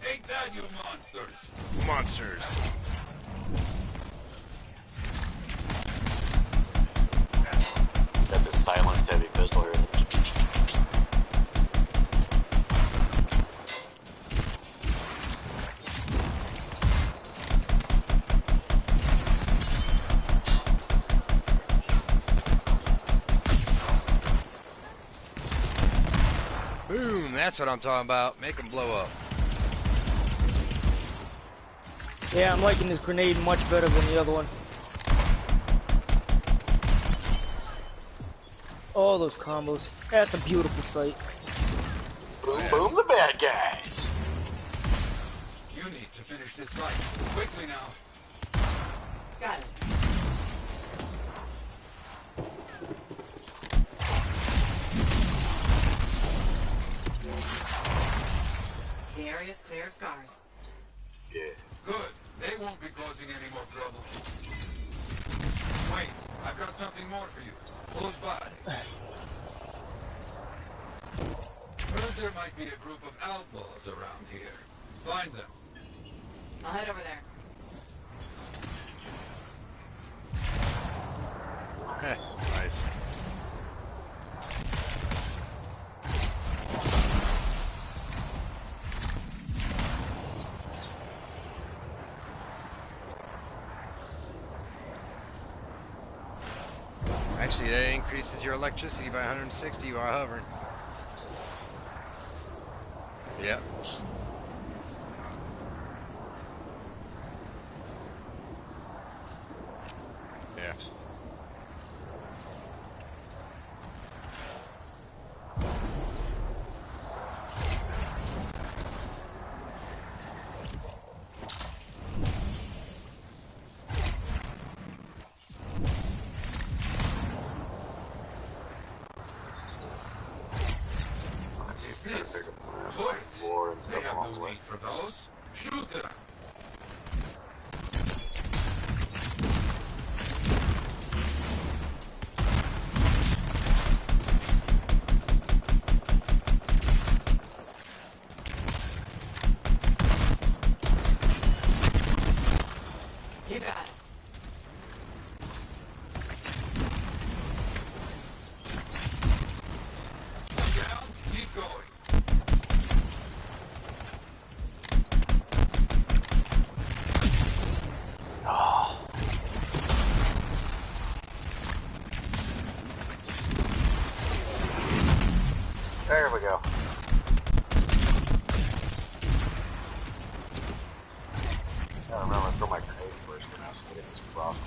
Take that, you monsters. Monsters. Got this silenced heavy pistol here. Boom, that's what I'm talking about. Make them blow up. Yeah, I'm liking this grenade much better than the other one. Oh, those combos. That's a beautiful sight. Boom, boom, the bad guys. You need to finish this fight. Quickly now. Got it. The area's clear of scars. Yeah. Good. They won't be causing any more trouble. Wait, I've got something more for you. Close by. Heard there might be a group of outlaws around here. Find them. I'll head over there. Nice. Actually, that increases your electricity by 160 while hovering. Yep. Yeah. They have no need for those. Shoot them. You got it. Down, keep going. There we go. I remember to throw my grenade first when I was to get this cross.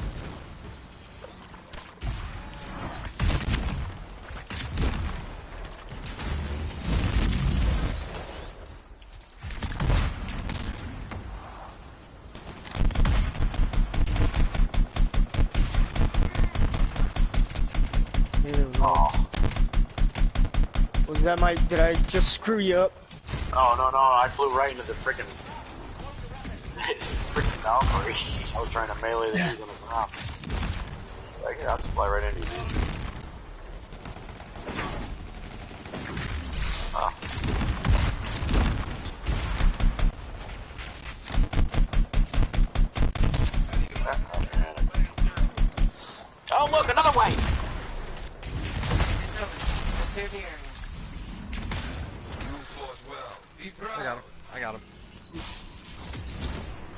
Oh. Was that my... Did I just screw you up? Oh, no, I flew right into the freaking Valkyrie. I was trying to melee the dude on the ground. Like, yeah, I'll just fly right into you. Oh, look, another way! Clear the area. You fought well. Be proud. I got him.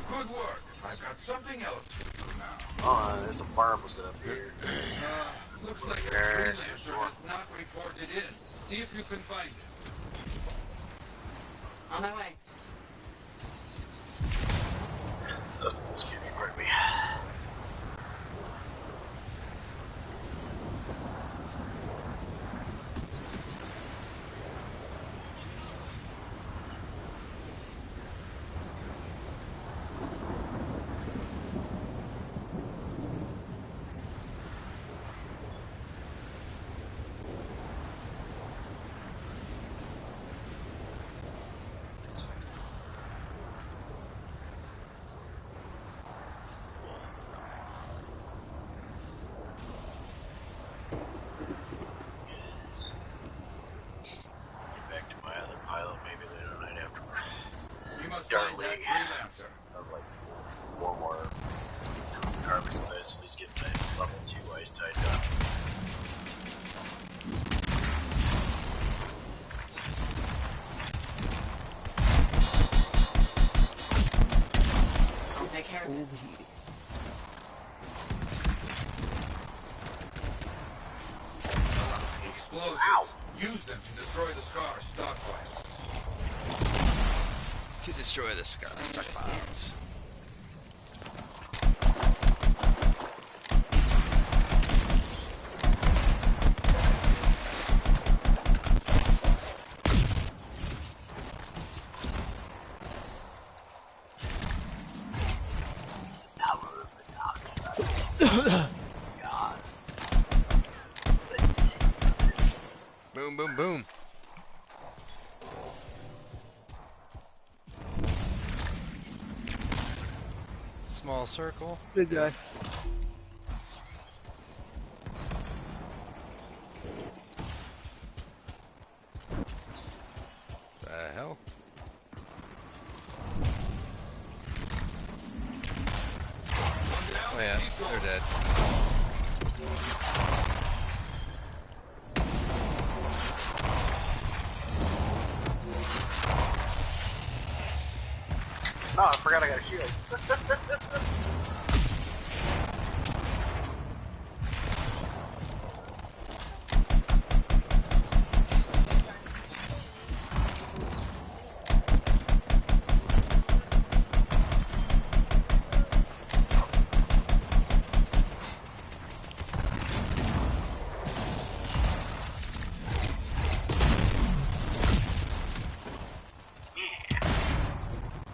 Good work. I've got something else for you now. Oh, there's a farm listed up here. Looks like a freelancer has not reported in. See if you can find it. On my way. Excuse me, pardon me. Dart League. Freelancer. I have like 4 more carpets of this, at least get my level 2 ice tied up. I'll take care of it. Explosives. Ow. Use them to destroy the Scar stockpiles. To destroy the Scar stockpiles. Power of the dark side. Scars. Boom, boom, boom. Small circle. Big guy. The hell? Oh yeah, they're dead. Oh, I forgot I got a shield.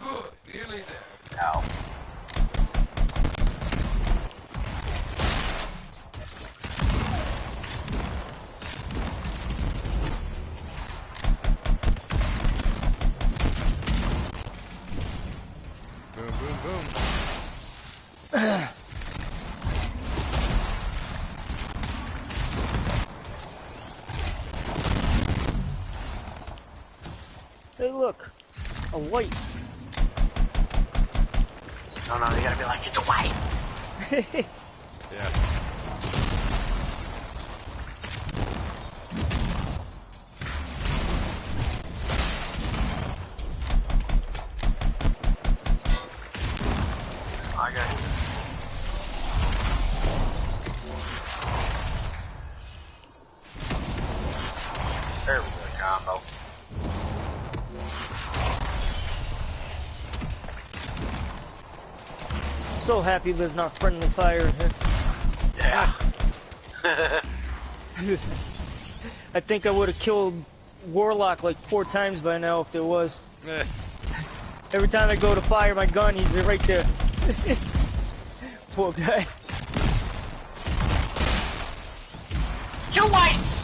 Good. Nearly there. Ow. Boom, boom, boom. Hey, look, a white. No, you gotta be like, it's white. Yeah. I got it. There we go, combo. So happy there's not friendly fire in here. Yeah. I think I would have killed Warlock like 4 times by now if there was. Eh. Every time I go to fire my gun, he's right there. Poor guy. Two whites!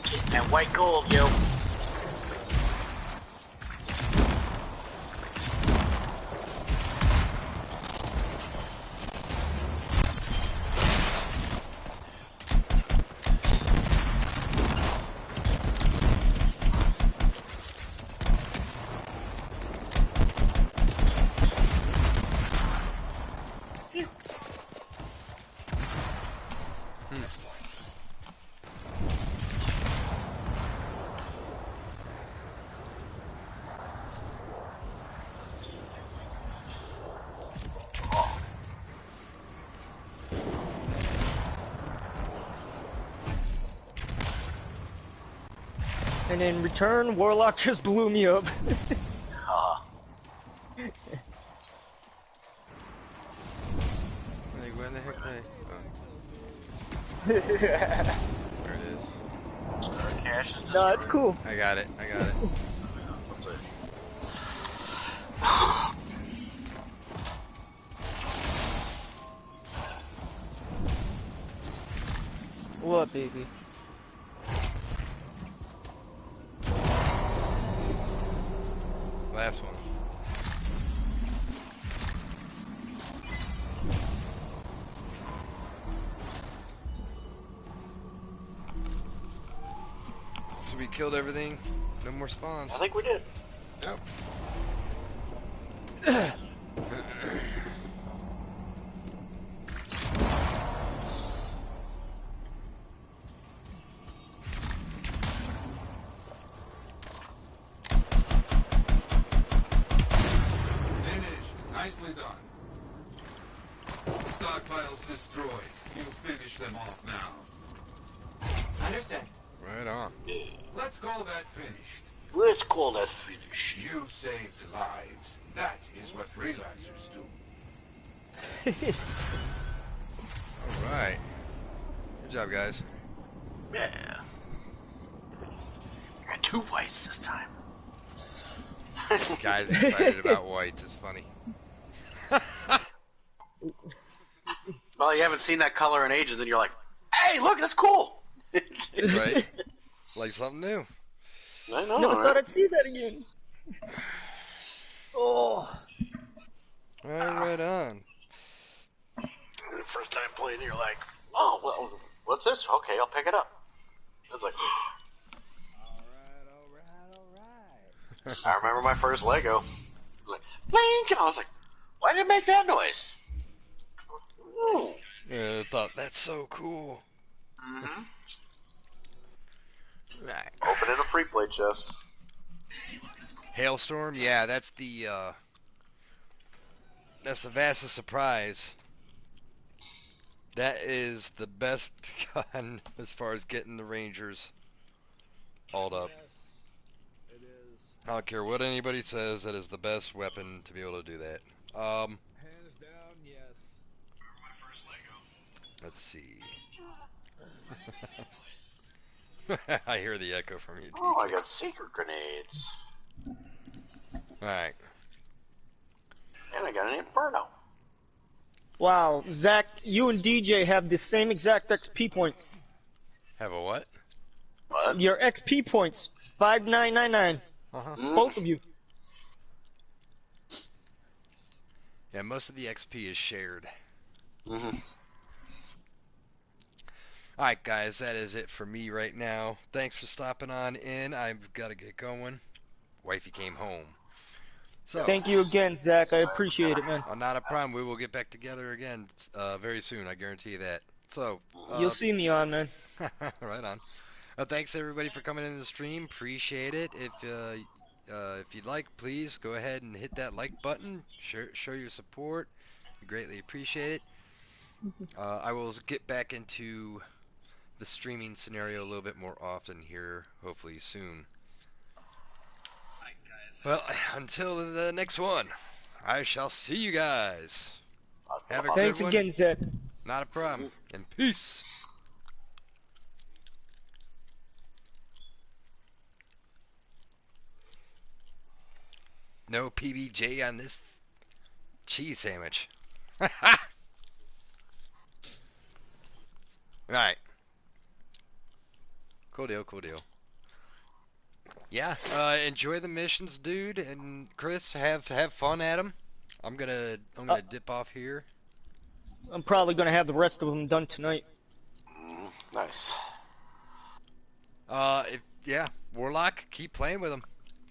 Getting that white gold, yo. And in return, Warlock just blew me up. Like, where the heck did I... Oh. There it is. Cash is No, it's cool. I got it. I got it. What's it? What, baby? Last one. So we killed everything. No more spawns. I think we did. Nope. Nicely done. Stockpiles destroyed. You finish them off now. Understood. Right on. Let's call that finished. Let's call that finished. You saved lives. That is what freelancers do. Alright. Good job, guys. Yeah. I got 2 whites this time. Guys excited about whites is funny. Well, you haven't seen that color in ages, then you're like, hey, look, that's cool. Right? Like something new. I know. Never right? thought I'd see that again. Oh. Right on. The first time playing, you're like, oh, well, what's this? Okay, I'll pick it up. It's like, I remember my first Lego. Like, blink, and I was like, why did it make that noise? Ooh. Yeah, I thought that's so cool. Mm-hmm. Right. Opening a free play chest. Hailstorm, yeah, that's the vastest surprise. That is the best gun as far as getting the Rangers hauled up. Yes, it is. I don't care what anybody says, that is the best weapon to be able to do that. Hands down, yes. Let's see. I hear the echo from you, Oh, I DJ. got secret grenades. Alright. And I got an Inferno. Wow, Zach, you and DJ have the same exact XP points. Have a what? What? Your XP points, 5999. Both of you. Yeah, most of the XP is shared. Mm-hmm. Alright guys, that is it for me right now. Thanks for stopping on in. I've got to get going. Wifey came home. So, Thank you again, Zach. I appreciate it, man. not a problem. We will get back together again very soon. I guarantee you that. So, You'll see me on, man. right on. Thanks everybody for coming in the stream. Appreciate it. If you'd like, please go ahead and hit that like button. Show your support. We greatly appreciate it. I will get back into the streaming scenario a little bit more often here, hopefully soon. Well, until the next one, I shall see you guys. Have a Thanks good one. again, Zach. Not a problem. And peace. No PBJ on this cheese sandwich. Right. Cool deal, cool deal. Yeah, enjoy the missions, dude, and Chris, have fun at them. I'm gonna dip off here. I'm probably going to have the rest of them done tonight. Nice. Yeah, Warlock, keep playing with them.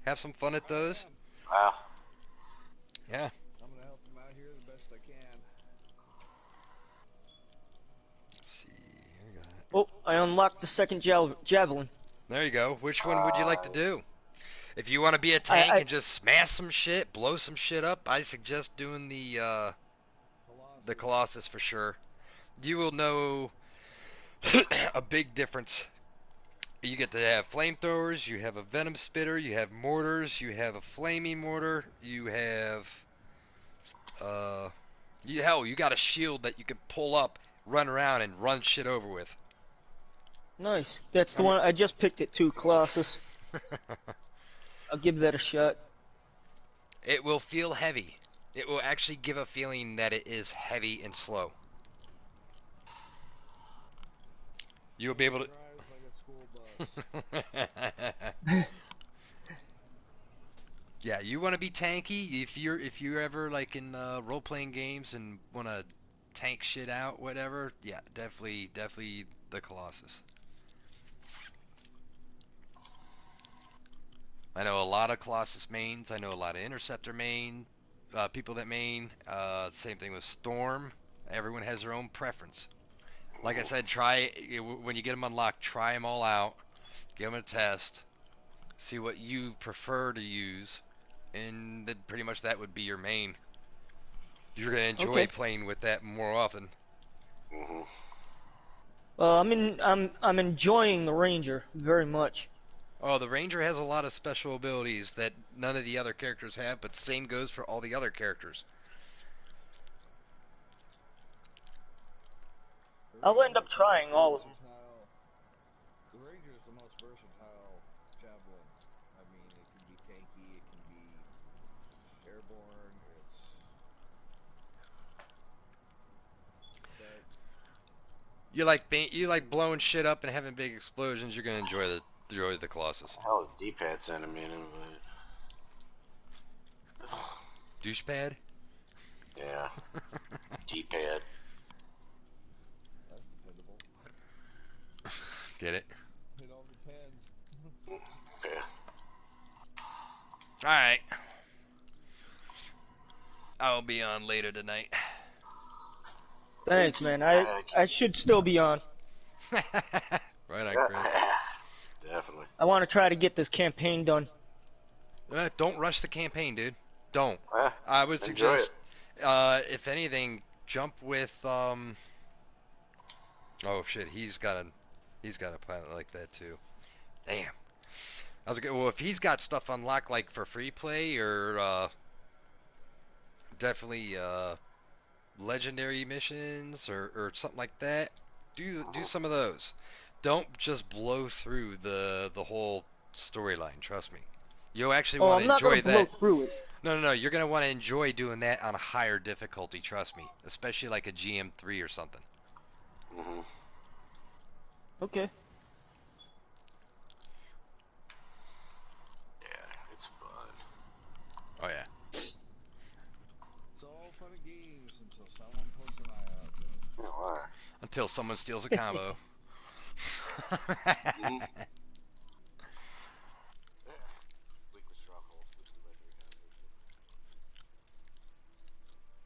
Have some fun at those. Wow. Yeah. I'm gonna help them out here the best I can. Let's see. Here we got it. Oh, I unlocked the second javelin. There you go. Which one would you like to do? If you want to be a tank and just smash some shit, blow some shit up, I suggest doing the Colossus for sure. You will know a big difference. You get to have flamethrowers, you have a venom spitter, you have mortars, you have a flaming mortar, you have you got a shield that you can pull up, run around, and run shit over with. Nice. That's the one. I just picked it too, Colossus. I'll give that a shot. It will feel heavy. It will actually give a feeling that it is heavy and slow. You'll be able to... Yeah, you want to be tanky. If you're ever like in role-playing games and want to tank shit out, whatever. Yeah, definitely the Colossus. I know a lot of Colossus mains. I know a lot of Interceptor main people that main. Same thing with Storm. Everyone has their own preference. Like I said, try when you get them unlocked. Try them all out. Give them a test. See what you prefer to use, and then pretty much that would be your main. You're gonna enjoy Okay. playing with that more often. Mm-hmm. I'm enjoying the Ranger very much. Oh, the Ranger has a lot of special abilities that none of the other characters have, but same goes for all the other characters. I'll end up trying all of them. The Ranger is the most versatile javelin. I mean, it can be tanky, it can be airborne. But You like blowing shit up and having big explosions. You're gonna enjoy the Colossus. Hell is D-pad sending me an invite? Douchepad. Yeah. D-pad. that's dependable. Get it? It all depends. Yeah. All right. I'll be on later tonight. Thanks, man. I should still be on. Right on, Chris. Definitely. I want to try to get this campaign done. Don't rush the campaign, dude. Don't. Eh, I would enjoy suggest, if anything, jump with Oh shit, he's got a pilot like that too. Damn. I was well, if he's got stuff unlocked like for free play or definitely legendary missions or something like that, do some of those. Don't just blow through the whole storyline. Trust me, you'll actually Oh, want I'm to not gonna enjoy blow that. through it. No. You're gonna want to enjoy doing that on a higher difficulty. Trust me, especially like a GM3 or something. Mm-hmm. Okay. Yeah, it's fun. Oh yeah. It's all fun and games until someone pokes an eye out. You know, Until someone steals a combo. mm-hmm.